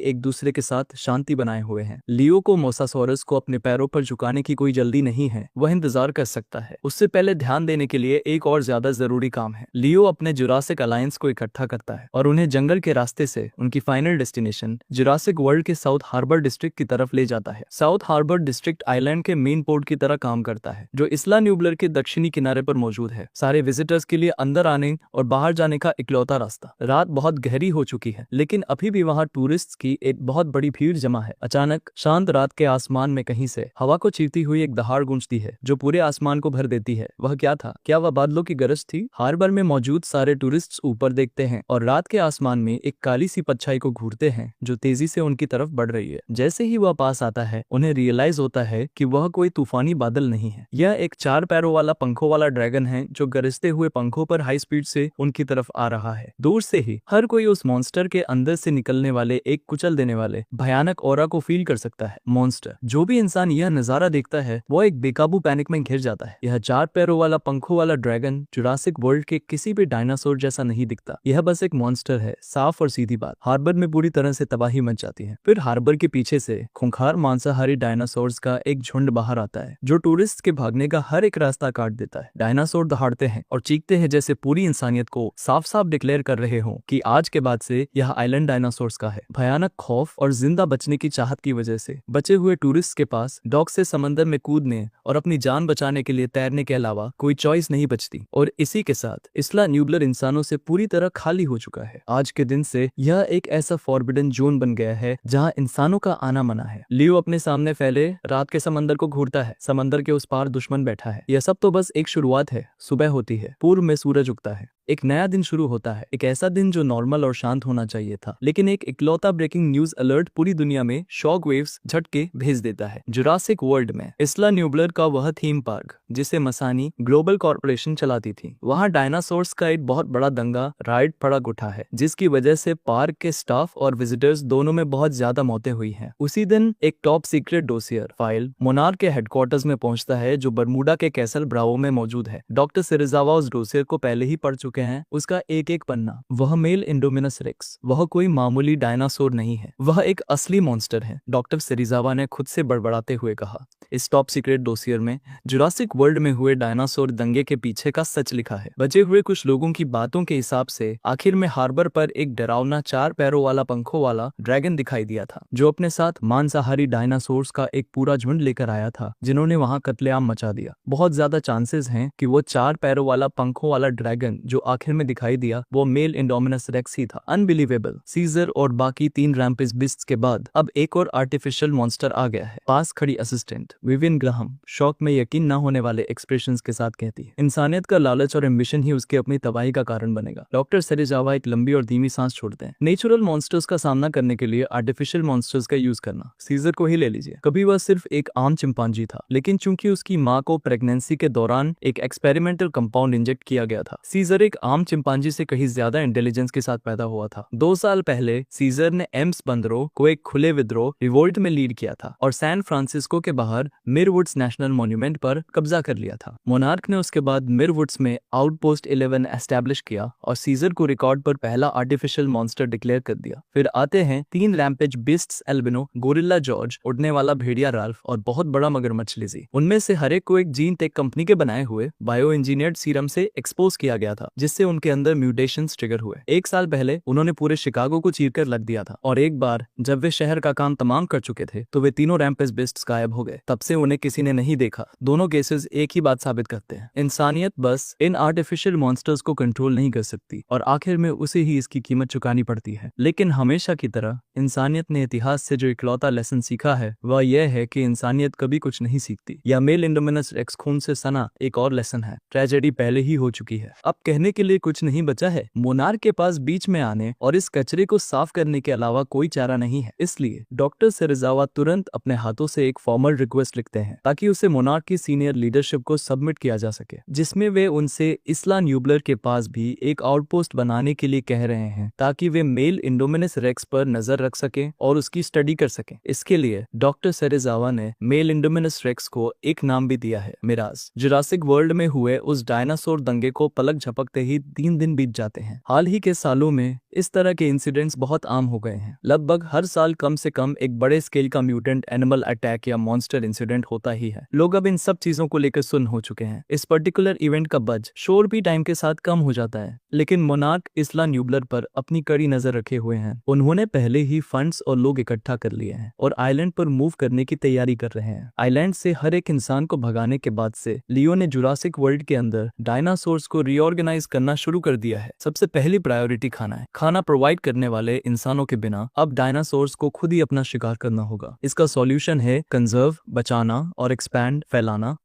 एक दूसरे के साथ शांति बनाए हुए हैं। लियो को मोसासॉरस को अपने पैरों पर झुकाने की कोई जल्दी नहीं है, वह इंतजार कर सकता है। उससे पहले ध्यान देने के लिए एक और ज्यादा जरूरी काम है। लियो अपने जुरासिक अलायंस को इकट्ठा करता है और उन्हें जंगल के रास्ते से उनकी फाइनल डेस्टिनेशन जुरासिक वर्ल्ड के साउथ हार्बर डिस्ट्रिक्ट की तरफ ले जाता है। साउथ हार्बर डिस्ट्रिक्ट आइलैंड के मेन पोर्ट की तरह काम करता है, जो इस्ला न्यूबलर के दक्षिणी किनारे पर मौजूद है। सारे विजिटर्स के लिए अंदर आने और बाहर जाने का इकलौता रास्ता। रात बहुत गहरी हो चुकी है, लेकिन अभी भी वहाँ टूरिस्ट्स की एक बहुत बड़ी भीड़ जमा है। अचानक शांत रात के आसमान में कहीं से हवा हवा को चीरती हुई एक दहाड़ गूंजती है जो पूरे आसमान को भर देती है। वह क्या था? क्या वह बादलों की गरज थी? हार्बर में मौजूद सारे टूरिस्ट्स ऊपर देखते हैं और रात के आसमान में एक काली सी परछाई को घूरते हैं जो तेजी से उनकी तरफ बढ़ रही है। जैसे ही वह पास आता है उन्हें रियलाइज होता है कि वह कोई तूफानी बादल नहीं है, यह एक 4 पैरों वाला पंखों वाला ड्रैगन है जो गरजते हुए पंखों पर हाई स्पीड से उनकी तरफ आ रहा है। दूर से ही हर कोई उस मॉन्स्टर के अंदर से निकलने वाले एक कुचल देने वाले भयानक ऑरा को फील कर सकता है। मॉन्स्टर, जो भी इंसान यह नजारा देखता है वो एक बेकाबू पैनिक में घिर जाता है। यह 4 पैरों वाला पंखों वाला ड्रैगन जुरासिक वर्ल्ड के किसी भी डायनासोर जैसा नहीं दिखता। यह बस एक मॉन्स्टर है, साफ और सीधी बात। हार्बर में पूरी तरह से तबाही मच जाती है। फिर हार्बर के पीछे से खूंखार मांसाहारी डायनासोर्स का एक झुंड बाहर आता है जो टूरिस्ट के भागने का हर एक रास्ता काट देता है। डायनासोर दहाड़ते हैं और चीखते हैं जैसे पूरी इंसानियत को साफ साफ डिक्लेयर कर रहे हो कि आज के बाद से यह आइलैंड डायनासोर्स का है। भयानक खौफ और जिंदा बचने की चाहत की वजह से बचे हुए टूरिस्ट के पास डॉक से समंदर में कूदने और अपनी जान बचाने के लिए तैरने के अलावा कोई चॉइस नहीं बचती। और इसी के साथ इस्ला न्यूबलर इंसानों से पूरी तरह खाली हो चुका है। आज के दिन से यह एक ऐसा फॉरबिडन जोन बन गया है जहां इंसानों का आना मना है। लियो अपने सामने फैले रात के समंदर को घूरता है। समंदर के उस पार दुश्मन बैठा है। यह सब तो बस एक शुरुआत है। सुबह होती है, पूर्व में सूरज उगता है, एक नया दिन शुरू होता है। एक ऐसा दिन जो नॉर्मल और शांत होना चाहिए था, लेकिन एक इकलौता ब्रेकिंग न्यूज अलर्ट पूरी दुनिया में शॉक वेव्स झटके भेज देता है। जुरासिक वर्ल्ड में इस्ला न्यूबलर का वह थीम पार्क जिसे मसानी ग्लोबल कॉर्पोरेशन चलाती थी, वहाँ डायनासोर्स का एक बहुत बड़ा दंगा राइड भड़क उठा है जिसकी वजह से पार्क के स्टाफ और विजिटर्स दोनों में बहुत ज्यादा मौतें हुई हैं। उसी दिन एक top secret dossier file monarch के हेडक्वार्टर्स में पहुंचता है जो बरमूडा के कैसल ब्रावो में मौजूद है। डॉक्टर सिरिजावा उस डोसियर को पहले ही पढ़ चुके हैं। उसका एक एक पन्ना, वह मेल इंडोमिनस रेक्स, वह कोई मामूली डायनासोर नहीं है, वह एक असली मॉन्स्टर है। डॉक्टर सिरिजावा ने खुद से बड़बड़ाते हुए कहा। इस टॉप सीक्रेट डोसियर में जुरासिक वर्ल्ड में हुए डायनासोर दंगे के पीछे का सच लिखा है। बचे हुए कुछ लोगों की बातों के हिसाब से आखिर में हार्बर पर एक डरावना 4 पैरों वाला पंखों वाला ड्रैगन दिखाई दिया था जो अपने साथ मांसाहारी डायनासोर्स का एक पूरा झुंड लेकर आया था जिन्होंने वहां कत्लेआम मचा दिया। बहुत ज्यादा चांसेस हैं कि वो 4 पैरों वाला पंखों वाला ड्रैगन जो आखिर में दिखाई दिया वो मेल इंडोमिनस रेक्स ही था। अनबिलीवेबल। सीजर और बाकी 3 रैम्पेज बिस्ट्स के बाद अब एक और आर्टिफिशियल मॉन्स्टर आ गया है। पास खड़ी असिस्टेंट विवियन ग्राहम शौक में यकीन न होने वाले एक्सप्रेशंस के साथ कहती है, इंसानियत का लालच और एम्बिशन ही उसके अपनी तबाही का कारण बनेगा। डॉक्टर सिरिजावा एक लंबी और धीमी सांस छोड़ते हैं। नेचुरल मॉन्स्टर्स का सामना करने के लिए आर्टिफिशियल मॉन्स्टर्स का यूज करना। सीजर को ही ले लीजिए। कभी वह सिर्फ एक आम चिंपांजी था, लेकिन चूंकि उसकी माँ को प्रेगनेंसी के दौरान एक एक्सपेरिमेंटल कंपाउंड इंजेक्ट किया गया था, सीजर एक आम चिंपांजी से कहीं ज्यादा इंटेलिजेंस के साथ पैदा हुआ था। 2 साल पहले सीजर ने एम्स बंदरों को एक खुले विद्रोह रिवोल्ट में लीड किया था और सैन फ्रांसिस्को के बाहर मिरवुड्स नेशनल मॉन्यूमेंट पर कब्जा कर लिया था। मोनार्क ने उसके बाद मिरवुड्स में आउटपोस्ट 11 एस्टैब्लिश किया और सीजर को रिकॉर्ड पर पहला आर्टिफिशियल मॉन्स्टर डिक्लेयर कर दिया। फिर आते हैं 3 rampage beasts, albino, gorilla George, उड़ने वाला भेड़िया राल्फ और बहुत बड़ा मगरमच्छ लिज़ी। उनमें से हर एक को एक जीन टेक कंपनी के बनाए हुए बायो इंजीनियर्ड सीरम से एक्सपोज किया गया था जिससे उनके अंदर म्यूटेशंस ट्रिगर हुए। 1 साल पहले उन्होंने पूरे शिकागो को चीरकर लग दिया था और एक बार जब वे शहर का काम तमाम कर चुके थे तो वे तीनों रैम्पेज बिस्ट्स गायब हो गए। तब से उन्हें किसी ने नहीं देखा। दोनों केसेस एक ही बात साबित करते हैं, इंसानियत बस इन आर्टिफिशियल मॉन्स्टर्स को कंट्रोल नहीं कर सकती और आखिर में उसे ही इसकी कीमत चुकानी पड़ती है। लेकिन हमेशा की तरह इंसानियत ने इतिहास से जो इकलौता लेसन सीखा है वह यह है कि इंसानियत कभी कुछ नहीं सीखती। या मेल इंडोमिनस रेक्स खून से सना एक और लेसन है, ट्रेजेडी पहले ही हो चुकी है, अब कहने के लिए कुछ नहीं बचा है। मोनार्क के पास बीच में आने और इस कचरे को साफ करने के अलावा कोई चारा नहीं है। इसलिए डॉक्टर सिरिजावा तुरंत अपने हाथों से एक फॉर्मल रिक्वेस्ट लिखते हैं ताकि उसे मोनार्क की सीनियर लीडरशिप को सबमिट किया जा सके, जिसमें वे उनसे इस्ला न्यूबलर के पास भी एक आउटपोस्ट बनाने के लिए कह रहे हैं ताकि वे मेल इंडोमिनस रेक्स पर नजर रख सके और उसकी स्टडी कर सके। इसके लिए डॉक्टर सिरिजावा ने मेल इंडोमिनस रेक्स को एक नाम भी दिया है, मिराज। जुरासिक वर्ल्ड में हुए उस डायनासोर दंगे को पलक झपकते ही 3 दिन बीत जाते हैं। हाल ही के सालों में इस तरह के इंसिडेंट्स बहुत आम हो गए हैं। लगभग हर साल कम से कम एक बड़े स्केल का म्यूटेंट एनिमल अटैक या मॉन्स्टर इंसिडेंट होता ही है। लोग अब इन सब चीजों को लेकर सुन्न हो चुके हैं। इस पर्टिकुलर इवेंट का बज शोर भी टाइम के साथ कम हो जाता है, लेकिन मोनार्क इस्ला न्यूबलर पर अपनी कड़ी नजर रखे हुए हैं। उन्होंने पहले ही फंड्स और लोग इकट्ठा कर लिए हैं और आइलैंड पर मूव करने की तैयारी कर रहे हैं। आइलैंड से हर एक इंसान को भगाने के बाद से लियो ने जुरासिक वर्ल्ड के अंदर डायनासोर्स को रीऑर्गेनाइज करना शुरू कर दिया है। सबसे पहली प्रायोरिटी खाना है। खाना प्रोवाइड करने वाले इंसानों के बिना अब डायनासोर्स को खुद ही अपना शिकार करना होगा। इसका सॉल्यूशन है कंजर्व, बचाना और एक्सपैंड, फैलाना।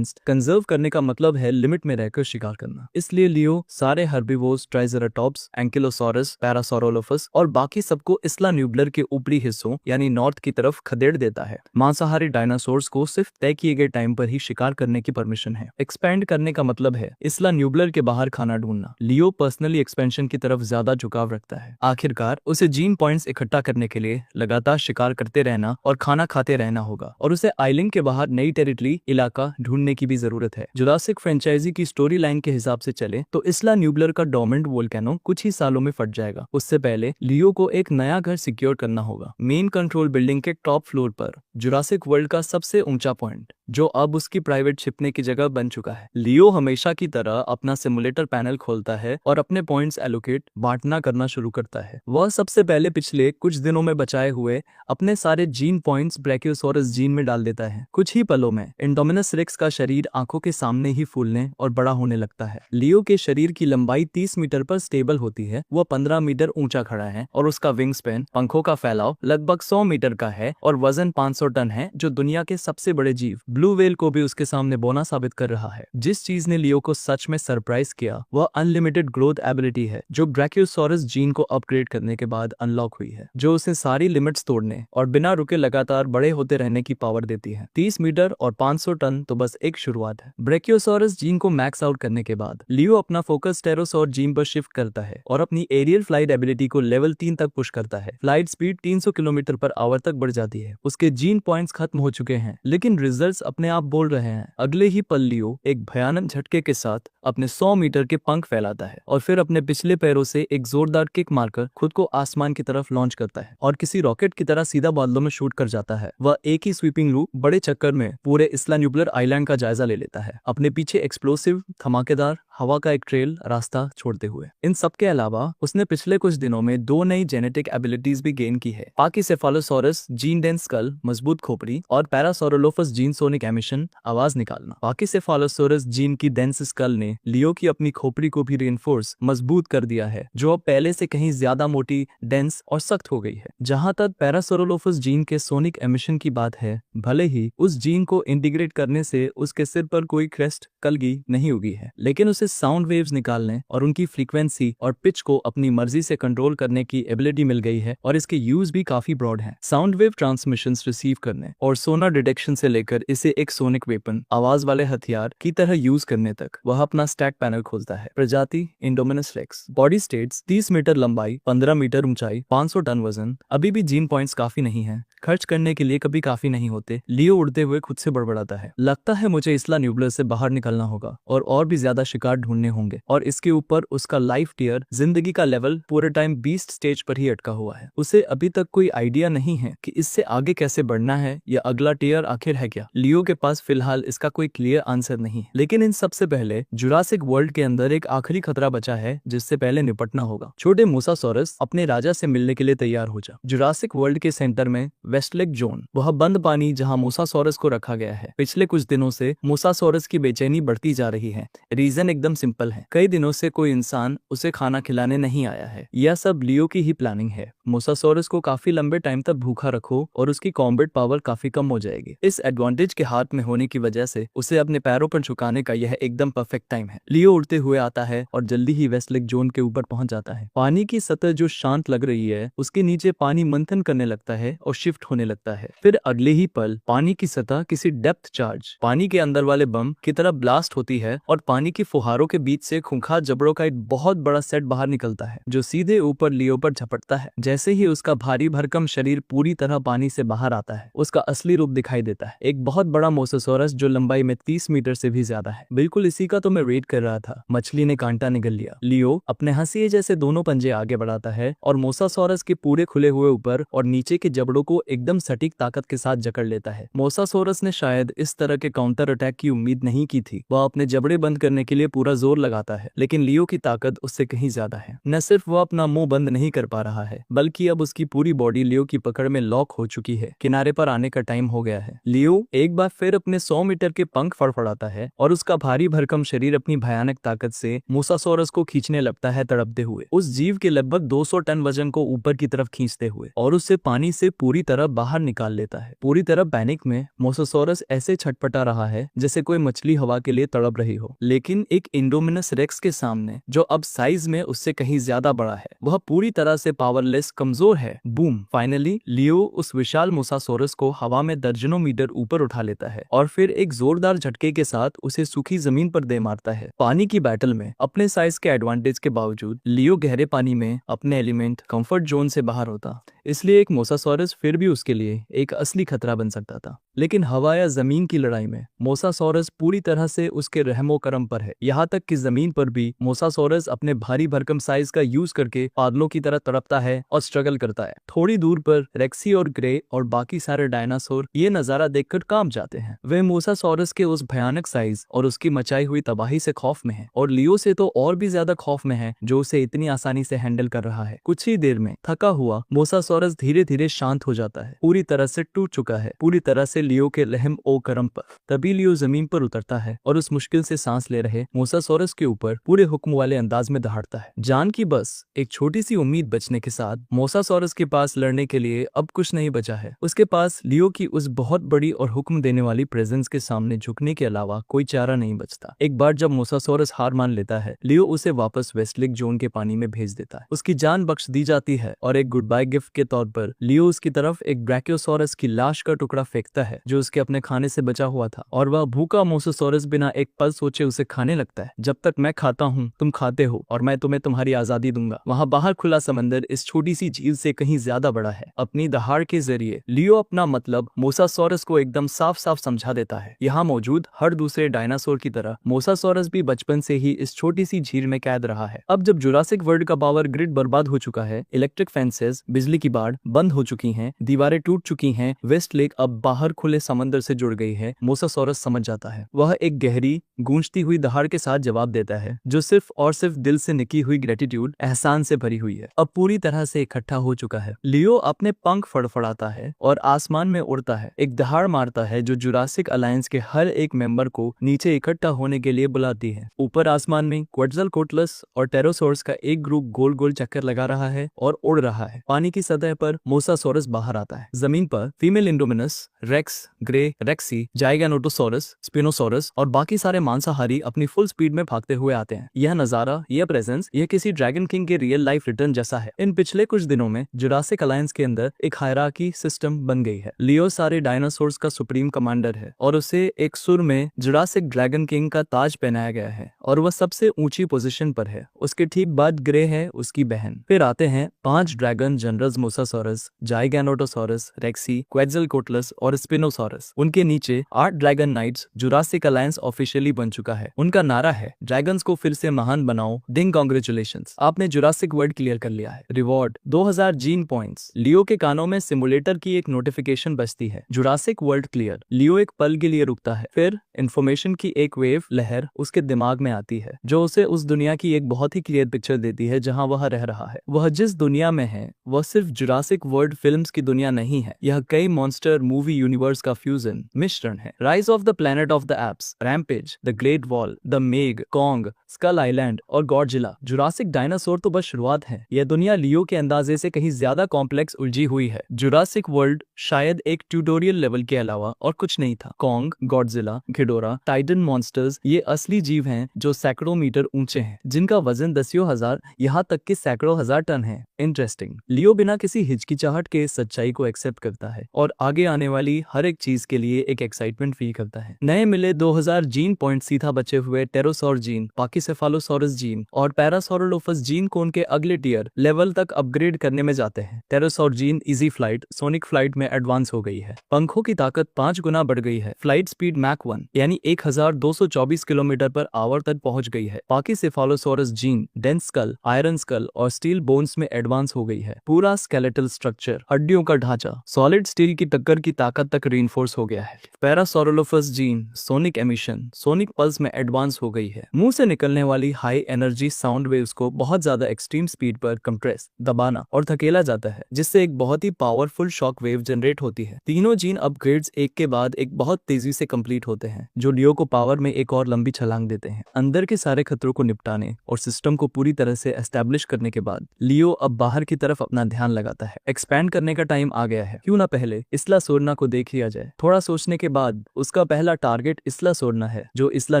कंजर्व करने का मतलब है लिमिट में रहकर शिकार करना। इसलिए लियो सारे हर्बीवोर्स, ट्राइसेराटॉप्स, एंकिलोसॉरस, पैरासौरोलोफस और बाकी सबको इस्ला न्यूबलर के ऊपरी हिस्सों यानी नॉर्थ की तरफ खदेड़ देता है। मांसाहारी डायनासोर्स को सिर्फ तय किए गए टाइम पर ही शिकार करने की परमिशन है। एक्सपैंड करने का मतलब है इस्ला न्यूबलर के बाहर खाना ढूंढना। लियो पर्सनली एक्सपेंशन की तरफ ज्यादा झुकाव रखता है। आखिरकार उसे जीन पॉइंट्स इकट्ठा करने के लिए लगातार शिकार करते रहना और खाना खाते रहना होगा, और उसे आइलैंड के बाहर नई टेरिटरी इलाका ढूंढने की भी जरूरत है। जुरासिक फ्रेंचाइजी की स्टोरी लाइन के हिसाब से चले तो इस्ला न्यूबलर का डोरमेंट वोल्केनो कुछ ही सालों में फट जाएगा। उससे पहले लियो को एक नया घर सिक्योर करना होगा। मेन कंट्रोल बिल्डिंग के टॉप फ्लोर पर जुरासिक वर्ल्ड का सबसे ऊंचा पॉइंट, जो अब उसकी प्राइवेट छिपने की जगह बन चुका है। लियो हमेशा की तरह अपना सिमुलेटर पैनल खोलता है और अपने पॉइंट्स एलोकेट, बांटना करना शुरू करता है। वह सबसे पहले पिछले कुछ दिनों में बचाए हुए अपने सारे जीन पॉइंट्स ब्रैकियोसॉरस जीन में डाल देता है। कुछ ही पलों में इंडोमिनस रेक्स का शरीर आंखों के सामने ही फूलने और बड़ा होने लगता है। लियो के शरीर की लंबाई 30 मीटर पर स्टेबल होती है। वह 15 मीटर ऊंचा खड़ा है और उसका विंग स्पैन, पंखों का फैलाव लगभग 100 मीटर का है और वजन 500 टन है, जो दुनिया के सबसे बड़े जीव ब्लू व्हेल को भी उसके सामने बोना साबित कर रहा है। जिस चीज ने लियो को सच में सरप्राइज किया वह अनलिमिटेड ग्रोथ एबिलिटी है, जो ब्रैकियोसॉरस जीन को अपग्रेड करने के बाद अनलॉक हुई है, जो उसे सारी लिमिट्स तोड़ने और बिना रुके लगातार बड़े होते रहने की पावर देती है। 30 मीटर और 500 टन तो बस एक शुरुआत है। ब्रैकियोसॉरस जीन को मैक्स आउट करने के बाद लियो अपना फोकस टेरोसॉर जीन पर शिफ्ट करता है और अपनी एरियल फ्लाइट एबिलिटी को लेवल 3 तक पुश करता है। Flight speed 300 kilometre per hour तक बढ़ जाती है। उसके जीन पॉइंट्स खत्म हो चुके हैं, लेकिन रिजल्ट्स अपने आप बोल रहे हैं। अगले ही पल लियो एक भयानक झटके के साथ अपने 100 मीटर के पंख फैलाता है और फिर अपने पिछले पैरों से एक जोरदार किक मारकर खुद को आसमान की तरफ लॉन्च करता है और किसी रॉकेट की तरह सीधा बादलों में शूट कर जाता है। वह एक ही स्वीपिंग लूप बड़े चक्कर में पूरे इस्ला न्यूबलर आइलैंड का जायजा ले लेता है, अपने पीछे एक्सप्लोसिव, धमाकेदार हवा का एक ट्रेल रास्ता छोड़ते हुए। इन सब के अलावा उसने पिछले कुछ दिनों में 2 नई जेनेटिक एबिलिटीज भी गेन की है। पाकीसेफालोसॉरस जीन डेंस स्कल, मजबूत खोपड़ी, और पैरासौरोलोफस जीन सोनिक एमिशन, आवाज निकालना। पाकीसेफालोसॉरस जीन की डेंस स्कल ने लियो की अपनी खोपड़ी को भी रिइंफोर्स, मजबूत कर दिया है, जो अब पहले से कहीं ज्यादा मोटी, डेंस और सख्त हो गई है। जहां तक पैरासौरोलोफस जीन के सोनिक एमिशन की बात है, भले ही उस जीन को इंटीग्रेट करने से उसके सिर पर कोई क्रेस्ट, कलगी नहीं उगी है, लेकिन उसे साउंड वेव्स निकालने और उनकी फ्रीक्वेंसी और पिच को अपनी मर्जी से कंट्रोल करने की एबिलिटी मिल गई है, और इसके यूज भी काफी ब्रॉड हैं। साउंड वेव ट्रांसमिशंस रिसीव करने और सोनार डिटेक्शन से लेकर इसे एक सोनिक वेपन, आवाज वाले हथियार की तरह यूज करने तक वह अपना स्टैक पैनल खोलता है। प्रजाति Indominus racks. Body states 30 metre लंबाई, 15 मीटर ऊंचाई, 500 टन वजन। अभी भी जीन पॉइंट्स काफी नहीं है, खर्च करने के लिए कभी काफी नहीं होते। लियो उड़ते हुए खुद से बड़बड़ाता है, लगता है मुझे इस्ला न्यूबलर से बाहर निकलना होगा और भी ज्यादा शिकार ढूंढने होंगे। और इसके ऊपर उसका लाइफ टियर, जिंदगी का लेवल पूरे टाइम बीस्ट स्टेज पर ही अटका हुआ है। उसे अभी तक कोई आइडिया नहीं है कि इससे आगे कैसे बढ़ना है या अगला टियर आखिर है क्या। लियो के पास फिलहाल इसका कोई क्लियर आंसर नहीं है, लेकिन इन सबसे पहले जुरासिक वर्ल्ड के अंदर एक आखिरी खतरा बचा है जिससे पहले निपटना होगा। छोटे मोसासॉरस, अपने राजा से मिलने के लिए तैयार हो जा। जुरासिक वर्ल्ड के सेंटर में वेस्टलेक जोन, वह बंद पानी जहां मोसासॉरस को रखा गया है। पिछले कुछ दिनों से मोसासॉरस की बेचैनी बढ़ती जा रही है। रीजन एकदम सिंपल है, कई दिनों से कोई इंसान उसे खाना खिलाने नहीं आया है। यह सब लियो की ही प्लानिंग है। मोसासॉरस को काफी लंबे टाइम तक भूखा रखो और उसकी कॉम्बैट पावर काफी कम हो जाएगी। इस एडवांटेज के हाथ में होने की वजह से उसे अपने पैरों पर झुकाने का यह एकदम परफेक्ट टाइम है। लियो उड़ते हुए आता है और जल्दी ही वेस्टलेक जोन के ऊपर पहुंच जाता है। पानी की सतह जो शांत लग रही है, उसके नीचे पानी मंथन करने लगता है और शिफ्ट होने लगता है। फिर अगले ही पल पानी की सतह किसी डेप्थ चार्ज, पानी के अंदर वाले बम की तरह ब्लास्ट होती है और पानी की फुहारों के बीच से खूंखार जबड़ों का एक बहुत बड़ा सेट बाहर निकलता है, जो सीधे ऊपर लियो पर झपटता है। जैसे ही उसका भारी भरकम शरीर पूरी तरह पानी से बाहर आता है, उसका असली रूप दिखाई देता है। एक बहुत बड़ा मोसासॉरस जो लंबाई में 30 मीटर से भी ज्यादा है। बिल्कुल इसी का तो मैं वेट कर रहा था। मछली ने कांटा निगल लिया। लियो अपने हंसिए जैसे दोनों पंजे आगे बढ़ाता है और मोसासॉरस के पूरे खुले हुए ऊपर और नीचे के जबड़ों को एकदम सटीक ताकत के साथ जकड़ लेता है। मोसासॉरस ने शायद इस तरह के काउंटर अटैक की उम्मीद नहीं की थी। वह अपने जबड़े बंद करने के लिए पूरा जोर लगाता है, लेकिन लियो की ताकत उससे कहीं ज्यादा है। न सिर्फ वह अपना मुंह बंद नहीं कर पा रहा है, बल्कि बल्कि अब उसकी पूरी बॉडी लियो की पकड़ में लॉक हो चुकी है। किनारे पर आने का टाइम हो गया है। लियो एक बार फिर अपने 100 मीटर के पंख फड़फड़ाता है और उसका भारी भरकम शरीर अपनी भयानक ताकत से मोसासॉरस को खींचने लगता है, तड़पते हुए, उस जीव के लगभग 200 टन वजन को ऊपर की तरफ खींचते हुए, और उससे पानी से पूरी तरह बाहर निकाल लेता है। पूरी तरह पैनिक में मोसासॉरस ऐसे छटपटा रहा है जैसे कोई मछली हवा के लिए तड़प रही हो, लेकिन एक इंडोमिनस रेक्स के सामने, जो अब साइज में उससे कहीं ज्यादा बड़ा है, वह पूरी तरह से पावरलेस, कमजोर है। बूम! फाइनली लियो उस विशाल मोसासॉरस को हवा में दर्जनों मीटर ऊपर उठा लेता है और फिर एक जोरदार झटके के साथ उसे सूखी जमीन पर दे मारता है। पानी की बैटल में अपने साइज के एडवांटेज के बावजूद लियो गहरे पानी में अपने एलिमेंट कंफर्ट जोन से बाहर होता, इसलिए एक मोसासॉरस फिर भी उसके लिए एक असली खतरा बन सकता था। लेकिन हवा या जमीन की लड़ाई में मोसासॉरस पूरी तरह से उसके रहमो करम पर है। यहाँ तक कि जमीन पर भी मोसासॉरस अपने भारी भरकम साइज का यूज करके पागलों की तरह तड़पता है और स्ट्रगल करता है। थोड़ी दूर पर रेक्सी और ग्रे और बाकी सारे डायनासोर ये नजारा देखकर कांप जाते हैं। वे मोसासॉरस के उस भयानक साइज और उसकी मचाई हुई तबाही से खौफ में है, और लियो से तो और भी ज्यादा खौफ में है, जो उसे इतनी आसानी से हैंडल कर रहा है। कुछ ही देर में थका हुआ मोसासॉरस धीरे धीरे शांत हो जाता है, पूरी तरह से टूट चुका है, पूरी तरह से लियो के रहम ओ करम पर। तभी लियो जमीन पर उतरता है और उस मुश्किल से सांस ले रहे मोसासॉरस के ऊपर पूरे हुक्म वाले अंदाज में दहाड़ता है। जान की बस एक छोटी सी उम्मीद बचने के साथ मोसासॉरस के पास लड़ने के लिए अब कुछ नहीं बचा है। उसके पास लियो की उस बहुत बड़ी और हुक्म देने वाली प्रेजेंस के सामने झुकने के अलावा कोई चारा नहीं बचता। एक बार जब मोसासॉरस हार मान लेता है, लियो उसे वापस वेस्टलिक जोन के पानी में भेज देता है। उसकी जान बख्श दी जाती है और एक गुड बाय गिफ्ट के तौर पर लियो उसकी तरफ एक ब्रैकियोसॉरस की लाश का टुकड़ा फेंकता है, जो उसके अपने खाने से बचा हुआ था, और वह भूखा मोसासॉरस बिना एक पल सोचे उसे खाने लगता है। जब तक मैं खाता हूँ तुम खाते हो, और मैं तुम्हें तुम्हारी आजादी दूंगा। वहाँ बाहर खुला समंदर इस छोटी सी झील से कहीं ज्यादा बड़ा है। अपनी दहाड़ के जरिए लियो अपना मतलब मोसासॉरस को एकदम साफ साफ समझा देता है। यहाँ मौजूद हर दूसरे डायनासोर की तरह मोसासॉरस भी बचपन से ही इस छोटी सी झील में कैद रहा है। अब जब जुरासिक वर्ल्ड का पावर ग्रिड बर्बाद हो चुका है, इलेक्ट्रिक फेंसेस, बिजली की बाढ़ बंद हो चुकी हैं, दीवारें टूट चुकी हैं, वेस्ट लेक अब बाहर खुले समंदर से जुड़ गई है, मोसासॉरस समझ जाता है। वह एक गहरी गूंजती हुई दहाड़ के साथ जवाब देता है, जो सिर्फ और सिर्फ दिल से निकी हुई ग्रेटिट्यूड, एहसान से भरी हुई है। अब पूरी तरह से इकट्ठा हो चुका है। लियो अपने पंख फड़फड़ाता है और आसमान में उड़ता है, एक दहाड़ मारता है जो जुरासिक अलायंस के हर एक मेंबर को नीचे इकट्ठा होने के लिए बुलाती है। ऊपर आसमान में क्वेट्ज़लकोट्लस और टेरोसॉरस का एक ग्रुप गोल गोल चक्कर लगा रहा है और उड़ रहा है। पानी की सतह पर मोसासॉरस बाहर आता है। जमीन पर female Indominus, rex, grey, Rexy, Giganotosaurus, Spinosaurus और बाकी सारे मांसाहारी अपनी फुल स्पीड में भागते हुए आते हैं। यह नजारा, यह प्रेजेंस, यह किसी ड्रैगन किंग के रियल लाइफ रिटर्न जैसा है। इन पिछले कुछ दिनों में जुरासिक अलायंस के अंदर एक हायरार्की सिस्टम बन गई है। लियो सारे डायनासोर्स का सुप्रीम कमांडर है और उसे एक सुर में जुरासिक ड्रैगन किंग का ताज पहनाया गया है और वह सबसे ऊंची पोजीशन पर है। उसके ठीक बाद ग्रे है, उसकी बहन। फिर आते हैं 5 dragon generals, Mosasaurus, Giganotosaurus, Rexy, Quetzalcoatlus और स्पिनोसॉरस। उनके नीचे 8 dragon knights. Jurassic alliance officially बन चुका है। उनका नारा है, ड्रैगन्स को फिर से महान बनाओ। डिंग कांग्रेचुलेशंस, आपने जुरासिक वर्ल्ड क्लियर कर लिया है। Reward 2000 gene points. लियो के कानों में सिमुलेटर की एक नोटिफिकेशन बजती है, जुरासिक वर्ल्ड क्लियर। लियो एक पल के लिए रुकता है, फिर इंफॉर्मेशन की एक वेव लहर उसके दिमाग में आती है, जो उसे उस दुनिया की एक बहुत ही क्लियर पिक्चर देती है जहां वह रह रहा है। वह जिस दुनिया में है वह सिर्फ जुरासिक वर्ल्ड फिल्म्स की दुनिया नहीं है, यह कई मॉन्स्टर मूवी यूनिवर्स का फ्यूजन, मिश्रण है। Rise of the Planet of the Apes, Rampage, the Great Wall, the Meg, Kong, Skull Island और गॉडजिला। जुरासिक डायनासोर तो बस शुरुआत है, यह दुनिया लियो के अंदाजे से कहीं ज्यादा कॉम्प्लेक्स उलझी हुई है। जुरासिक वर्ल्ड शायद एक ट्यूटोरियल लेवल के अलावा और कुछ नहीं था। कॉन्ग, गॉडजिला, घिडोरा, टाइटन मॉन्स्टर्स ये असली जीव हैं जो सैकड़ों मीटर ऊंचे हैं, जिनका वजन दसियों हजार यहाँ तक कि सैकड़ों हजार टन है। इंटरेस्टिंग। लियो बिना किसी हिचकिचाहट के सच्चाई को एक्सेप्ट करता है और आगे आने वाली हर एक चीज के लिए एक एक्साइटमेंट फील करता है। नए मिले 2000 जीन पॉइंट सीधा बचे हुए टेरोसॉर जीन, पाकीसेफालोसॉरस जीन और पैरासॉरोलोफस जीन को उनके अगले टियर लेवल तक अपग्रेड करने में जाते हैं। Pterosaur gene easy flight, sonic flight में एडवांस हो गई है। पंखों की ताकत 5 गुना बढ़ गई है। फ्लाइट स्पीड मैक 1 यानी 1224 किलोमीटर पर आवर तक तक पहुंच गई है। Pachycephalosaurus gene dense skull, iron skull और स्टील बोन्स में एडवांस हो गई है। पूरा स्केलेटल स्ट्रक्चर, हड्डियों का ढांचा सॉलिड स्टील की टक्कर की ताकत तक रीइंफोर्स हो गया है। Parasaurolophus gene sonic emission, sonic pulse में एडवांस हो गई है। मुंह से निकलने वाली हाई एनर्जी साउंड वेव्स को बहुत ज्यादा एक्सट्रीम स्पीड पर कंप्रेस, दबाना और धकेला जाता है, जिससे एक बहुत ही पावरफुल शॉक वेव जनरेट होती है। तीनों जीन अपग्रेड्स एक के बाद एक बहुत तेजी से कंप्लीट होते हैं, जो लियो को पावर में एक और लंबी छलांग देते हैं। अंदर के सारे खतरों को निपटाने और सिस्टम को पूरी तरह से एस्टेब्लिश करने के बाद लियो अब बाहर की तरफ अपना ध्यान लगाता है। एक्सपैंड करने का टाइम आ गया है, क्यों ना पहले इस्ला सोर्ना को देख लिया जाए। थोड़ा सोचने के बाद उसका पहला टारगेट इस्ला सोर्ना है, जो इस्ला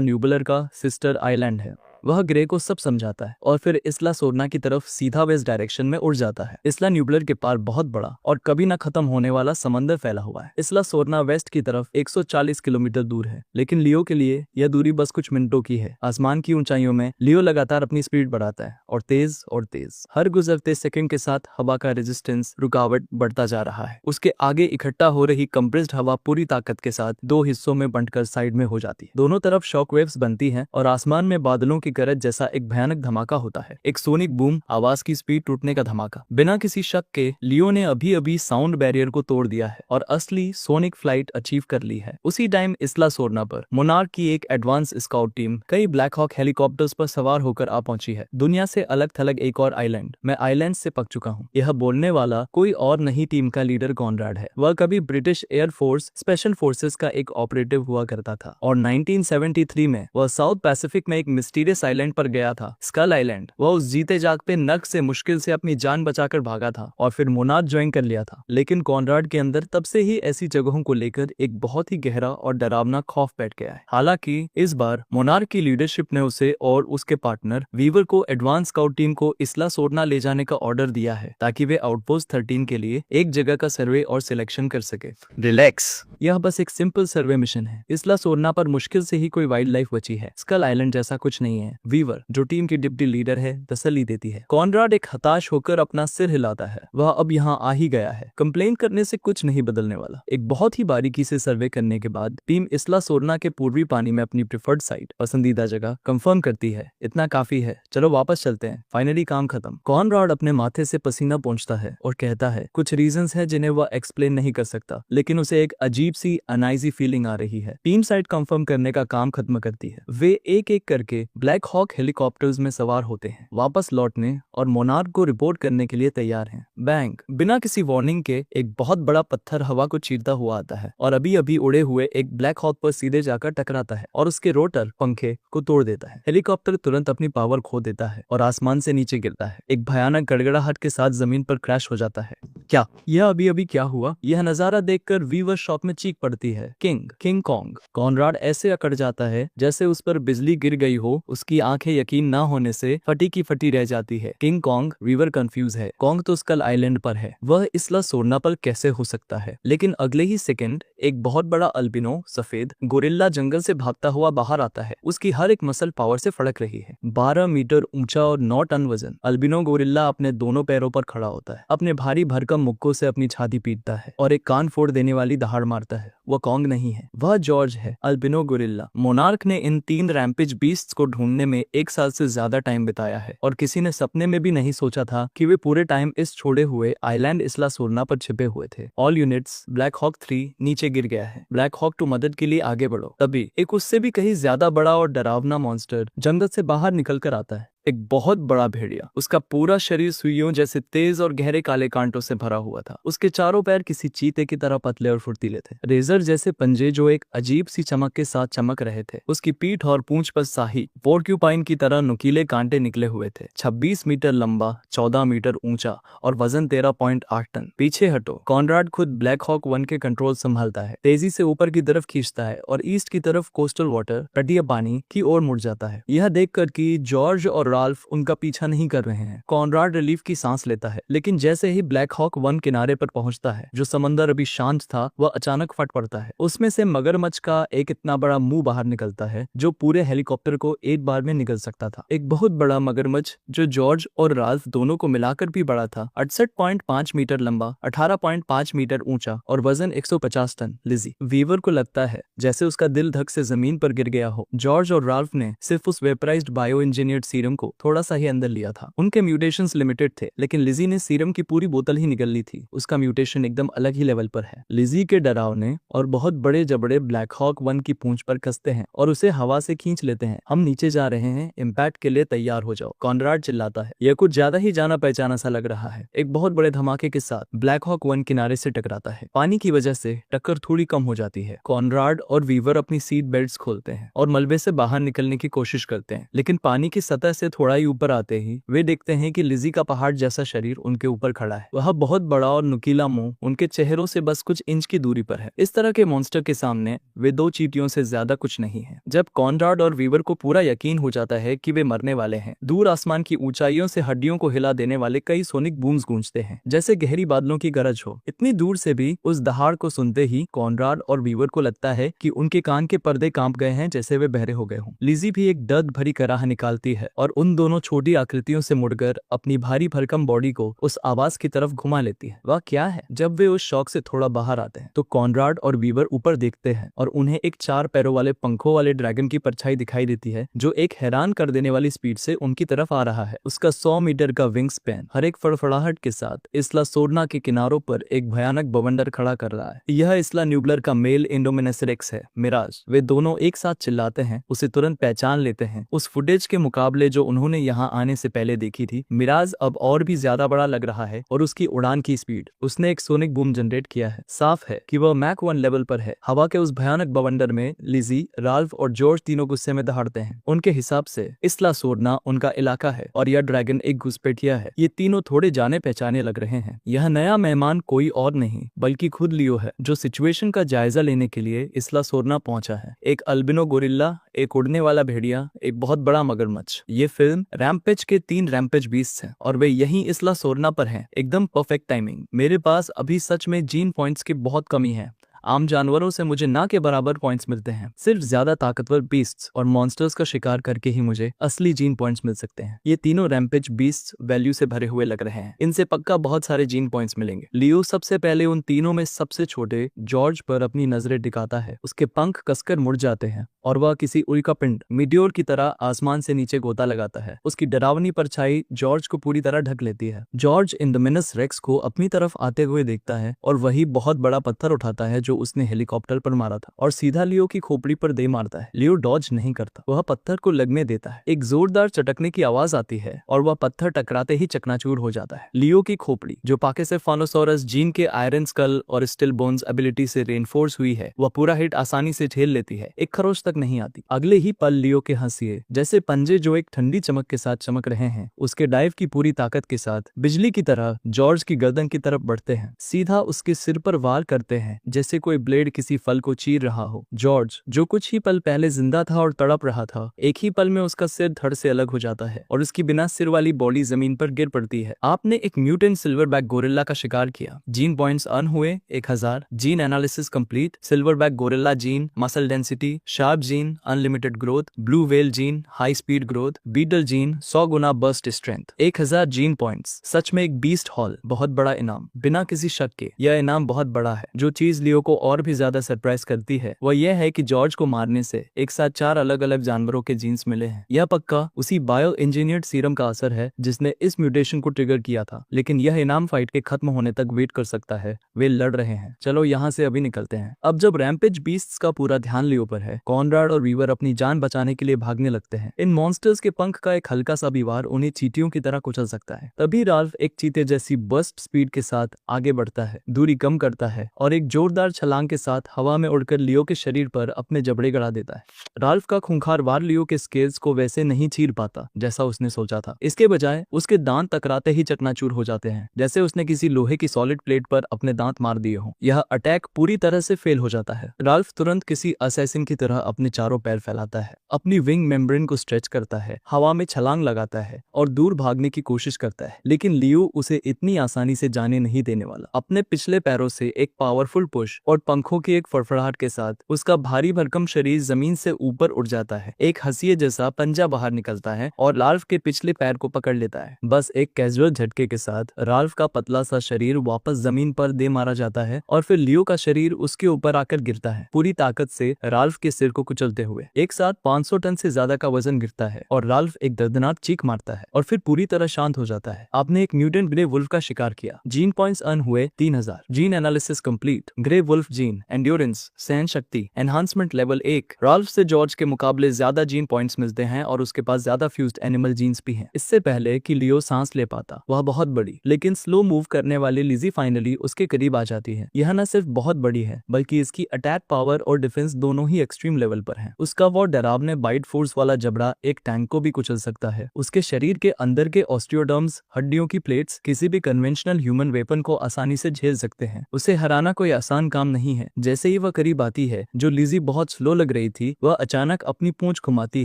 न्यूबुलर का सिस्टर आइलैंड है। वह ग्रे को सब समझाता है और फिर इस्ला सोर्ना की तरफ सीधा वेस्ट डायरेक्शन में उड़ जाता है। इस्ला न्यूबुलर के पार बहुत बड़ा और कभी न खत्म होने वाला समंदर फैला हुआ है। इस्ला सोर्ना वेस्ट की तरफ 140 किलोमीटर दूर है, लेकिन लियो के लिए यह दूरी बस कुछ मिनटों की है। आसमान की ऊंचाइयों में लियो लगातार अपनी स्पीड बढ़ाता है और तेज हर गुजरते सेकंड के साथ हवा का रेजिस्टेंस रुकावट बढ़ता जा रहा है। उसके आगे इकट्ठा हो रही कंप्रेस्ड हवा पूरी ताकत के साथ दो हिस्सों में बंटकर साइड में हो जाती है। दोनों तरफ शॉक वेव्स बनती हैं और आसमान में बादलों की गरज जैसा एक भयानक धमाका होता है। एक सोनिक बूम, आवाज की स्पीड टूटने का धमाका। बिना किसी शक के लियो ने अभी अभी साउंड बैरियर को तोड़ दिया है और असली सोनिक फ्लाइट अचीव कर ली है। उसी टाइम इस्ला सोर्ना पर मोनार्क की एक एडवांस स्काउट टीम कई ब्लैक हॉक हेलीकॉप्टर्स पर सवार होकर आ पहुंची है। दुनिया से अलग थलग एक और आइलैंड। मैं आइलैंड से पक चुका हूँ। यह बोलने वाला कोई और नहीं, टीम का लीडर कॉनराड है। वह कभी British air force special forces का एक ऑपरेटिव हुआ करता था और 1973 में वह साउथ पैसिफिक में एक मिस्टीरियस आइलैंड पर गया था, स्कल आइलैंड। वह उस जीते जागते नर्क से मुश्किल से अपनी जान बचाकर भागा था और फिर मोनार्क ज्वाइन कर लिया था। लेकिन कॉनराड के अंदर तब से ही ऐसी जगहों को लेकर एक बहुत ही गहरा और डरावना खौफ बैठ गया है। हालांकि इस बार मोनार्क की लीडरशिप ने उसे और उसके पार्टनर वीवर को एडवांस स्काउट टीम को इस्ला सोर्ना ले जाने का ऑर्डर दिया है, ताकि वे आउटपोस्ट 13 के लिए एक जगह का सर्वे और सिलेक्शन कर सके। रिलैक्स, यह बस एक सिंपल सर्वे मिशन है। इस्ला सोर्ना पर मुश्किल से ही कोई वाइल्ड लाइफ बची है। स्कल आइलैंड जैसा कुछ नहीं है। वीवर, जो टीम की डिप्टी लीडर है, तसल्ली देती है। कॉनराड एक हताश होकर अपना सिर हिलाता है। वह अब यहाँ आ ही गया है। कंप्लेन करने से कुछ नहीं बदलने वाला। एक बहुत ही बारीकी से सर्वे करने के बाद टीम इस्ला सोर्ना के पूर्वी पानी में अपनी प्रिफर्ड साइट, पसंदीदा जगह कंफर्म करती है। इतना काफी है, चलो वापस चलते हैं। फाइनली काम खत्म। कॉनराड अपने माथे से पसीना पोंछता है और कहता है कुछ रीजंस है जिन्हें वह एक्सप्लेन नहीं कर सकता, लेकिन उसे एक अजीब सी अनआईजी फीलिंग आ रही है। टीम साइट कंफर्म करने का काम खत्म करती है। वे एक एक करके ब्लैक हॉक हेलीकॉप्टर्स में सवार होते हैं, वापस लौटने और मोनार्क को रिपोर्ट करने के लिए तैयार हैं। बैंग, बिना किसी वार्निंग के एक बहुत बड़ा पत्थर हवा को चीरता हुआ आता है और अभी अभी उड़े हुए एक ब्लैक हॉक पर सीधे जाकर टकराता है और उसके रोटर पंखे को तोड़ देता है। हेलीकॉप्टर तुरंत अपनी पावर खो देता है और आसमान से नीचे गिरता है। एक भयानक गड़गड़ाहट के साथ जमीन पर क्रैश हो जाता है। क्या यह अभी अभी क्या हुआ? यह नजारा देखकर वीवर शॉक में चीख पड़ती है। King Kong. कॉनराड ऐसे अकड़ जाता है जैसे उस पर बिजली गिर गई हो। उसकी आंखें यकीन ना होने से फटी की फटी रह जाती है। King Kong. वीवर कंफ्यूज है। कॉन्ग तो स्कल आइलैंड पर है, वह इस्ला सोर्ना पर कैसे हो सकता है? लेकिन अगले ही सेकंड एक बहुत बड़ा अल्बिनो सफेद गोरिल्ला जंगल से भागता हुआ बाहर आता है। उसकी हर एक मसल पावर से फड़क रही है। 12 मीटर ऊंचा और 9 टन वजन अल्बिनो गोरिल्ला अपने दोनों पैरों पर खड़ा होता है, अपने भारी भरकम मुक्कों से अपनी छाती पीटता है और एक कान फोड़ देने वाली दहाड़ मारता है। वह कॉन्ग नहीं है, वह जॉर्ज है, अल्बिनो गोरिल्ला। मोनार्क ने इन 3 रैम्पेज बीस्ट्स को ढूंढने में 1 साल से ज्यादा टाइम बिताया है और किसी ने सपने में भी नहीं सोचा था कि वे पूरे टाइम इस छोड़े हुए आइलैंड इस्ला सोर्ना पर छिपे हुए थे। ऑल यूनिट्स, ब्लैक हॉक 3 नीचे गिर गया है। ब्लैक हॉक 2 मदद के लिए आगे बढ़ो। तभी एक उससे भी कहीं ज्यादा बड़ा और डरावना मॉन्स्टर जंगल से बाहर निकल कर आता है। एक बहुत बड़ा भेड़िया। उसका पूरा शरीर सुइयों जैसे तेज और गहरे काले कांटों से भरा हुआ था। उसके चारों पैर किसी चीते की तरह पतले और फुर्तीले थे। रेजर जैसे पंजे जो एक अजीब सी चमक के साथ चमक रहे थे। उसकी पीठ और पूंछ पर शाही पोर्क्यूपाइन की तरह नुकीले कांटे निकले हुए थे। 26 मीटर लंबा, 14 मीटर ऊंचा और वजन 13.8 टन। पीछे हटो। कॉनराड खुद ब्लैक हॉक 1 के कंट्रोल संभालता है, तेजी से ऊपर की तरफ खींचता है और ईस्ट की तरफ कोस्टल वाटर, तटीय पानी की ओर मुड़ जाता है। यह देखकर कि जॉर्ज और राल्फ उनका पीछा नहीं कर रहे हैं। कॉनराड रिलीफ की सांस लेता है, लेकिन जैसे ही ब्लैक हॉक 1 किनारे पर पहुंचता है, जो समंदर अभी शांत था वह अचानक फट पड़ता है। उसमें से मगरमच्छ का एक इतना बड़ा मुंह बाहर निकलता है जो पूरे हेलीकॉप्टर को एक बार में निगल सकता था। एक बहुत बड़ा मगरमच्छ जो जॉर्ज और राल्फ दोनों को मिलाकर भी बड़ा था, 68.5 मीटर लंबा, 18.5 मीटर ऊंचा और वजन 150 टन। लिजी वीवर को लगता है जैसे उसका दिल धक से जमीन पर गिर गया हो। जॉर्ज और राल्फ ने सिर्फ उस वेपराइज्ड बायो इंजीनियर्ड सीरम को थोड़ा सा ही अंदर लिया था। उनके म्यूटेशंस लिमिटेड थे, लेकिन लिजी ने सीरम की पूरी बोतल ही निगल ली थी। उसका म्यूटेशन एकदम अलग ही लेवल पर है। लिजी के डरावने और बहुत बड़े जबड़े ब्लैक हॉक 1 की पूंछ पर कसते हैं और उसे हवा से खींच लेते हैं। हम नीचे जा रहे हैं, इम्पैक्ट के लिए तैयार हो जाओ, कॉनराड चिल्लाता है। यह कुछ ज्यादा ही जाना पहचाना सा लग रहा है। एक बहुत बड़े धमाके के साथ ब्लैक हॉक 1 किनारे से टकराता है। पानी की वजह से टक्कर थोड़ी कम हो जाती है। कॉनराड और वीवर अपनी सीट बेल्ट्स खोलते हैं और मलबे से बाहर निकलने की कोशिश करते हैं, लेकिन पानी की सतह से थोड़ा ही ऊपर आते ही वे देखते हैं कि लिजी का पहाड़ जैसा शरीर उनके ऊपर खड़ा है। वह बहुत बड़ा और नुकीला मुंह उनके चेहरों से बस कुछ इंच की दूरी पर है। इस तरह के मॉन्स्टर के सामने वे 2 चींटियों से ज्यादा कुछ नहीं है। जब कॉनराड और वीवर को पूरा यकीन हो जाता है कि वे मरने वाले हैं, दूर आसमान की ऊंचाइयों से हड्डियों को हिला देने वाले कई सोनिक बूम्स गूंजते हैं, जैसे गहरी बादलों की गरज हो। इतनी दूर से भी उस दहाड़ को सुनते ही कॉनराड और वीवर को लगता है कि उनके कान के पर्दे कांप गए हैं, जैसे वे बहरे हो गए हों। लिजी भी एक दर्द भरी कराह निकालती है और उन दोनों छोटी आकृतियों से मुड़कर अपनी भारी भरकम बॉडी को उस आवाज की तरफ घुमा लेती है। वह क्या है? जब वे उस शौक से थोड़ा बाहर आते हैं तो कॉनराड और वीवर ऊपर देखते हैं और उन्हें एक 4 पैरों वाले पंखों वाले ड्रैगन की परछाई दिखाई देती है, जो एक हैरान कर देने वाली स्पीड से उनकी तरफ आ रहा है। उसका 100 मीटर का विंग स्पैन हर एक फड़फड़ाहट के साथ इस्ला सोरना के किनारों पर एक भयानक बवंडर खड़ा कर रहा है। यह इस्ला न्यूब्लर का मेल इंडोमिनस रेक्स है, मिराज। वे दोनों एक साथ चिल्लाते हैं, उसे तुरंत पहचान लेते हैं। उस फुटेज के मुकाबले जो उन्होंने यहाँ आने से पहले देखी थी, मिराज अब और भी ज्यादा बड़ा लग रहा है और उसकी उड़ान की स्पीड, उसने एक सोनिक बूम जनरेट किया है। साफ है कि वह मैक 1 लेवल पर है। हवा के उस भयानक बवंडर में लिजी, राल्फ और जॉर्ज तीनों गुस्से में दहाड़ते हैं। उनके हिसाब से इस्ला सोरना उनका इलाका है और यह ड्रैगन एक घुसपैठिया है। ये तीनों थोड़े जाने पहचाने लग रहे हैं। यह नया मेहमान कोई और नहीं बल्कि खुद लियो है, जो सिचुएशन का जायजा लेने के लिए इस्ला सोरना पहुंचा है। एक अल्बिनो गोरिल्ला, एक उड़ने वाला भेड़िया, एक बहुत बड़ा मगरमच्छ। ये फिल्म रैम्पेज के 3 रैम्पेज बीस्ट हैं और वे यहीं इस्ला सोरना पर हैं। एकदम परफेक्ट टाइमिंग। मेरे पास अभी सच में जीन पॉइंट्स की बहुत कमी है। आम जानवरों से मुझे ना के बराबर पॉइंट्स मिलते हैं। सिर्फ ज्यादा ताकतवर बीस्ट्स और मॉन्स्टर्स का शिकार करके ही मुझे असली जीन पॉइंट्स मिल सकते हैं। ये तीनों रैम्पेज बीस्ट्स वैल्यू से भरे हुए लग रहे हैं। इनसे पक्का बहुत सारे जीन पॉइंट्स मिलेंगे। लियो सबसे पहले उन तीनों में सबसे छोटे जॉर्ज पर अपनी नजरें टिकाता है। उसके पंख कसकर मुड़ जाते हैं और वह किसी उल्कापिंड मिड्योर की तरह आसमान से नीचे गोता लगाता है। उसकी डरावनी परछाई जॉर्ज को पूरी तरह ढक लेती है। जॉर्ज इंडोमिनस रेक्स को अपनी तरफ आते हुए देखता है और वही बहुत बड़ा पत्थर उठाता है जो उसने हेलीकॉप्टर पर मारा था और सीधा लियो की खोपड़ी पर दे मारता है। लियो डॉज नहीं करता, वह पत्थर को लगने देता है। एक जोरदार चटकने की आवाज आती है और वह पत्थर टकराते ही चकनाचूर हो जाता है। लियो की खोपड़ी, जो पाकेसेफालोसॉरस जीन के आयरन स्कल और स्टिल बोन्स एबिलिटी से रेनफोर्स हुई है, वह पूरा हिट आसानी से झेल लेती है। एक खरोच तक नहीं आती। अगले ही पल लियो के हंसिए जैसे पंजे जो एक ठंडी चमक के साथ चमक रहे हैं, उसके डाइव की पूरी ताकत के साथ बिजली की तरह जॉर्ज की गर्दन की तरफ बढ़ते हैं, सीधा उसके सिर पर वार करते हैं जैसे कोई ब्लेड किसी फल को चीर रहा हो। जॉर्ज, जो कुछ ही पल पहले जिंदा था और तड़प रहा था, एक ही पल में उसका सिर धड़ से अलग हो जाता है और उसकी बिना सिर वाली बॉडी जमीन पर गिर पड़ती है। आपने एक म्यूटेंट सिल्वरबैक गोरिल्ला का शिकार किया। जीन पॉइंट्स अर्न हुए 1000। Gene analysis complete. Silverback gorilla gene, muscle density, sharp gene, unlimited growth, blue whale gene, high speed growth, beetle gene, 100 गुना बर्स्ट स्ट्रेंथ। 1000 gene points. सच में एक बीस्ट हॉल, बहुत बड़ा इनाम। बिना किसी शक के यह इनाम बहुत बड़ा है। जो चीज लियो को और भी ज्यादा सरप्राइज करती है वह यह है कि जॉर्ज को मारने से एक साथ 4 अलग अलग जानवरों के जीन्स मिले हैं। यह पक्का उसी बायो इंजीनियर्ड सीरम का असर है जिसने इस म्यूटेशन को ट्रिगर किया था, लेकिन यह इनाम फाइट के खत्म होने तक वेट कर सकता है। वे लड़ रहे हैं। चलो यहाँ से अभी निकलते हैं। अब जब रैम्पेज बीस्ट्स का पूरा ध्यान लियो पर है, कॉनराड और वीवर अपनी जान बचाने के लिए भागने लगते हैं। इन मॉन्स्टर्स के पंख का एक हल्का सा भी वार उन्हें चींटियों की तरह कुचल सकता है। तभी राल्फ एक चीते जैसी बर्स्ट स्पीड के साथ आगे बढ़ता है, दूरी कम करता है और एक जोरदार छलांग के साथ हवा में उड़कर लियो के शरीर पर अपने जबड़े गड़ा देता है। राल्फ का खूंखार वार लियो के स्केल्स को वैसे नहीं चीर पाता जैसा उसने सोचा था। इसके बजाय उसके दांत टकराते ही चकनाचूर हो जाते हैं, जैसे उसने किसी लोहे की सॉलिड प्लेट पर अपने दांत मार दिए हों। यह अटैक पूरी तरह से फेल हो जाता है। राल्फ तुरंत किसी असैसिन की तरह अपने चारों पैर फैलाता है, अपनी विंग मेम्ब्रेन को स्ट्रेच करता है, हवा में छलांग लगाता है और दूर भागने की कोशिश करता है। लेकिन लियो उसे इतनी आसानी से जाने नहीं देने वाला। अपने पिछले पैरों से एक पावरफुल पुश और पंखों की एक फड़फड़ाहट के साथ उसका भारी भरकम शरीर जमीन से ऊपर उड़ जाता है। एक हंसिए जैसा पंजा बाहर निकलता है और राल्फ के पिछले पैर को पकड़ लेता है। बस एक कैजुअल झटके के साथ राल्फ का पतला सा शरीर वापस जमीन पर दे मारा जाता है और फिर लियो का शरीर उसके ऊपर आकर गिरता है, पूरी ताकत से राल्फ के सिर को कुचलते हुए। एक साथ 500 टन से ज्यादा का वजन गिरता है और राल्फ एक दर्दनाक चीख मारता है और फिर पूरी तरह शांत हो जाता है। आपने एक म्यूटेंट ग्रे वुल्फ का शिकार किया। जीन पॉइंट्स अर्न हुए 3000। Gene analysis complete. Grey wolf gene endurance, सहन शक्ति, एनहांसमेंट लेवल 1। राल्फ से जॉर्ज के मुकाबले ज्यादा जीन पॉइंट्स मिलते हैं और उसके पास ज्यादा फ्यूज्ड एनिमल जीन्स भी हैं। इससे पहले कि लियो सांस ले पाता, वह बहुत बड़ी लेकिन स्लो मूव करने वाली लिज़ी फाइनली उसके करीब आ जाती है। यह न सिर्फ बहुत बड़ी है बल्कि इसकी अटैक पावर और डिफेंस दोनों ही एक्सट्रीम लेवल पर है। उसका वो डरावने बाइट फोर्स वाला जबड़ा एक टैंक को भी कुचल सकता है। उसके शरीर के अंदर के ऑस्टियोडर्म्स, हड्डियों की प्लेट्स, किसी भी कन्वेंशनल ह्यूमन वेपन को आसानी से झेल सकते हैं। उसे हराना कोई आसान काम नहीं है। जैसे ही वह करीब आती है, जो लिज़ी बहुत स्लो लग रही थी, वह अचानक अपनी पूंछ घुमाती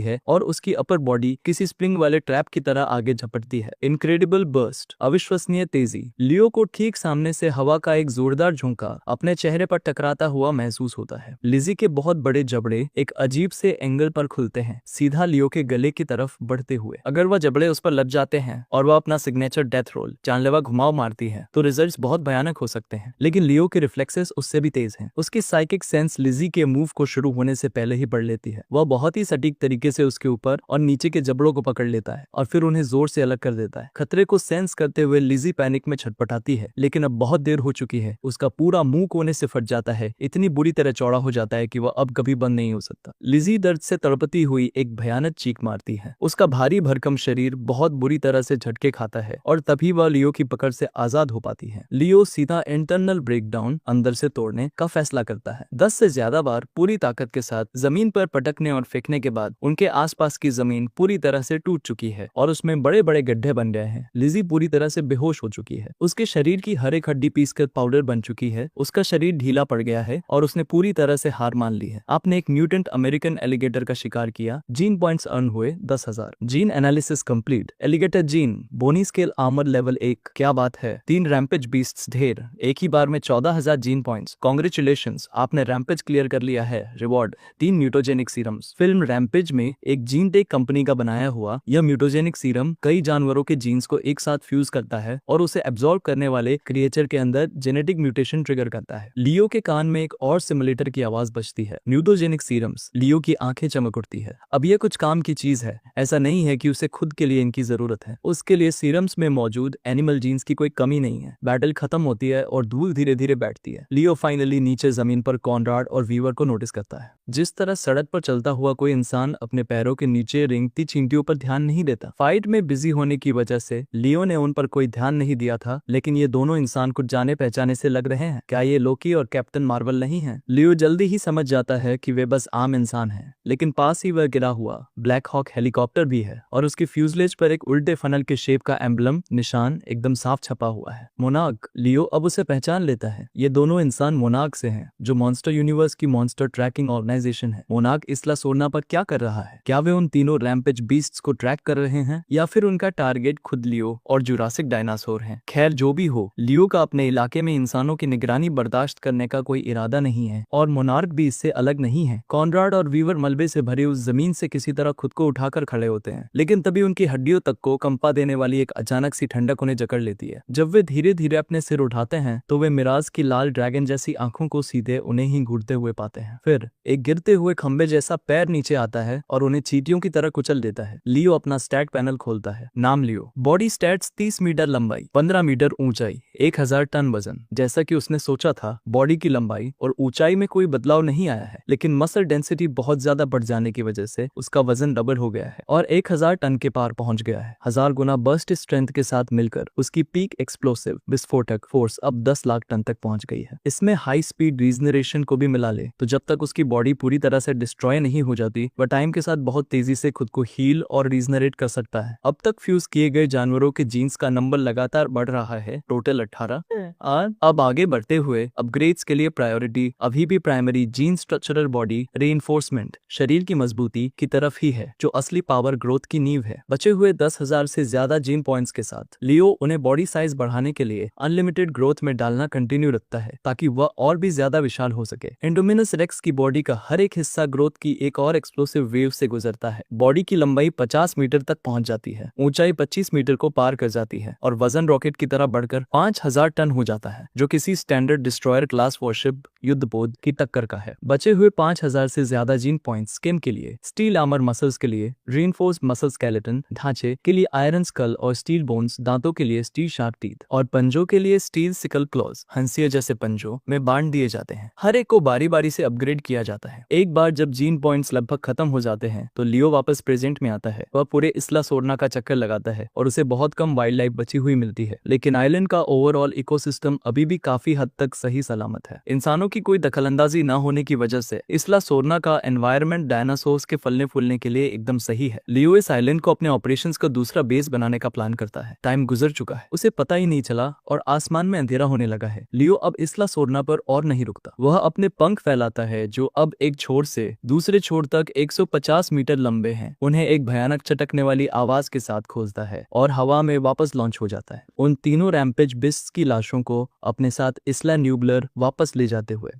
है और उसकी अपर बॉडी किसी स्प्रिंग वाले ट्रैप की तरह आगे झपटती है। इनक्रेडिबल बर्स्ट, अविश्वसनीय तेजी। लियो को ठीक सामने से हवा का एक जोरदार झोंका अपने चेहरे पर टकराता हुआ महसूस होता है। लिज़ी के बहुत बड़े जबड़े एक अजीब से एंगल पर खुलते हैं, सीधा लियो के गले की तरफ बढ़ते हुए। अगर वह जबड़े उस पर लग जाते हैं और वह अपना सिग्नेचर डेथ रोल जानलेवा घुमाव मारती है तो रिजल्ट्स बहुत भयानक हो सकते हैं। लेकिन लियो के रिफ्लेक्सेस उससे भी तेज हैं। उसकी साइकिक सेंस लिज़ी के मूव को शुरू होने से पहले ही पढ़ लेती है। वह बहुत ही सटीक तरीके से उसके ऊपर और नीचे के जबड़ों को पकड़ लेता है और फिर उन्हें जोर से अलग कर देता है। खतरे को सेंस करते हुए लिज़ी पैनिक में छटपटाती है, लेकिन अब बहुत देर हो चुकी है। उसका पूरा मुंह कोने से फट जाता है, इतनी बुरी तरह चौड़ा हो जाता है कि वह अब कभी बंद नहीं हो सकता। लिज़ी दर्द से तड़पती हुई एक भयानक चीख मारती है। उसका भारी भरकम शरीर बहुत बुरी तरह से झटके खाता है और तभी वह लियो की पकड़ से आजाद हो पाती है। लियो सीधा इंटरनल ब्रेकडाउन अंदर से तोड़ने का फैसला करता है। 10 से ज्यादा बार पूरी ताकत के साथ जमीन पर पटकने और फेंकने के बाद उनके आसपास की जमीन पूरी तरह से टूट चुकी है और उसमें बड़े बड़े गड्ढे बन गए हैं। लिज़ी पूरी तरह से बेहोश हो चुकी है। उसके शरीर की हर एक हड्डी पीसकर पाउडर बन चुकी है। उसका शरीर ढीला पड़ गया है और उसने पूरी तरह से हार मान ली है। आपने एक म्यूटेंट अमेरिकन एलिगेटर का शिकार किया। जीन पॉइंट्स अर्न हुए 10,000। Gene analysis complete. Alligator gene, bony scale armour level 1। क्या बात है, 3 रैम्पेज बीस्ट्स ढेर, एक ही बार में 14,000 जीन पॉइंट्स। कांग्रेचुलेशंस, आपने रैम्पेज क्लियर कर लिया है। Reward 3 mutogenic serums. Film rampage में एक जीन टेक कंपनी का बनाया हुआ यह म्यूटोजेनिक सीरम कई जानवरों के जीन्स को एक साथ फ्यूज करता है और उसे एब्जॉर्ब करने वाले क्रिएचर के अंदर जेनेटिक म्यूटेशन ट्रिगर करता है। लियो के कान में एक और सिमुलेटर की आवाज बजती है। Mutagenic serums. लियो की आंखें चमक उठती है। अब यह कुछ काम की चीज है। ऐसा नहीं है कि उसे खुद के लिए इनकी जरूरत है। उसके लिए सीरम्स में मौजूद एनिमल जीन्स की कोई कमी नहीं है। बैटल खत्म होती है और धूल धीरे धीरे बैठती है। लियो फाइनली नीचे जमीन पर कॉनराड और वीवर को नोटिस करता है। जिस तरह सड़क पर चलता हुआ कोई इंसान अपने पैरों के नीचे रेंगती चींटियों पर ध्यान नहीं देता। फाइट में बिजी होने की वजह से लियो ने उन पर कोई ध्यान नहीं दिया था, लेकिन ये दोनों इंसान कुछ जाने पहचाने से लग रहे हैं। क्या ये लोकी और कैप्टन मार्वल नहीं है? लियो जल्दी ही समझ जाता है कि वे बस आम इंसान हैं, लेकिन पास ही वह गिरा हुआ ब्लैक हॉक हेलीकॉप्टर भी है और उसकी फ्यूजलेज पर एक उल्टे फनल के शेप का एम्बलम निशान एकदम साफ छपा हुआ है, मोनार्क। लियो अब उसे पहचान लेता है। ये दोनों इंसान मोनार्क से हैं, जो मॉन्स्टर यूनिवर्स की मॉन्स्टर ट्रैकिंग ऑर्गेनाइजेशन है। मोनार्क इसला सोरना पर क्या कर रहा है? क्या वे उन तीनों रैम्पेज बीस्ट्स को ट्रैक कर रहे हैं या फिर उनका टारगेट खुद लियो और जुरासिक डायनासोर हैं? खैर जो भी हो, लियो का अपने इलाके में इंसानों की निगरानी बर्दाश्त करने का कोई इरादा नहीं है और मोनार्क भी इससे अलग नहीं है। कॉनराड और वीवर मलबे से भरी उस जमीन से किसी तरह खुद को उठाकर खड़े होते हैं, लेकिन तभी उनकी हड्डियों तक को कंपा देने वाली एक अचानक सी ठंडक उन्हें जकड़ लेती है। जब वे धीरे धीरे अपने सिर उठाते हैं तो वे मिराज की लाल ड्रैगन जैसी आंखों को सीधे उन्हें ही घूरते हुए पाते हैं। फिर एक गिरते हुए खंबे जैसा पैर नीचे आता है और उन्हें चींटियों की तरह कुचल देता है। लियो अपना स्टैट पैनल खोलता है। नाम लियो। बॉडी स्टैट्स 30 मीटर लंबाई, 15 मीटर ऊंचाई, 1000 टन वजन। जैसा कि उसने सोचा था, बॉडी की लंबाई और ऊंचाई में कोई बदलाव नहीं आया है, लेकिन मसल डेंसिटी बहुत ज्यादा बढ़ जाने की वजह से उसका वजन डबल हो गया है और 1000 टन के पार पहुंच गया है। 1000 गुना बर्स्ट स्ट्रेंथ के साथ मिलकर उसकी पीक एक्सप्लोसिव विस्फोटक फोर्स अब 10 लाख टन तक पहुंच गई है। इसमें हाई स्पीड रीजनरेशन को भी मिला ले तो जब तक उसकी बॉडी पूरी तरह से डिस्ट्रॉय नहीं हो जाती वह टाइम के साथ बहुत तेजी से खुद को हील और रीजनरेट कर सकता है। अब तक फ्यूज किए गए जानवरों के जीन्स का नंबर लगातार बढ़ रहा है, टोटल 18। और अब आगे बढ़ते हुए अपग्रेड्स के लिए प्रायोरिटी अभी भी primary gene structural body reinforcement शरीर की मजबूती की तरफ ही है, जो असली पावर ग्रोथ की नींव है। बचे हुए 10,000 से ज्यादा जीन पॉइंट्स के साथ लियो उन्हें बॉडी साइज बढ़ाने के लिए अनलिमिटेड ग्रोथ में डालना कंटिन्यू रखता है ताकि वह और भी ज्यादा विशाल हो सके। इंडोमिनस रेक्स की बॉडी का हर एक हिस्सा ग्रोथ की एक और एक्सप्लोसिव वेव से गुजरता है। बॉडी की लंबाई 50 मीटर तक पहुंच जाती है, ऊंचाई 25 मीटर को पार कर जाती है और वजन रॉकेट की तरह बढ़कर 5000 टन हो जाता है, जो किसी स्टैंडर्ड डिस्ट्रॉयर क्लास वॉरशिप युद्धपोत की टक्कर का है। बचे हुए 5000 से ज्यादा जीन पॉइंट्स स्किम के लिए, स्टील आर्मर मसल्स के लिए रीइंफोर्स्ड मसल स्केलेटन ढांचे के लिए आयरन स्कल और स्टील बोन्स, दांतों के लिए स्टील शार्प टीथ और पंजों के लिए स्टील सिकल क्लॉज हंसिया जैसे पंजों में बांट दिए जाते हैं। हर एक को बारी बारी से अपग्रेड किया जाता है। एक बार जब जीन पॉइंट्स लगभग खत्म हो जाते हैं तो लियो वापस प्रेजेंट में आता है। वह पूरे इस्ला सोरना का चक्कर लगाता है और उसे बहुत कम वाइल्ड लाइफ बची हुई मिलती है, लेकिन आइलैंड का ओवरऑल इकोसिस्टम अभी भी काफी हद तक सही सलामत है। इंसानों की कोई दखलंदाजी न होने की वजह से इस्ला सोरना का एनवायरनमेंट डायनासोर्स के फलने फूलने के लिए एकदम सही है। लियो इस आइलैंड को अपने ऑपरेशंस का दूसरा बेस बनाने का प्लान करता है। टाइम गुजर चुका है, उसे पता ही नहीं चला और आसमान में अंधेरा होने लगा है। लियो अब इस्ला सोरना पर और नहीं रुकता। वह अपने पंख फैलाता है जो अब एक छोर से दूसरे छोर तक 150 मीटर लंबे हैं। उन्हें एक भयानक चटकने वाली आवाज के साथ खोजता है और हवा में वापस लॉन्च हो जाता है, उन तीनों रैम्पेज बिस्ट्स की लाशों को अपने साथ इस्ला न्यूबलर वापस ले जाते हुए।